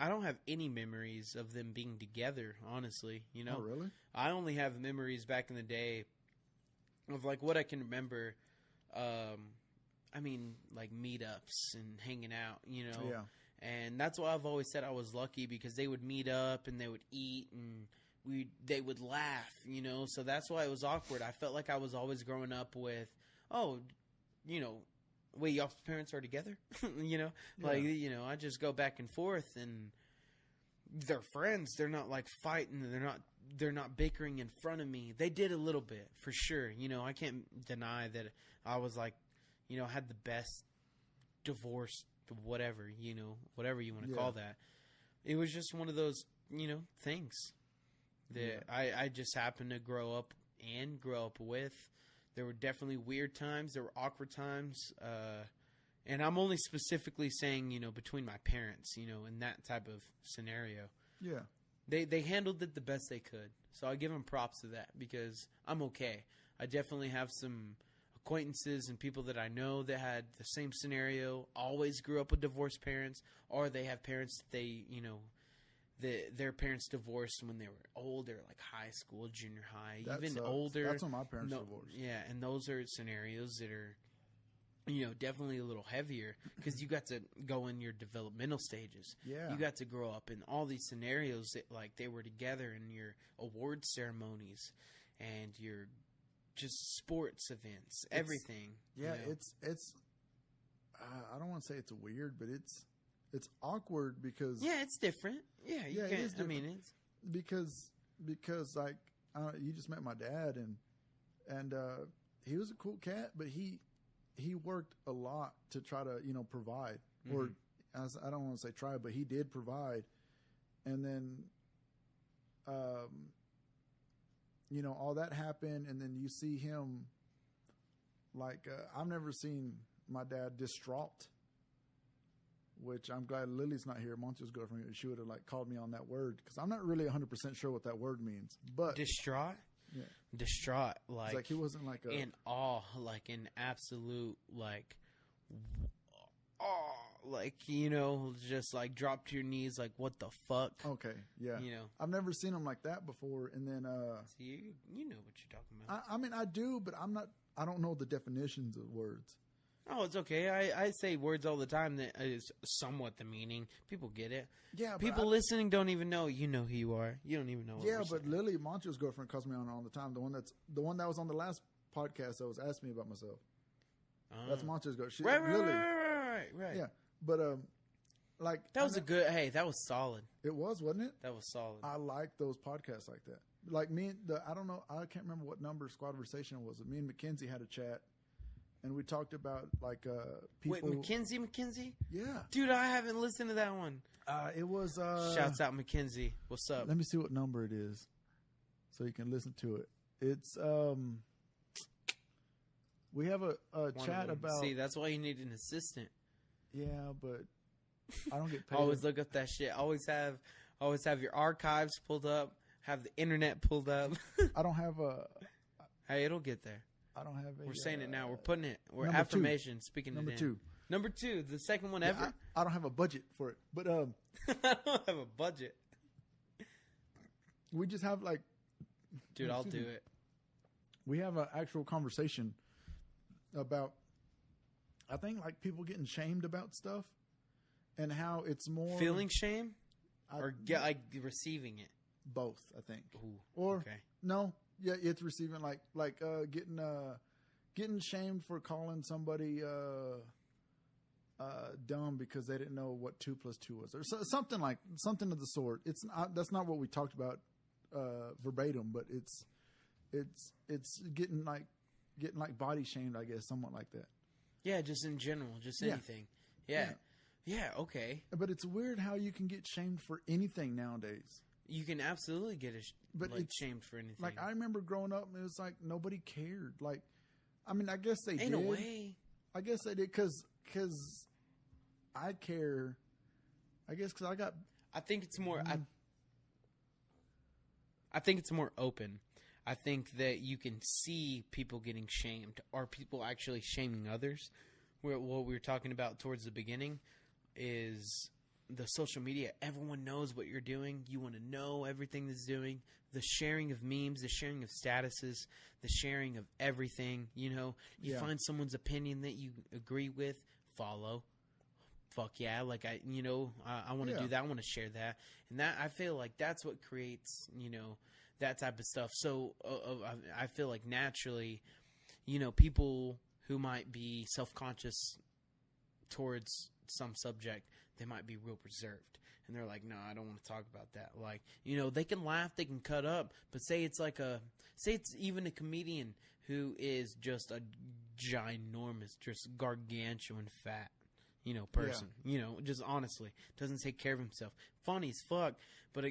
I don't have any memories of them being together, honestly, you know? Oh, really? I only have memories back in the day of, like, what I can remember, I mean, like, meetups and hanging out, you know? Yeah. And that's why I've always said I was lucky, because they would meet up and they would eat and they would laugh, you know? So that's why it was awkward. I felt like I was always growing up with, oh, you know, wait, y'all's parents are together? You know? Yeah. Like, you know, I just go back and forth, and they're friends. They're not, like, fighting. They're not bickering in front of me. They did a little bit, for sure. You know, I can't deny that I was, like, you know, had the best divorce, whatever, you know, whatever you want to call that. It was just one of those, you know, things that I just happened to grow up with. There were definitely weird times. There were awkward times. And I'm only specifically saying, you know, between my parents, you know, in that type of scenario. Yeah. They handled it the best they could. So I give them props to that, because I'm okay. I definitely have some acquaintances and people that I know that had the same scenario, always grew up with divorced parents, or they have parents that they, you know, their parents divorced when they were older, like high school, junior high, that even sucks. Older. That's when my parents divorced. Yeah, and those are scenarios that are, you know, definitely a little heavier, because you got to go in your developmental stages. Yeah. You got to grow up in all these scenarios that, like, they were together in your award ceremonies and your just sports events, everything. Yeah, you know? it's. I don't want to say it's weird, but it's awkward because it's different. Yeah, it is different. I mean, it's because like you just met my dad and he was a cool cat, but he worked a lot to try to provide, or I don't want to say try, but he did provide, and then all that happened, and then you see him like I've never seen my dad distraught, which I'm glad Lily's not here. Monty's girlfriend, she would have like called me on that word because I'm not really 100% sure what that word means. But distraught, yeah, distraught, like he wasn't like in awe, like in absolute like awe, like just like drop to your knees, like what the fuck. Okay, yeah, I've never seen him like that before. And then so you know what you're talking about. I mean, I do, but I don't know the definitions of words. Oh, it's okay. I say words all the time that is somewhat the meaning. People get it. Yeah, people listening don't even know. You know who you are. You don't even know. Yeah, but Lily, Moncho's girlfriend, calls me on all the time. The one that was on the last podcast that was asking me about myself. That's Moncho's girlfriend. Right. Yeah, but like that was that was solid. It was, wasn't it? That was solid. I like those podcasts like that. Like me, I don't know. I can't remember what number Squadversation was. Me and Mackenzie had a chat. And we talked about like people. Wait, Mackenzie? Yeah, dude, I haven't listened to that one. It was. Shouts out Mackenzie. What's up? Let me see what number it is, so you can listen to it. It's we have a chat about. See, that's why you need an assistant. Yeah, but I don't get paid. Always look up that shit. Always have your archives pulled up. Have the internet pulled up. I don't have a. Hey, it'll get there. I don't have a. We're saying it now. We're putting it. We're affirmation. Speaking number it two. Number two. The second one ever. I don't have a budget for it, but I don't have a budget. We just have like. Dude, I'll do it. We have an actual conversation about. I think like people getting shamed about stuff, and how it's more feeling shame, or like receiving it. Both, I think. Ooh, or okay. No. Yeah, it's receiving like getting shamed for calling somebody dumb because they didn't know what 2 + 2 was, or something of the sort. It's not, that's not what we talked about verbatim, but it's getting like body shamed, I guess, somewhat like that. Yeah, just in general, just anything. Yeah, okay. But it's weird how you can get shamed for anything nowadays. You can absolutely get shamed for anything. Like, I remember growing up, and it was like nobody cared. Like, I mean, I guess they did. In a way. I guess they did because I care. I guess because I got. I think it's more. I think it's more open. I think that you can see people getting shamed, or people actually shaming others. What we were talking about towards the beginning is the social media. Everyone knows what you're doing. You want to know everything that's doing. The sharing of memes, the sharing of statuses, the sharing of everything. You find someone's opinion that you agree with, follow. Fuck yeah. Like, I want to do that. I want to share that. And that, I feel like that's what creates, that type of stuff. So I feel like naturally, people who might be self-conscious towards some subject, they might be real reserved, and they're like, no, I don't want to talk about that. Like, they can laugh, they can cut up, but say it's even a comedian who is just a ginormous, just gargantuan fat, person, just honestly doesn't take care of himself. Funny as fuck, but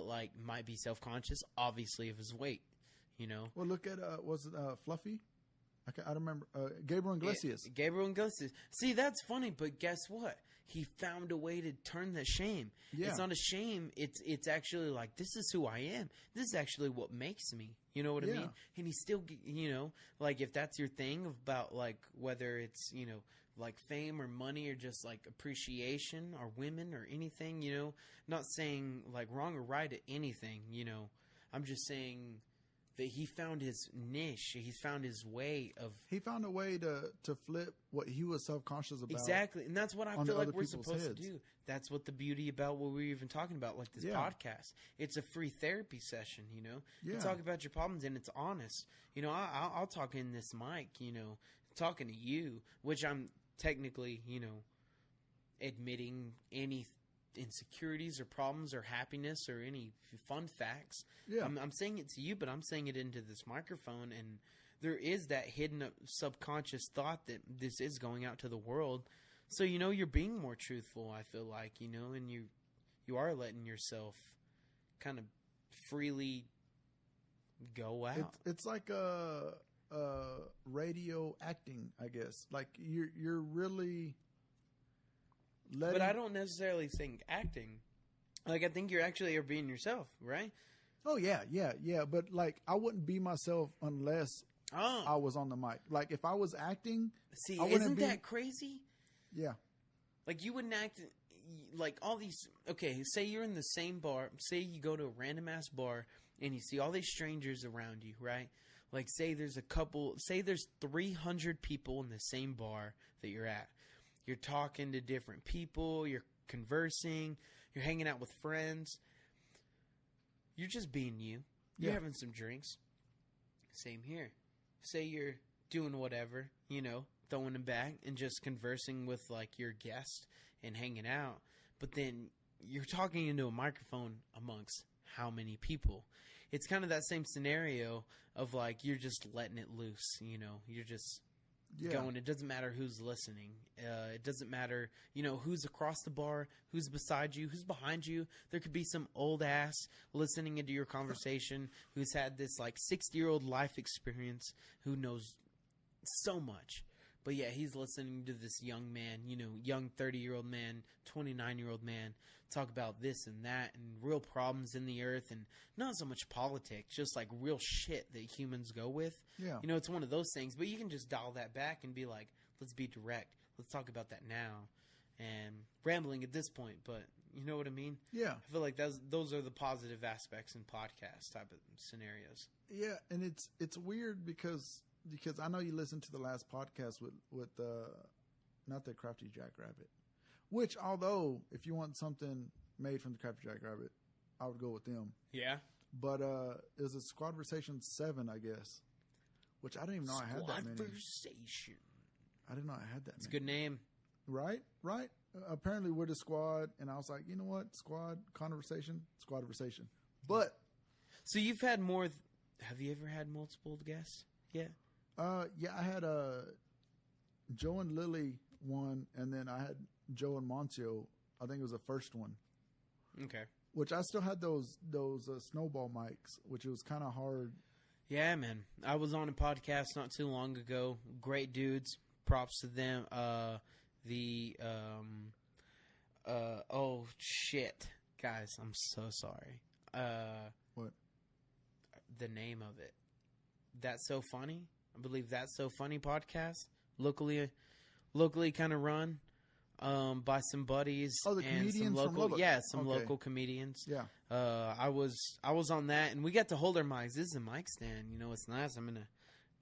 like might be self-conscious, obviously, of his weight, Well, look at, was it Fluffy? I don't remember. Gabriel Iglesias. Yeah, Gabriel Iglesias. See, that's funny, but guess what? He found a way to turn the shame. Yeah. It's not a shame. It's actually like, this is who I am. This is actually what makes me. You know what I mean? And he still, like, if that's your thing about, like, whether it's, like fame or money or just like appreciation or women or anything, not saying like wrong or right at anything, I'm just saying that he found his niche. He found his way of... He found a way to flip what he was self-conscious about. Exactly. And that's what I feel like we're supposed heads. to do. That's what the beauty about what we're even talking about, like this podcast. It's a free therapy session, you know? Yeah. You talk about your problems and it's honest. You know, I'll talk in this mic, you know, talking to you, which I'm technically, you know, admitting any insecurities or problems or happiness or any fun facts. Yeah. I'm saying it to you, but I'm saying it into this microphone, and there is that hidden subconscious thought that this is going out to the world. So, you know, you're being more truthful, I feel like, you know, and you are letting yourself kind of freely go out. It's like a radio acting, I guess. Like you're really letting... But I don't necessarily think acting. Like, I think you're being yourself, right? Oh, yeah. But, like, I wouldn't be myself unless I was on the mic. Like, if I was acting... See, isn't that crazy? Yeah. Like, you wouldn't act... Like, all these... Okay, say you're in the same bar. Say you go to a random-ass bar, and you see all these strangers around you, right? Like, say there's 300 people in the same bar that you're at. You're talking to different people. You're conversing. You're hanging out with friends. You're just being you. You're having some drinks. Same here. Say you're doing whatever, you know, throwing them back and just conversing with, like, your guest and hanging out. But then you're talking into a microphone amongst how many people? It's kind of that same scenario of, like, you're just letting it loose, you know. You're just... going. It doesn't matter who's listening. It doesn't matter, you know, who's across the bar, who's beside you, who's behind you. There could be some old ass listening into your conversation who's had this like 60-year-old life experience who knows so much. But yeah, he's listening to this young man, you know, young 30-year-old man, 29-year-old man talk about this and that and real problems in the earth and not so much politics, just like real shit that humans go with. Yeah. You know, it's one of those things, but you can just dial that back and be like, let's be direct. Let's talk about that now. And rambling at this point, but you know what I mean? Yeah. I feel like those are the positive aspects in podcast type of scenarios. Yeah, and it's weird because I know you listened to the last podcast with not the Crafty Jackrabbit, which although if you want something made from the Crafty Jackrabbit, I would go with them. Yeah. But it was a Squadversation 7, I guess, which I didn't even know I had that many. Squadversation. I didn't know I had that It's many. a good name. Right. Apparently we're the squad, and I was like, you know what? Squadversation. But So you've had more. Have you ever had multiple guests? Yeah. Yeah, I had Joe and Lily one, and then I had Joe and Moncio. I think it was the first one. Okay. Which I still had those snowball mics, which it was kind of hard. Yeah, man. I was on a podcast not too long ago. Great dudes. Props to them. Oh shit, guys, I'm so sorry. What? The name of it. That's So Funny. I believe That's So Funny podcast. Locally kind of run by some buddies. Oh, the and comedians some local, from Lubbock. yeah, some Okay. local comedians. Yeah. I was on that, and we got to hold our mics. This is a mic stand. You know, it's nice. I'm in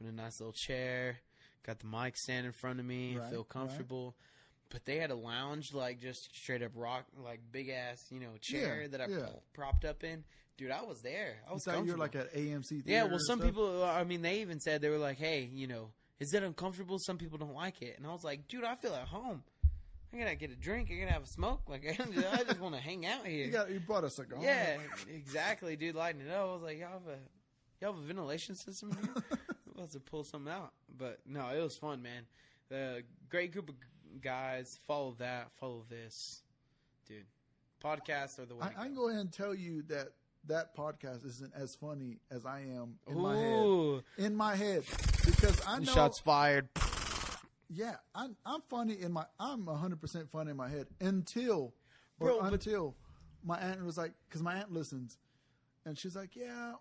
a nice little chair. Got the mic stand in front of me. I feel comfortable. Right. But they had a lounge, like just straight up rock, like big ass, you know, chair that I propped up in. Dude, I was there. I was comfortable. You're like at AMC theater. Yeah, well, some people, I mean, they even said, they were like, hey, you know, is it uncomfortable? Some people don't like it. And I was like, dude, I feel at home. I gotta get a drink. I gotta have a smoke. Like, I just want to hang out here. You brought a cigar. Yeah, exactly, dude. Lighting it up. I was like, y'all have a ventilation system in here? I'm about to pull something out. But no, it was fun, man. Great group of guys. Follow that. Follow this, dude. Podcasts are the way. I can go ahead and tell you that podcast isn't as funny as I am in my head. In my head, because I know shots fired. Yeah, I'm funny I'm 100% funny in my head until my aunt was like, because my aunt listens, and she's like, yeah,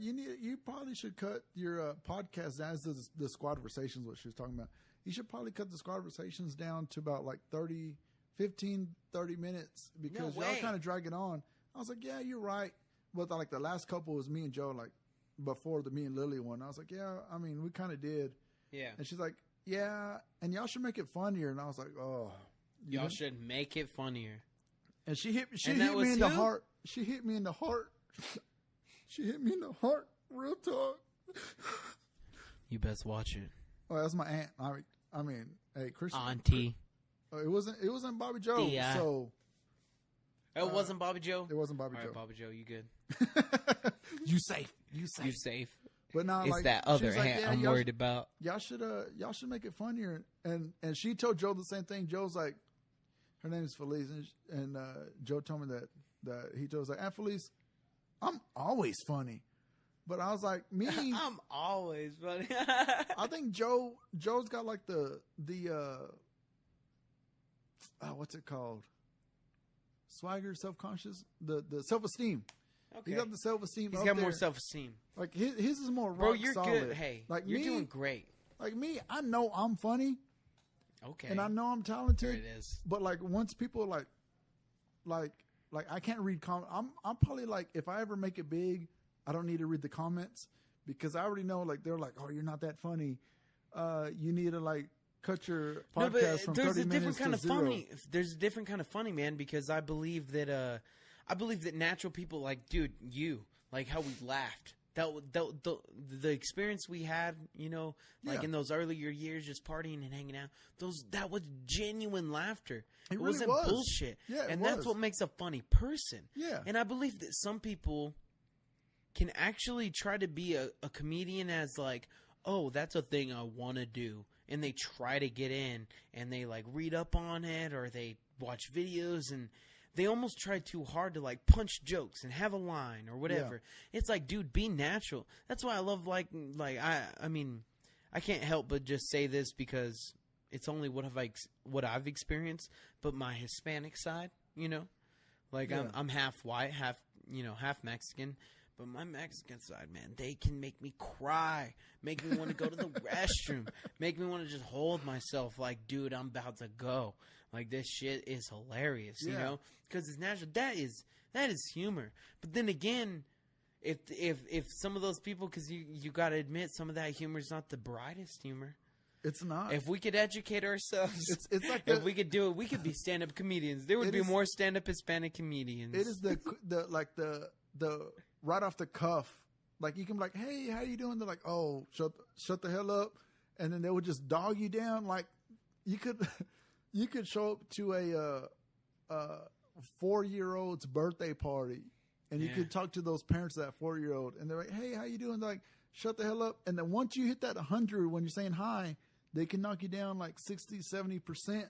you probably should cut your podcast down. As the Squadversations, what she was talking about. You should probably cut the Squadversations down to about like 30 minutes because y'all kind of drag it on. I was like, yeah, you're right. But like the last couple was me and Joe, like, before the me and Lily one. I was like, yeah, I mean, we kind of did. Yeah. And she's like, yeah, and y'all should make it funnier. And I was like, oh. Y'all should make it funnier. And she hit me in the heart. She hit me in the heart. She hit me in the heart. Real talk. You best watch it. Oh, that's my aunt. I mean, hey, Christian. Auntie. It wasn't Bobby Joe. Yeah. So. It wasn't Bobby Joe? It wasn't Bobby All Joe. right, Bobby Joe, you good. You safe. You safe. But now, it's like, that other like, hand yeah, I'm worried about. Y'all should make it funnier. And she told Joe the same thing. Joe's like, her name is Felice, and Joe told me that he told us like, Aunt Felice, I'm always funny. But I was like, me, I'm always funny. I think Joe's got like the what's it called? Swagger, self-conscious, the self-esteem. Okay. He got the self-esteem. He's got more self-esteem. Like his is more rock Bro, you're solid. good. Hey, like you're me, doing great. Like me, I know I'm funny. Okay. And I know I'm talented. There it is. But like once people like I can't read comments. I'm probably like, if I ever make it big, I don't need to read the comments because I already know, like, they're like, oh, you're not that funny. You need to like cut your podcast from 30 minutes to 0. There's a different kind of funny, man, because I believe that natural people, like, dude, like how we laughed. The experience we had, like in those earlier years, just partying and hanging out, that was genuine laughter. It really wasn't was. bullshit. Yeah, and that's what makes a funny person. Yeah. And I believe that some people can actually try to be a comedian as like, oh, that's a thing I want to do. And they try to get in and they like read up on it or they watch videos and they almost try too hard to like punch jokes and have a line or whatever. Yeah. It's like, dude, be natural. That's why I love I mean, I can't help but just say this because it's only what I've experienced, but my Hispanic side, like I'm half white, half Mexican. But my Mexican side, man, they can make me cry, make me want to go to the restroom, make me want to just hold myself like, dude, I'm about to go. Like, this shit is hilarious, because it's natural. That is humor. But then again, if some of those people, because you got to admit, some of that humor is not the brightest humor. It's not. If we could educate ourselves, it's like if we could do it, we could be stand-up comedians. There would be more stand-up Hispanic comedians. It is the right off the cuff, like you can be like, hey, how you doing? They're like, oh, shut the hell up, and then they would just dog you down. Like you could show up to a 4-year-old's birthday party, and you could talk to those parents of that 4-year-old, and they're like, hey, how you doing? They're like, shut the hell up. And then once you hit that 100 when you're saying hi, they can knock you down like 60-70%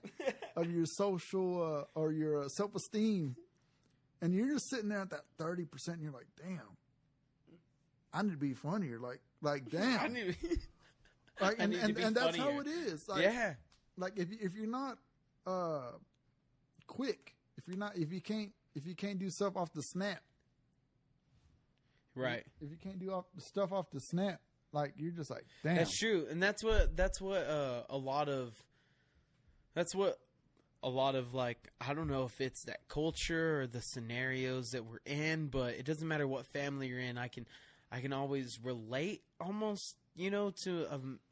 of your social or your self-esteem. And you're just sitting there at that 30%, and you're like, damn, I need to be funnier. Like damn. I need to like, and that's funnier. how it is. Like, yeah. Like if you're not quick, if you can't do stuff off the snap. Right. If you can't do stuff off the snap, like you're just like, damn. That's true. And that's what a lot of like, I don't know if it's that culture or the scenarios that we're in, but it doesn't matter what family you're in. I can always relate almost, to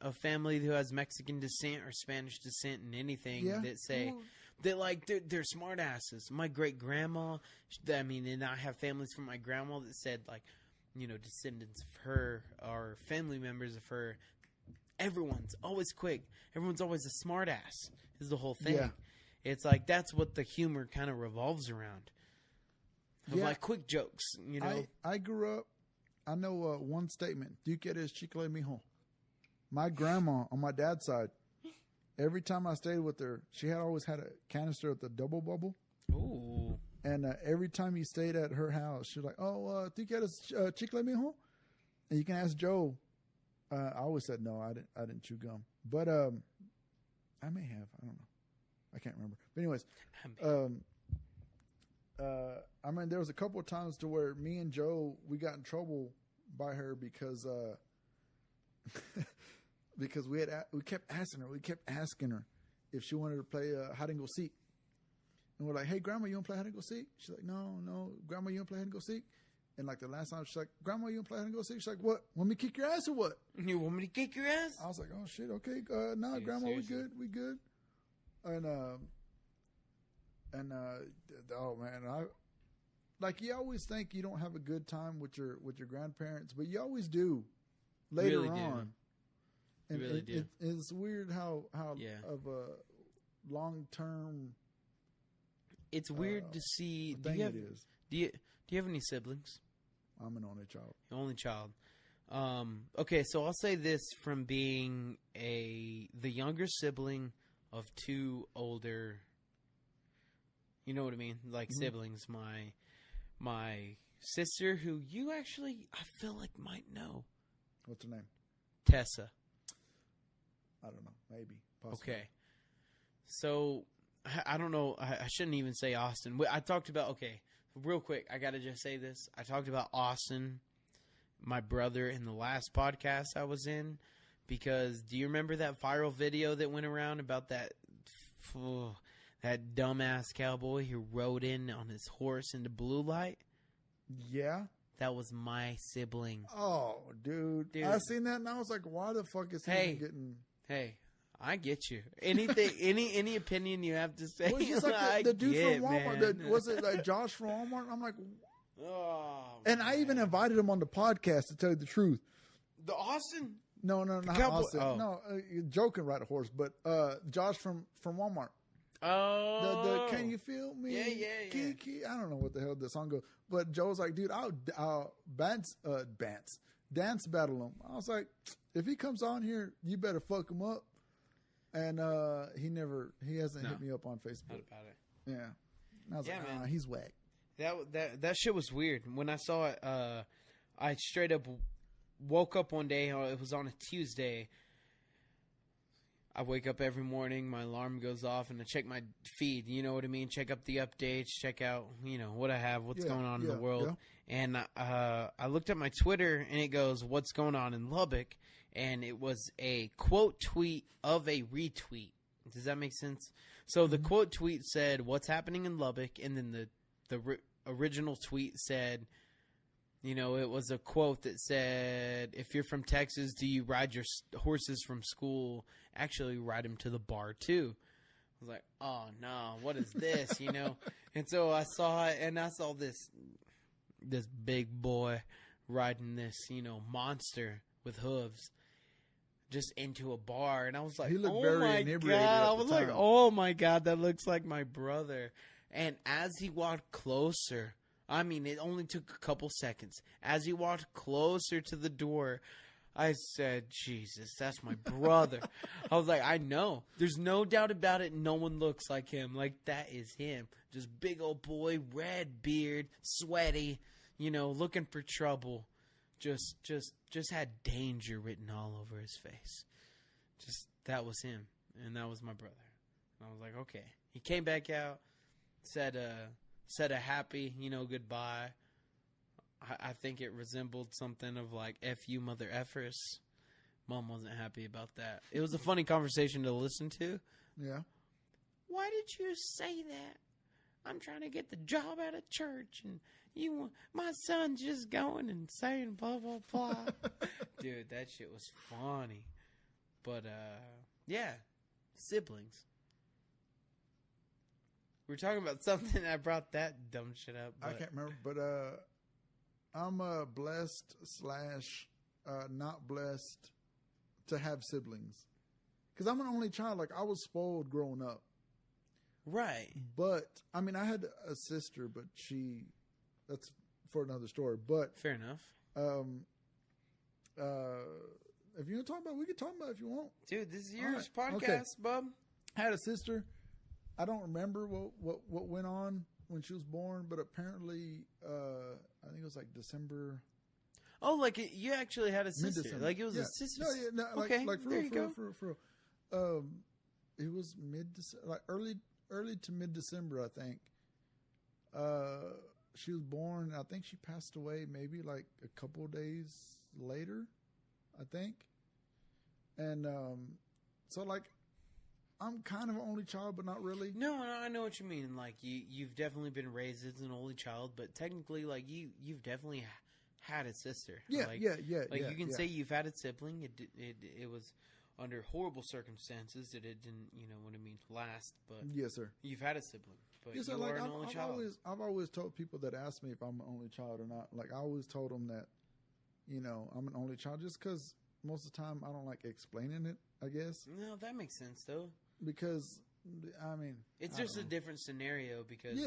a family who has Mexican descent or Spanish descent and anything that say that like they're smart asses. My great grandma, and I have families from my grandma that said like, descendants of her or family members of her, everyone's always quick. Everyone's always a smart ass is the whole thing. Yeah. It's like that's what the humor kind of revolves around. Like quick jokes, I grew up, I know one statement. ¿Tú quieres chicle, mijo? My grandma on my dad's side, every time I stayed with her, she always had a canister with the double bubble. Ooh. And every time you stayed at her house, she's like, oh, ¿tú quieres chicle, mijo? And you can ask Joe. I always said no, I didn't chew gum. But I may have. I don't know. I can't remember. But anyways, there was a couple of times to where me and Joe, we got in trouble by her because because we kept asking her if she wanted to play hide and go seek. And we're like, hey, Grandma, you want to play hide and go seek? She's like, no, Grandma, you want to play hide and go seek? And like the last time, she's like, "Grandma, you gonna play hide and go seek?" She's like, "What? Want me to kick your ass or what?" You want me to kick your ass? I was like, "Oh shit, okay, no, Dude, Grandma, seriously. we good." And oh man, like you always think you don't have a good time with your grandparents, but you always do later Really do. on. And Really do. it's weird how Yeah. of a long term. It's weird to see. Do thing you have it is. do you have any siblings? I'm an only child. Only child. Okay, so I'll say this from being the younger sibling of two older. You know what I mean? Like siblings. My sister, who you actually I feel like might know, What's her name? Tessa. I don't know. Maybe. Possibly. Okay. So I don't know. I shouldn't even say Austin. I talked about real quick. I gotta just say this. I talked about Austin, my brother, in the last podcast I was in, because do you remember that viral video that went around about that dumbass cowboy who rode in on his horse into blue light? Yeah. That was my sibling. Oh, dude. I seen that and I was like, why the fuck is he even getting? Hey, I get you. Anything, any opinion you have to say. Well, it's just like the dude from Walmart. Was it like Josh from Walmart? I'm like, oh, and I even invited him on the podcast to tell you the truth. The Austin? No, not cowboy. Austin. Oh. No, joking ride a horse, but Josh from Walmart. Oh, the Can You Feel Me? Yeah. Kiki. I don't know what the hell the song goes, but Joe was like, dude, I'll dance battle him. I was like, if he comes on here, you better fuck him up. And he hasn't hit me up on Facebook. Not about it. Yeah. And I was like, man. He's whack. That shit was weird. When I saw it, I straight up woke up one day. It was on a Tuesday. I wake up every morning, my alarm goes off, and I check my feed. You know what I mean? Check up the updates, check out, what I have, what's going on in the world. Yeah. And I looked at my Twitter, and it goes, what's going on in Lubbock? And it was a quote tweet of a retweet. Does that make sense? So the quote tweet said, what's happening in Lubbock? And then the original tweet said, it was a quote that said, if you're from Texas, do you ride your horses from school? Actually, ride them to the bar, too. I was like, oh, no, what is this, And so I saw it, and I saw this big boy riding this, monster with hooves just into a bar. And I was like, he looked oh, very my inebriated God. I at the was like, time. oh, my God, that looks like my brother. And as he walked closer, I mean, it only took a couple seconds. As he walked closer to the door, I said, Jesus, that's my brother. I was like, I know. There's no doubt about it. No one looks like him. Like, that is him. Just big old boy, red beard, sweaty, looking for trouble. Just had danger written all over his face. That was him. And that was my brother. And I was like, okay. He came back out, said a happy, goodbye. I think it resembled something of like, F you mother effers. Mom wasn't happy about that. It was a funny conversation to listen to. Yeah. Why did you say that? I'm trying to get the job out of church, and my son's just going and saying blah, blah, blah. Dude, that shit was funny. But, yeah, siblings. We were talking about something. I brought that dumb shit up. I can't remember, but I'm blessed / not blessed to have siblings. Because I'm an only child. Like, I was spoiled growing up. Right. But, I mean, I had a sister, but that's for another story. But fair enough. If you want to talk about it, we can talk about it if you want. Dude, this is yours podcast, bub. I had a sister. I don't remember what went on when she was born, but apparently, I think it was like December. Oh, like you actually had a sister. Mid-December. Like it was a sister. No, okay, like for there real, you go. For real. It was like early to mid-December, I think. She was born. I think she passed away maybe like a couple of days later, I think. And so like I'm kind of an only child, but not really. No, I know what you mean. Like you've definitely been raised as an only child, but technically, like you've definitely had a sister. Yeah, like, yeah. Like you can say you've had a sibling. It was under horrible circumstances that it didn't, you know what I mean, last. But yes, sir. You've had a sibling, but yes, you sir. are an only child. I've always told people that ask me if I'm an only child or not. Like I always told them that, you know, I'm an only child just because most of the time I don't like explaining it. I guess. No, that makes sense though. Because I mean, it's just a different scenario. Because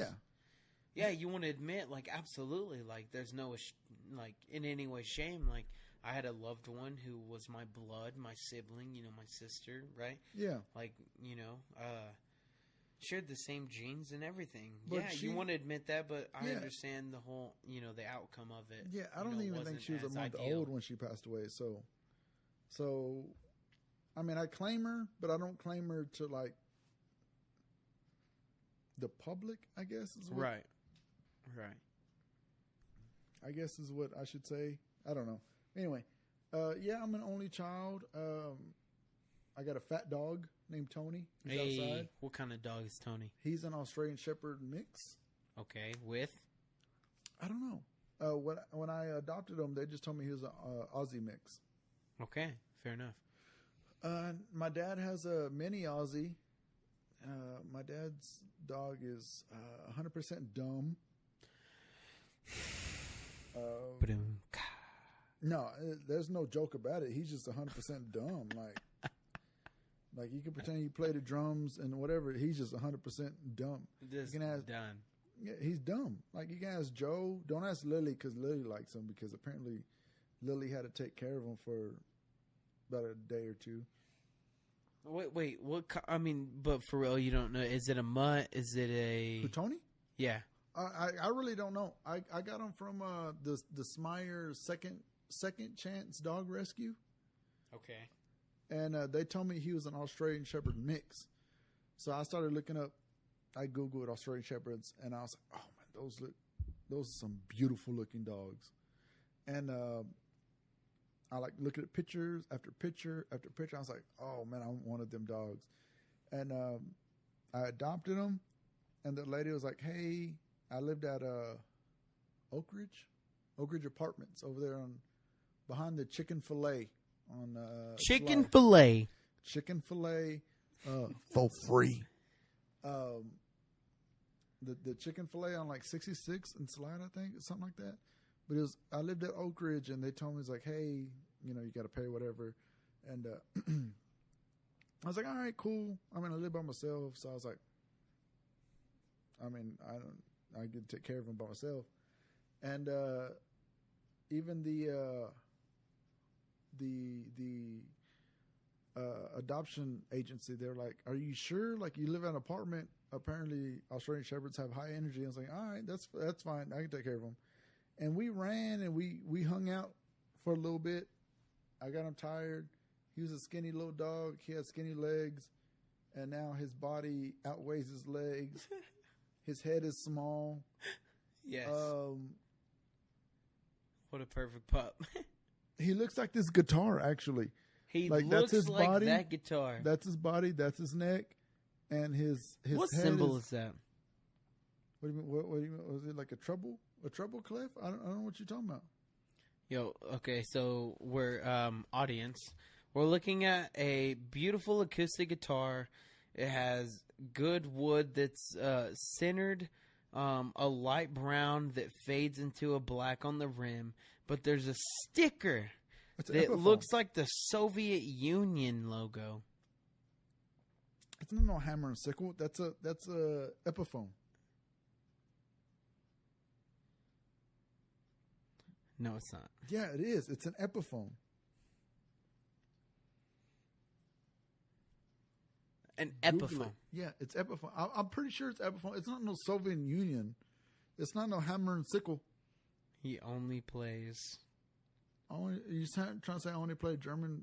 yeah, you want to admit, like, absolutely, like, there's no like in any way shame. Like, I had a loved one who was my blood, my sibling, you know, my sister, right? Yeah. Like, you know, shared the same genes and everything. But you want to admit that, but I understand the whole, you know, the outcome of it. Yeah, I don't even think she was a month old when she passed away. So, I mean, I claim her, but I don't claim her to, like, the public, I guess. Is what, right. I guess is what I should say. I don't know. Anyway, yeah, I'm an only child. I got a fat dog named Tony. He's outside. What kind of dog is Tony? He's an Australian Shepherd mix. Okay, with? I don't know. When I adopted him, they just told me he was an Aussie mix. Okay, fair enough. My dad has a mini Aussie. My dad's dog is 100% dumb. No, there's no joke about it. He's just 100% dumb. Like you can pretend you play the drums and whatever. He's just 100% dumb. Done. Yeah, he's dumb. Like you can ask Joe. Don't ask Lily because Lily likes him because apparently Lily had to take care of him for about a day or two. Wait. What? I mean, but for real, you don't know. Is it a mutt? Is it a Who, Tony? Yeah. I really don't know. I got him from the Smyre second chance dog rescue. Okay. And they told me he was an Australian Shepherd mix. So I started looking up. I Googled Australian Shepherds, and I was like, oh man, those are some beautiful looking dogs. And I like looking at pictures after picture after picture. I was like, oh man, I want one of them dogs. And I adopted him, and the lady was like, hey, I lived at Oak Ridge Apartments over there behind the Chicken Filet on Chicken Filet for free. The Chicken Filet on like 66 and Slide, I think, something like that. But I lived at Oak Ridge, and they told me, it's like, hey, you know, you got to pay whatever. And I was like, all right, cool. I mean, I live by myself, so I was like, I mean, I can take care of him by myself. And even the adoption agency, they're like, are you sure? Like, you live in an apartment. Apparently, Australian Shepherds have high energy. I was like, all right, that's fine. I can take care of them. And we ran and we hung out for a little bit. I got him tired. He was a skinny little dog. He had skinny legs, and now his body outweighs his legs. His head is small. Yes. What a perfect pup. He looks like this guitar, actually. He like, looks that's his like body, that guitar. That's his body. That's his neck, and his what head symbol is that? What do you mean? What do you mean? Was it like a treble? A treble clef? I don't know what you're talking about. Yo, okay, so we're audience. We're looking at a beautiful acoustic guitar. It has good wood that's centered, a light brown that fades into a black on the rim. But there's a sticker that looks like the Soviet Union logo. It's not no hammer and sickle. That's a Epiphone. No, it's not. Yeah, it is. It's an Epiphone. An Epiphone. Yeah, it's Epiphone. I'm pretty sure it's Epiphone. It's not no Soviet Union. It's not no hammer and sickle. He only plays. You're trying to say I only play German,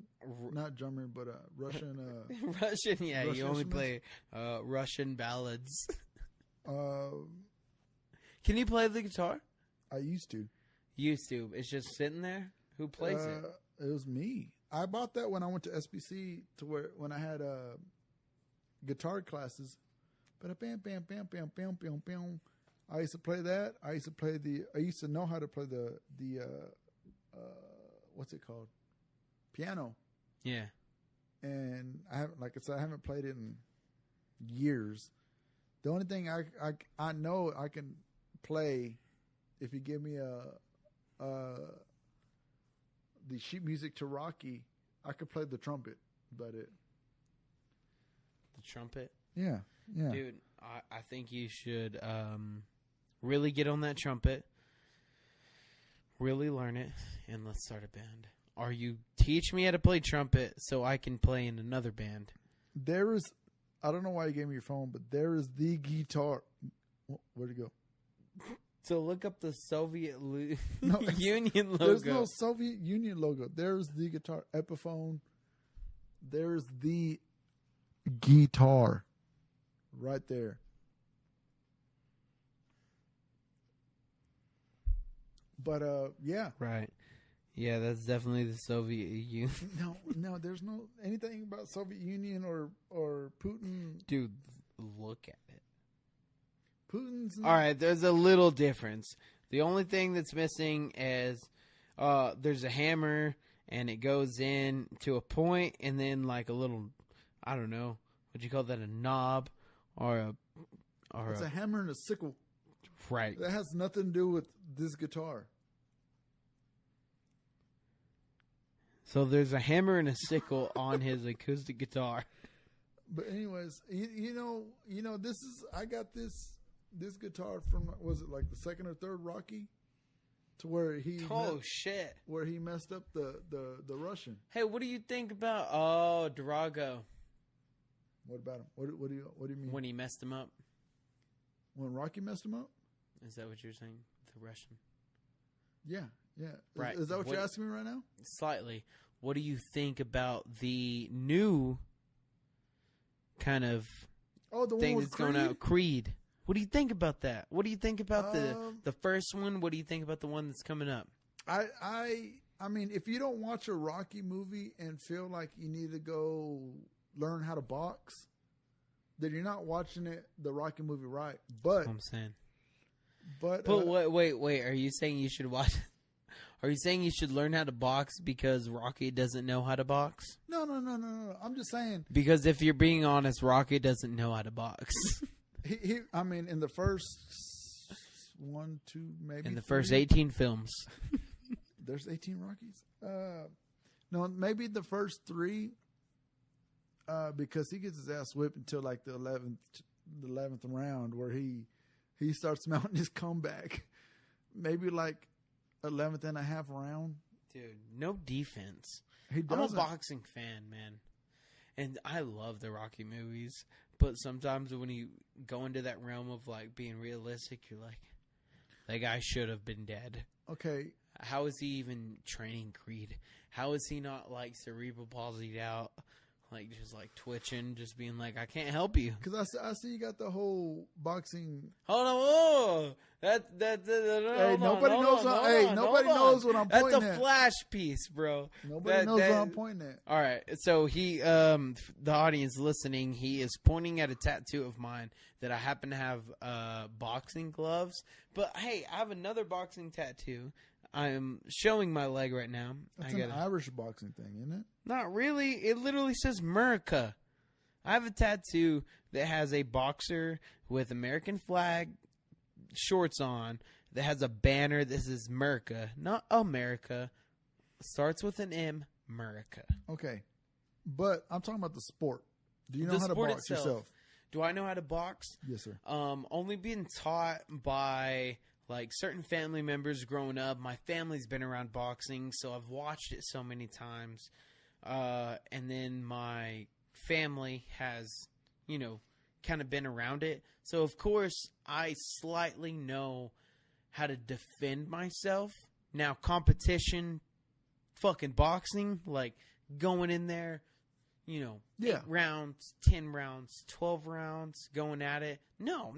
not German, but Russian. Russian, yeah. Russian you only play Russian ballads. Can you play the guitar? I used to. It's just sitting there. Who plays it? It was me. I bought that when I went to SBC when I had guitar classes. But bam, bam, bam, bam, bam, bam, bam. I used to play that. I used to know how to play the what's it called? Piano. Yeah. And I haven't played it in years. The only thing I know I can play, if you give me the sheet music to Rocky, I could play the trumpet. About it. The trumpet? Yeah. Dude, I think you should really get on that trumpet, really learn it, and let's start a band. Or you teach me how to play trumpet so I can play in another band. There is, I don't know why you gave me your phone, but there is the guitar. Where'd it go? So look up the Soviet Union logo. There's no Soviet Union logo. There's the guitar. Epiphone. There's the guitar. Right there. But yeah. Right. Yeah, that's definitely the Soviet Union. No, there's no anything about Soviet Union or Putin. Dude, look at it. Putin's all right, there's a little difference. The only thing that's missing is there's a hammer and it goes in to a point and then like a little, I don't know, would you call that, a knob or it's a hammer and a sickle. Right. That has nothing to do with this guitar. So there's a hammer and a sickle on his acoustic guitar. But anyways, you know, this is, I got this guitar from, was it like the second or third Rocky? To where he shit. Where he messed up the Russian. Hey, what do you think about Drago? What about him? What do you mean? When he messed him up? When Rocky messed him up? Is that what you're saying? The Russian? Yeah. Right. Is that what you're asking me right now? Slightly. What do you think about the new kind of thing that's going out, Creed? What do you think about that? What do you think about the first one? What do you think about the one that's coming up? I mean, if you don't watch a Rocky movie and feel like you need to go learn how to box, then you're not watching the Rocky movie right. But I'm saying. But wait. Are you saying you should watch? Are you saying you should learn how to box because Rocky doesn't know how to box? No. I'm just saying. Because if you're being honest, Rocky doesn't know how to box. I mean, in the first 1, 2, maybe in the 3, first 18 films. There's 18 Rockies? No, maybe the first 3, because he gets his ass whipped until like the 11th round where he starts mounting his comeback. Maybe like 11th and a half round. Dude, no defense. I'm a boxing fan, man. And I love the Rocky movies. But sometimes when you go into that realm of like being realistic, you're like, that guy should have been dead. Okay. How is he even training Creed? How is he not like cerebral palsied out? Like just like twitching, just being like, I can't help you. Because I see you got the whole boxing. Hold on, whoa. Hey, nobody knows what I'm pointing at. That's a flash piece, bro. Nobody knows what I'm pointing at. All right, so he, the audience listening, he is pointing at a tattoo of mine that I happen to have boxing gloves. But hey, I have another boxing tattoo. I'm showing my leg right now. That's an Irish boxing thing, isn't it? Not really. It literally says America. I have a tattoo that has a boxer with American flag shorts on that has a banner that says America, not America. Starts with an M, America. Okay. But I'm talking about the sport. Do you know how to box yourself? Do I know how to box? Yes, sir. Only being taught by like certain family members growing up. My family's been around boxing, so I've watched it so many times. And then my family has, kind of been around it. So, of course, I slightly know how to defend myself. Now, competition, fucking boxing, like going in there, 8 rounds, 10 rounds, 12 rounds, going at it. No.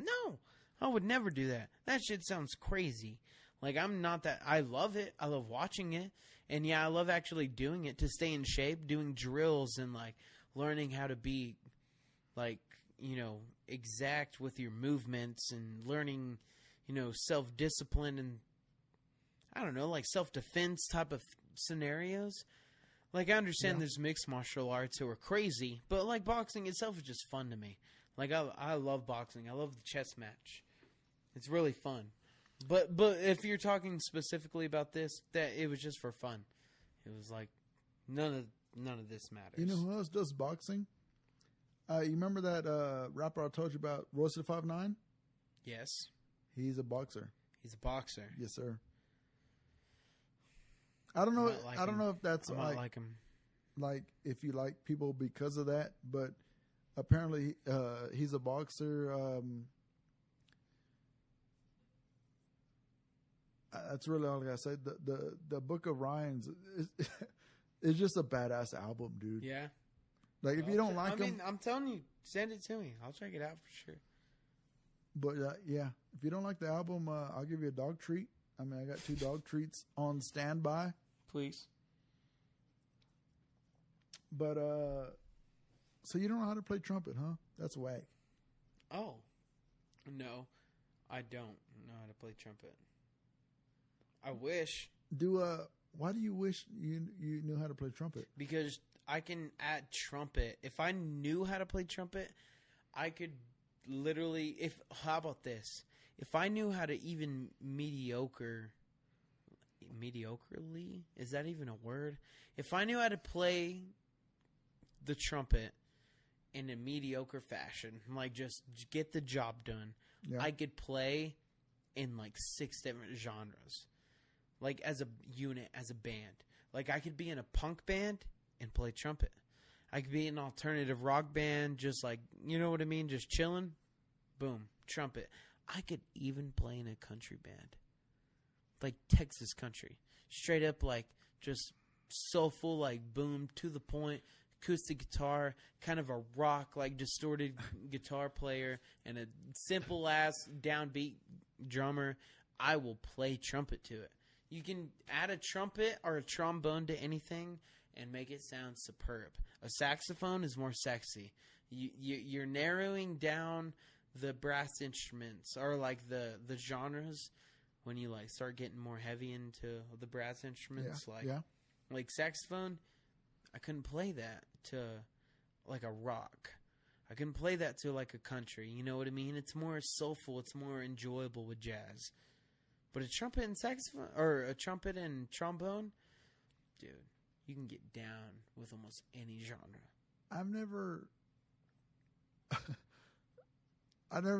I would never do that. That shit sounds crazy. Like, I'm not that. I love it. I love watching it. And, yeah, I love actually doing it to stay in shape, doing drills and, like, learning how to be, like, exact with your movements and learning, self-discipline and, I don't know, like self-defense type of scenarios. Like, I understand there's mixed martial arts who are crazy, but, like, boxing itself is just fun to me. Like, I love boxing. I love the chess match. It's really fun. But if you're talking specifically about this, that it was just for fun. It was like, none of this matters. You know who else does boxing? You remember that rapper I told you about, Royce the 5'9"? Yes. He's a boxer. He's a boxer. Yes, sir. I don't know. I don't know if that's like him. Like if you like people because of that, but apparently he's a boxer. That's really all I gotta say. The Book of Ryan's is just a badass album, dude. Yeah. Like if you don't like him, I'm telling you, send it to me. I'll check it out for sure. But yeah, if you don't like the album, I'll give you a dog treat. I mean, I got 2 dog treats on standby. Please. But so you don't know how to play trumpet, huh? That's whack. Oh, no, I don't know how to play trumpet. I wish. Why do you wish you knew how to play trumpet? Because I can add trumpet. If I knew how to play trumpet, I could literally. How about this? If I knew how to even mediocrely, is that even a word? If I knew how to play the trumpet in a mediocre fashion, like just get the job done, I could play in like 6 different genres, like as a unit, as a band. Like I could be in a punk band and play trumpet. I could be in an alternative rock band, just like, you know what I mean, just chilling. Boom, trumpet. I could even play in a country band, like Texas country, straight up, like just soulful, like boom, to the point, acoustic guitar, kind of a rock, like distorted guitar player, and a simple ass downbeat drummer. I will play trumpet to it. You can add a trumpet or a trombone to anything and make it sound superb. A saxophone is more sexy. You're narrowing down the brass instruments, or like the genres, when you like start getting more heavy into the brass instruments, like saxophone. I couldn't play that to like a rock. I couldn't play that to like a country. You know what I mean? It's more soulful. It's more enjoyable with jazz. But a trumpet and saxophone, or a trumpet and trombone, dude, you can get down with almost any genre. I've never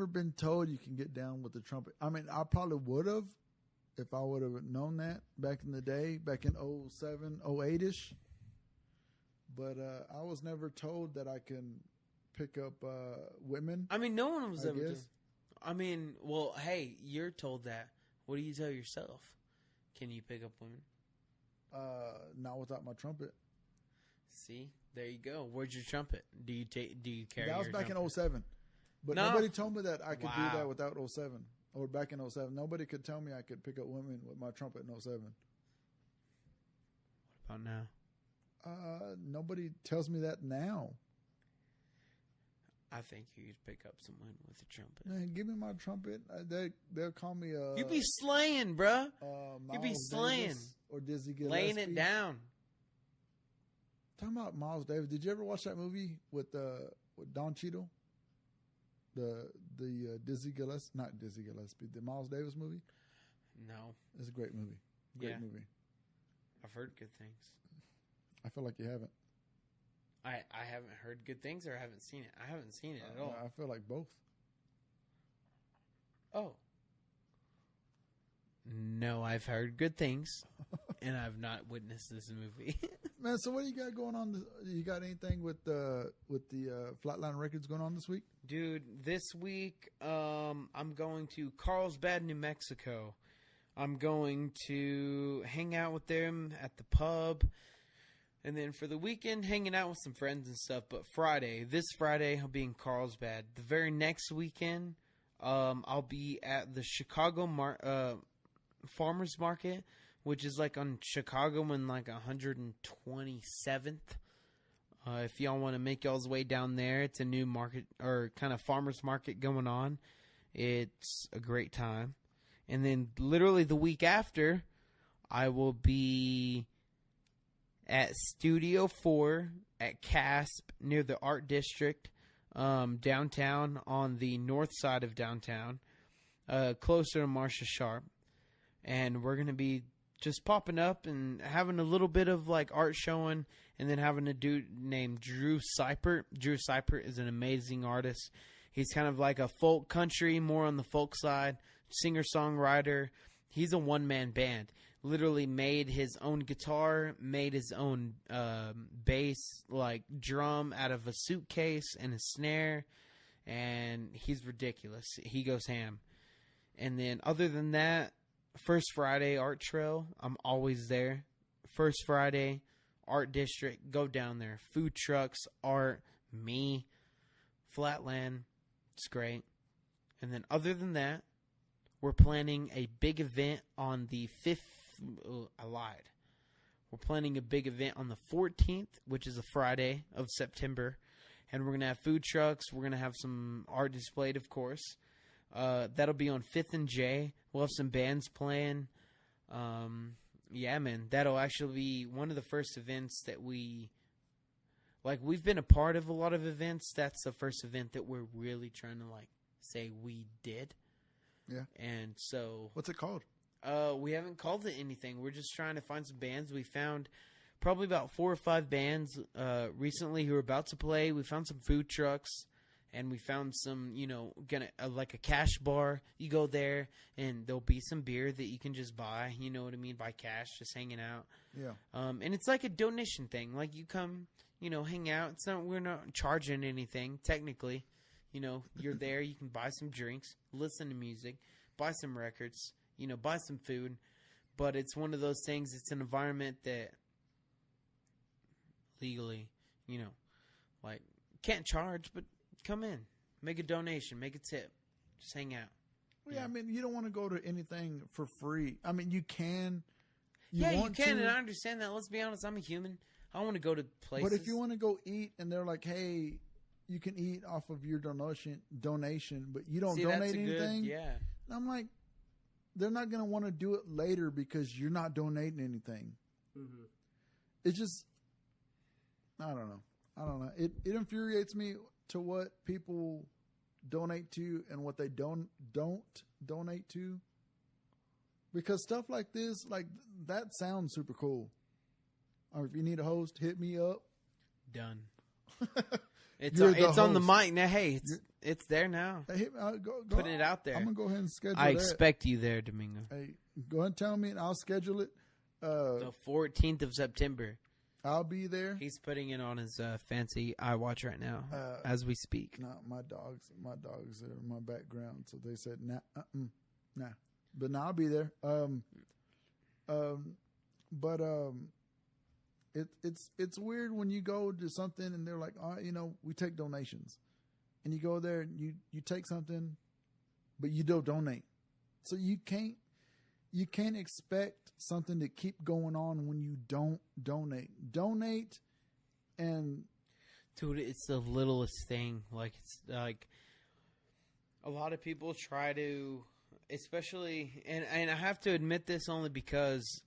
been told you can get down with the trumpet. I mean, I probably would have if I would have known that back in the day, back in 07, 08-ish. But I was never told that I can pick up women. I mean, no one was ever told. I mean, well, hey, you're told that. What do you tell yourself? Can you pick up women? Not without my trumpet. See, there you go. Where's your trumpet? Do you carry? That was back trumpet? In 07. But nobody told me that I could do that without 07. Or back in 07. Nobody could tell me I could pick up women with my trumpet in 07. What about now? Nobody tells me that now. I think you could pick up some women with a trumpet. Man, give me my trumpet. They'll call me. You be slaying, bruh. You be slaying. Davis or Dizzy Gillespie. Laying it down. Talking about Miles Davis. Did you ever watch that movie with Don Cheadle? The Dizzy Gillespie, not Dizzy Gillespie, the Miles Davis movie? No. It's a great movie. Great movie. I've heard good things. I feel like you haven't. I haven't heard good things, or I haven't seen it. I haven't seen it at all. I feel like both. Oh. No, I've heard good things, and I've not witnessed this movie. Man, so what do you got going on? You got anything with the Flatland Records going on this week? Dude, this week I'm going to Carlsbad, New Mexico. I'm going to hang out with them at the pub. And then for the weekend, hanging out with some friends and stuff. But this Friday, I'll be in Carlsbad. The very next weekend, I'll be at the Chicago Farmers Market, which is like on Chicago and like 127th. If y'all want to make y'all's way down there, it's a new market or kind of farmer's market going on. It's a great time. And then literally the week after, I will be at Studio 4 at CASP near the Art District, downtown on the north side of downtown, closer to Marcia Sharp. And we're going to be just popping up and having a little bit of like art showing, and then having a dude named Drew Seipert. Drew Seipert is an amazing artist. He's kind of like a folk country, more on the folk side, singer-songwriter. He's a one-man band. Literally made his own guitar, made his own bass, like drum out of a suitcase and a snare, and he's ridiculous. He goes ham. And then other than that, First Friday Art Trail, I'm always there. First Friday, Art District, go down there. Food trucks, art, me, Flatland, it's great. And then other than that, we're planning a big event on the 5th. I lied. We're planning a big event on the 14th, which is a Friday of September. And we're going to have food trucks. We're going to have some art displayed, of course. That'll be on 5th and J. We'll have some bands playing. Yeah, man. That'll actually be one of the first events that we've been a part of a lot of events. That's the first event that we're really trying to, say we did. Yeah. And so... What's it called? We haven't called it anything. We're just trying to find some bands. We found probably about 4 or 5 bands recently who are about to play. We found some food trucks, and we found some, like a cash bar. You go there, and there'll be some beer that you can just buy. You know what I mean? Buy cash, just hanging out. Yeah. And it's like a donation thing. Like you come, hang out. We're not charging anything technically. You're there. You can buy some drinks, listen to music, buy some records. Buy some food, but it's one of those things. It's an environment that legally, can't charge, but come in, make a donation, make a tip, just hang out. Yeah, I mean, you don't want to go to anything for free. I mean, you can. You can, and I understand that. Let's be honest, I'm a human. I want to go to places. But if you want to go eat, and they're like, hey, you can eat off of your donation, but you don't donate anything. Yeah, I'm like, they're not going to want to do it later because you're not donating anything. Mm-hmm. It's just, I don't know. It infuriates me to what people donate to and what they don't donate to. Because stuff like this, that sounds super cool. Or if you need a host, hit me up. Done. It's on the mic now. Hey, it's there now. Hey, putting it out there. I'm gonna go ahead and schedule. I expect you there, Domingo. Hey, go ahead and tell me, and I'll schedule it. The 14th of September. I'll be there. He's putting it on his fancy iWatch right now as we speak. No, my dogs are in my background, so they said nah. But now I'll be there. It's weird when you go to something and they're like, we take donations, and you go there and you take something, but you don't donate. So you can't expect something to keep going on when you don't donate. Donate, and dude, it's the littlest thing. It's like a lot of people try to, especially, and I have to admit this only because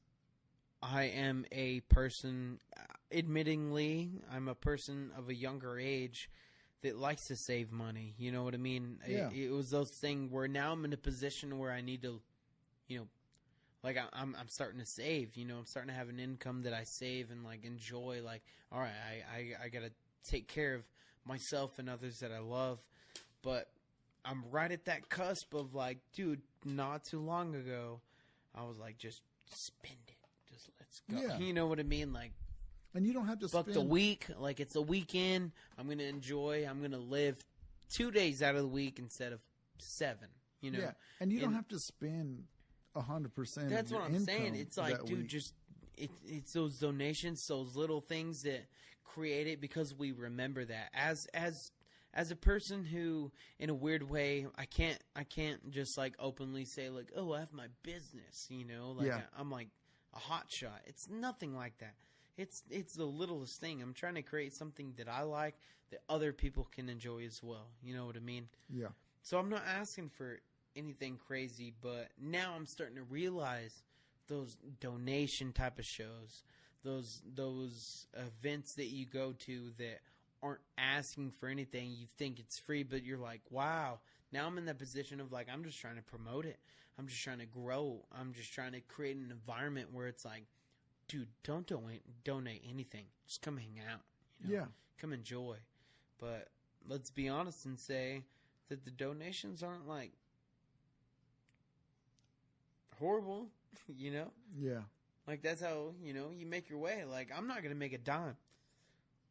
I am a person, admittingly, I'm a person of a younger age that likes to save money. You know what I mean? Yeah. It was those things where now I'm in a position where I need to, I'm starting to save. I'm starting to have an income that I save and enjoy. All right, I gotta take care of myself and others that I love, but I'm right at that cusp of dude, not too long ago, I was just spend it. Just let's go. Yeah. You know what I mean? And you don't have to book the week. It's a weekend. I'm going to enjoy. I'm going to live 2 days out of the week instead of 7. Yeah. And you don't have to spend 100%. That's what I'm saying. It's dude, week. just it's those donations, those little things that create it because we remember that. As a person who, in a weird way, I can't just openly say oh, I have my business. Yeah. I'm a hot shot. It's nothing like that. It's the littlest thing. I'm trying to create something that I like that other people can enjoy as well. You know what I mean? Yeah. So I'm not asking for anything crazy, but now I'm starting to realize those donation type of shows, those events that you go to that aren't asking for anything. You think it's free, but you're like, wow. Now I'm in that position of like, I'm just trying to promote it. I'm just trying to grow. I'm just trying to create an environment where it's like, dude, don't donate anything. Just come hang out. You know? Yeah. Come enjoy. But let's be honest and say that the donations aren't like horrible, you know? Yeah. Like that's how, you know, you make your way. Like I'm not going to make a dime.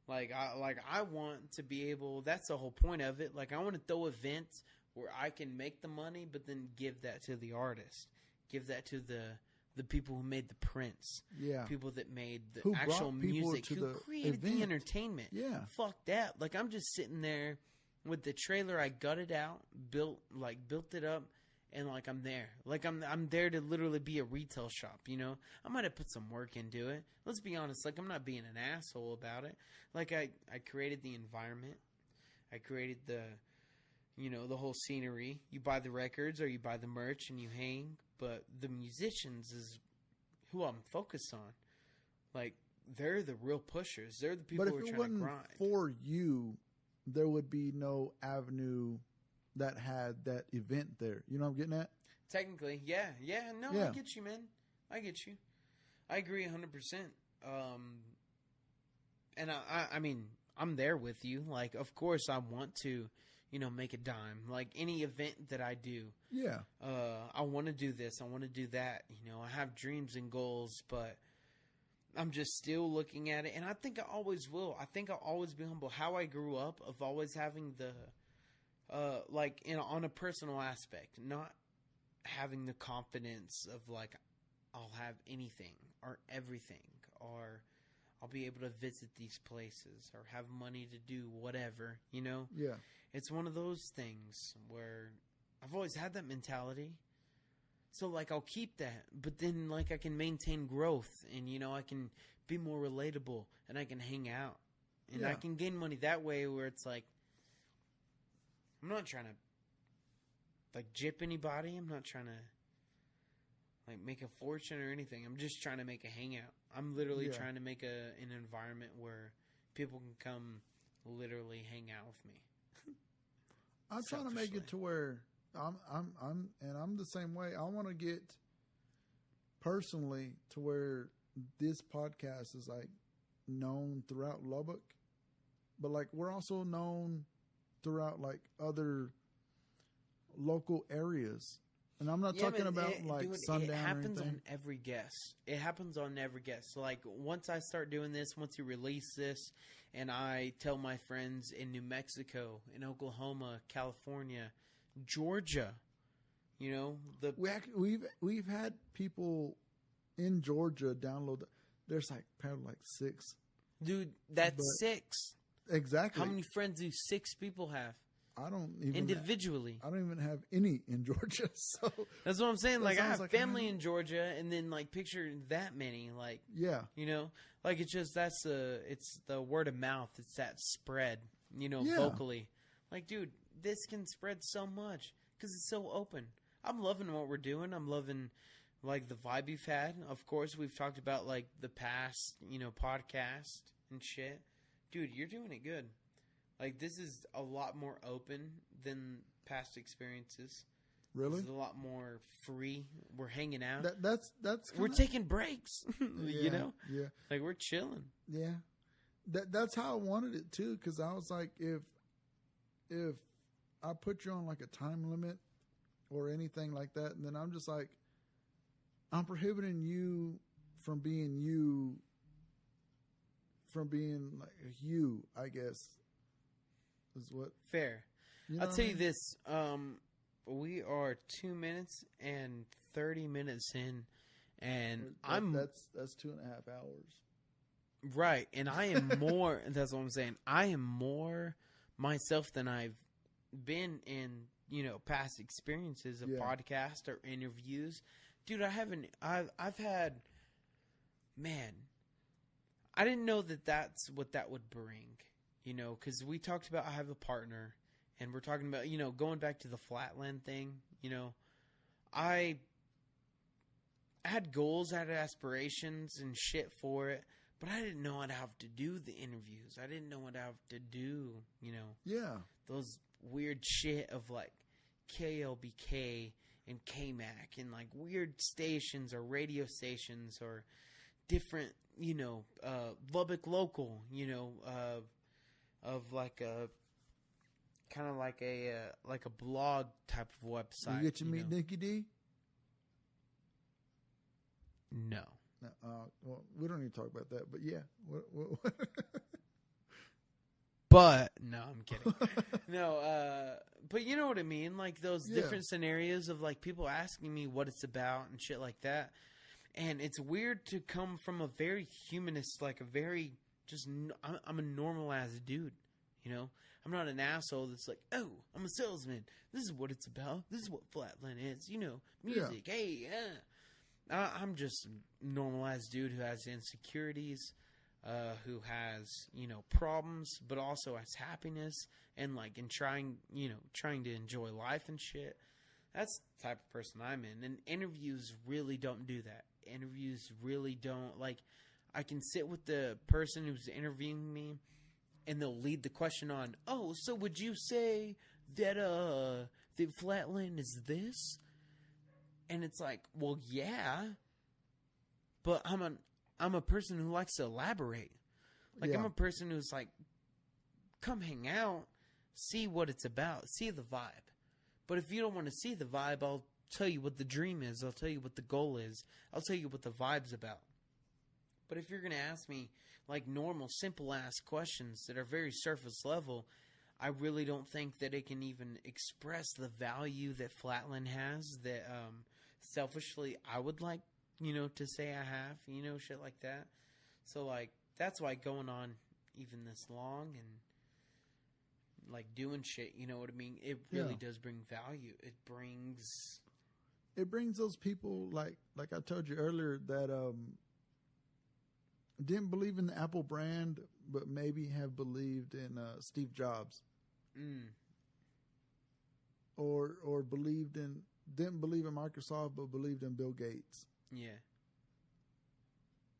I want to be able, that's the whole point of it. Like I want to throw events where I can make the money, but then give that to the artist. Give that to the people who made the prints. Yeah. People that made the Who actual brought people music. to Who the created event. the entertainment. Yeah. Fuck that. Like I'm just sitting there with the trailer I gutted out, built it up, and like I'm there. Like I'm there to literally be a retail shop, you know? I might have put some work into it. Let's be honest, like I'm not being an asshole about it. Like I created the environment. I created the whole scenery. You buy the records or you buy the merch and you hang, but the musicians is who I'm focused on. Like they're the real pushers. They're the people who are trying to grind. But if it wasn't for you, there would be no avenue that had that event there. You know what I'm getting at? Technically, yeah. No, Yeah. I get you, man. I get you. I agree 100%. And I mean, I'm there with you. Like, of course, I want to, make a dime. Like any event that I do. Yeah. I want to do this. I want to do that. I have dreams and goals, but I'm just still looking at it. And I think I always will. I think I'll always be humble. How I grew up of always having the, on a personal aspect, not having the confidence of like, I'll have anything or everything, or I'll be able to visit these places or have money to do whatever, Yeah. It's one of those things where I've always had that mentality. So, like, I'll keep that. But then, like, I can maintain growth. And, I can be more relatable. And I can hang out. And I can gain money that way where it's like, I'm not trying to, like, gyp anybody. I'm not trying to, like, make a fortune or anything. I'm just trying to make a hangout. I'm literally trying to make an environment where people can come literally hang out with me. I'm trying to make it to where I'm the same way. I want to get personally to where this podcast is like known throughout Lubbock, but like we're also known throughout like other local areas. And I'm not talking about Sundown. It happens or anything. on every guest. It happens on every guest. So like once I start doing this, once you release this, and I tell my friends in New Mexico, in Oklahoma, California, Georgia, we've had people in Georgia download. There's like probably like 6. Dude, that's 6. Exactly. How many friends do 6 people have? I don't even individually. I don't even have any in Georgia. So that's what I'm saying. Like I have family in Georgia, and then like picture that many. Like like it's just it's the word of mouth. It's that spread. Vocally. Like, dude, this can spread so much because it's so open. I'm loving what we're doing. I'm loving like the vibe you've had. Of course, we've talked about like the past, podcast and shit. Dude, you're doing it good. Like, this is a lot more open than past experiences. Really? It's a lot more free. We're hanging out. That's we're taking breaks, Yeah. Like, we're chilling. Yeah. That's how I wanted it, too, because I was like, if I put you on, like, a time limit or anything like that, and then I'm just like, I'm prohibiting you from being like you, I guess. Is what fair. I'll tell you this. We are 2 minutes and 30 minutes in, and that's 2.5 hours. Right, and I am more. That's what I'm saying. I am more myself than I've been in past experiences of podcast or interviews. Dude, I've had, man, I didn't know that that's what that would bring, you know, because we talked about I have a partner, and we're talking about, you know, going back to the Flatland thing, you know, I had goals, I had aspirations and shit for it, but I didn't know I'd have to do the interviews. I didn't know what I'd have to do, you know. Yeah. Those weird shit of like KLBK and KMAC and like weird stations or radio stations or different, you know, Lubbock Local, you know, of like a kind of like a blog type of website. You get to meet Nikki D? No. Well, we don't need to talk about that, but yeah. What? But no, I'm kidding. No, but you know what I mean? Like those different scenarios of like people asking me what it's about and shit like that. And it's weird to come from a very humanist, like a very just, I'm a normal ass dude, you know? I'm not an asshole that's like, oh, I'm a salesman. This is what it's about. This is what Flatland is, you know, music. Yeah. Hey, yeah. I'm just a normal ass dude who has insecurities, who has, you know, problems, but also has happiness and like trying to enjoy life and shit. That's the type of person I'm in. And interviews really don't do that. Interviews really don't, like, I can sit with the person who's interviewing me and they'll lead the question on, oh, so would you say that the Flatland is this? And it's like, well, yeah, but I'm a person who likes to elaborate. Like, I'm a person who's like, come hang out, see what it's about, see the vibe. But if you don't want to see the vibe, I'll tell you what the dream is. I'll tell you what the goal is. I'll tell you what the vibe's about. But if you're going to ask me, like, normal, simple-ass questions that are very surface level, I really don't think that it can even express the value that Flatland has that, selfishly, I would like, you know, to say I have, you know, shit like that. So, like, that's why going on even this long and, like, doing shit, you know what I mean? It really does bring value. It brings those people, like I told you earlier, that didn't believe in the Apple brand, but maybe have believed in Steve Jobs. Or didn't believe in Microsoft, but believed in Bill Gates. Yeah.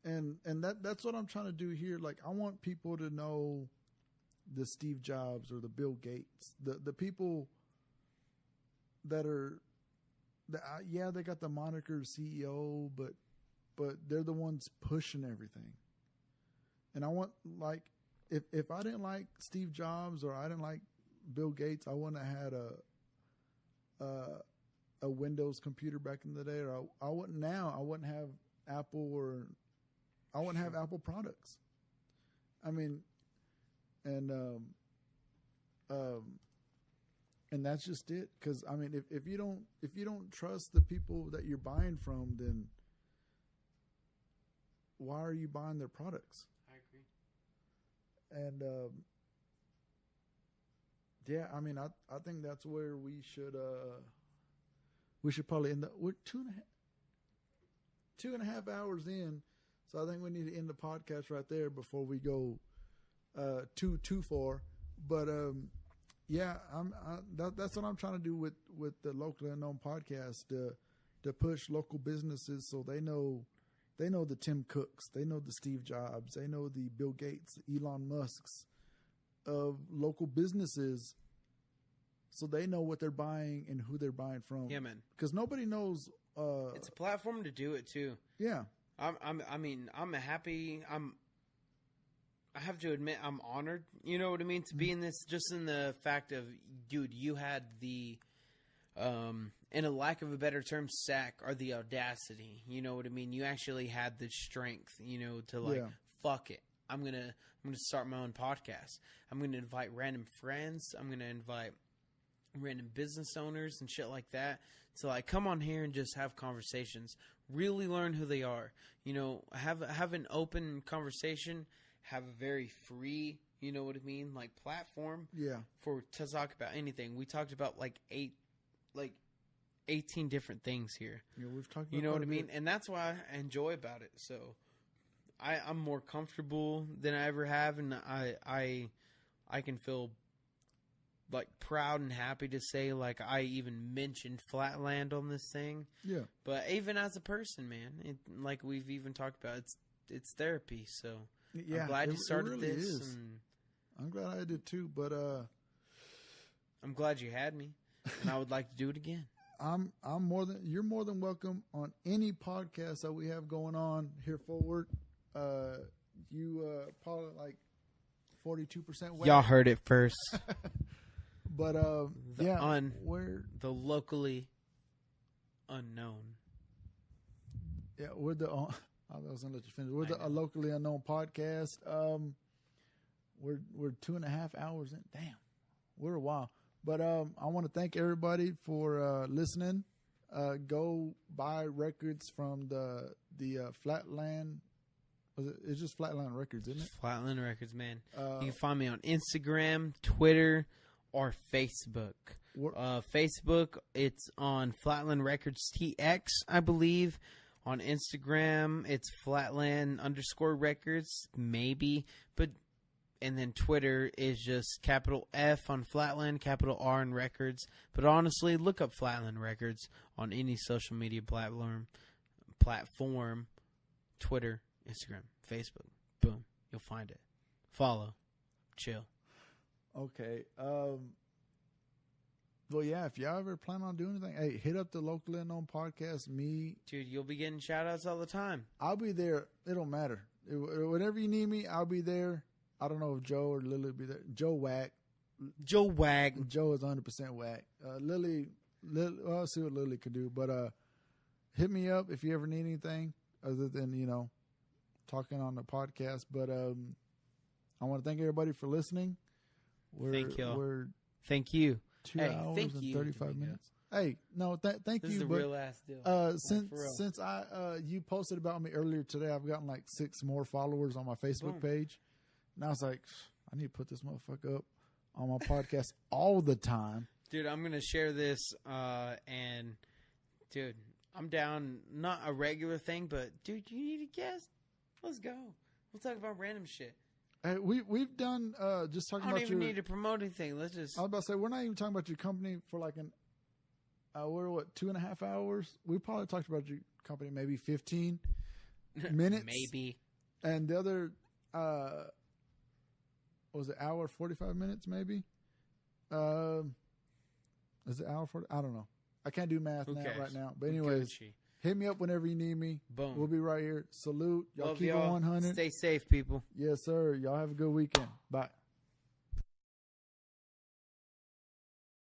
And that's what I'm trying to do here. Like, I want people to know the Steve Jobs or the Bill Gates, the people that they got the moniker CEO, but they're the ones pushing everything. And I want, like, if I didn't like Steve Jobs or I didn't like Bill Gates, I wouldn't have had a Windows computer back in the day, or I wouldn't have Apple, or I wouldn't have Apple products. I mean, and that's just it. Because I mean, if you don't trust the people that you're buying from, then why are you buying their products? I agree. And yeah, I mean, I think that's where we should probably end up. We're 2.5 hours in, so I think we need to end the podcast right there before we go too far. But yeah, that's what I'm trying to do with the Locally Unknown podcast, to push local businesses so they know the Tim Cooks, they know the Steve Jobs, they know the Bill Gates, Elon Musks of local businesses, so they know what they're buying and who they're buying from. Yeah, man. Because nobody knows. It's a platform to do it too. Yeah. I'm happy. I have to admit, I'm honored. You know what I mean? To be in this, just in the fact of, dude, you had the, in a lack of a better term, sack, or the audacity. You know what I mean? You actually had the strength, you know, to like, fuck it. I'm gonna start my own podcast. I'm gonna invite random friends. I'm gonna invite random business owners and shit like that. So like, come on here and just have conversations. Really learn who they are. You know, have an open conversation. Have a very free, you know what I mean, like platform. Yeah. To talk about anything. We talked about like 18 different things here. Yeah, we've talked about, you know what I mean? And that's why I enjoy about it. So I'm more comfortable than I ever have, and I can feel like proud and happy to say like I even mentioned Flatland on this thing. Yeah. But even as a person, man, like we've even talked about, it's therapy. So yeah, I'm glad you started really this. Is. And I'm glad I did too, but I'm glad you had me, and I would like to do it again. You're more than welcome on any podcast that we have going on here forward. You probably like 42% whack. Y'all heard it first. But the locally unknown. Yeah, we're the. I was gonna let you finish. We're a locally unknown podcast. We're 2.5 hours in. Damn, we're a while. But I want to thank everybody for listening. Go buy records from the Flatland. It's just Flatland Records, isn't it? Flatland Records, man. You can find me on Instagram, Twitter, or Facebook. Facebook, it's on Flatland Records TX, I believe. On Instagram, it's Flatland_Records, maybe. And then Twitter is just capital F on Flatland, capital R in Records. But honestly, look up Flatland Records on any social media platform, Twitter, Instagram, Facebook. Boom. You'll find it. Follow. Chill. Okay. Well, yeah, if y'all ever plan on doing anything, hey, hit up the Locally Unknown podcast. Me. Dude, you'll be getting shout-outs all the time. I'll be there. It don't matter. Whenever you need me, I'll be there. I don't know if Joe or Lily will be there. Joe Whack. Joe Wag. Joe is 100% whack. Lily, well, I'll see what Lily can do. But hit me up if you ever need anything other than, talking on the podcast. But I want to thank everybody for listening. Thank y'all. We're thank you. 2 hours and 35 minutes. Hey, no, thank this you. This is the real ass deal. Since you posted about me earlier today, I've gotten like 6 more followers on my Facebook page. And I was like, I need to put this motherfucker up on my podcast all the time. Dude, I'm going to share this. And, dude, I'm down. Not a regular thing, but, dude, you need a guest? Let's go. We'll talk about random shit. Hey, we've done just talking about I don't even need to promote anything. Let's just. I was about to say, we're not even talking about your company for like we're 2.5 hours? We probably talked about your company maybe 15 minutes. Maybe. And the other. Was it hour 45 minutes maybe? Is it hour 40? I don't know. I can't do math right now. But anyways, hit me up whenever you need me. Boom. We'll be right here. Salute. Y'all Love keep y'all. it 100. Stay safe, people. Yes, sir. Y'all have a good weekend. Bye.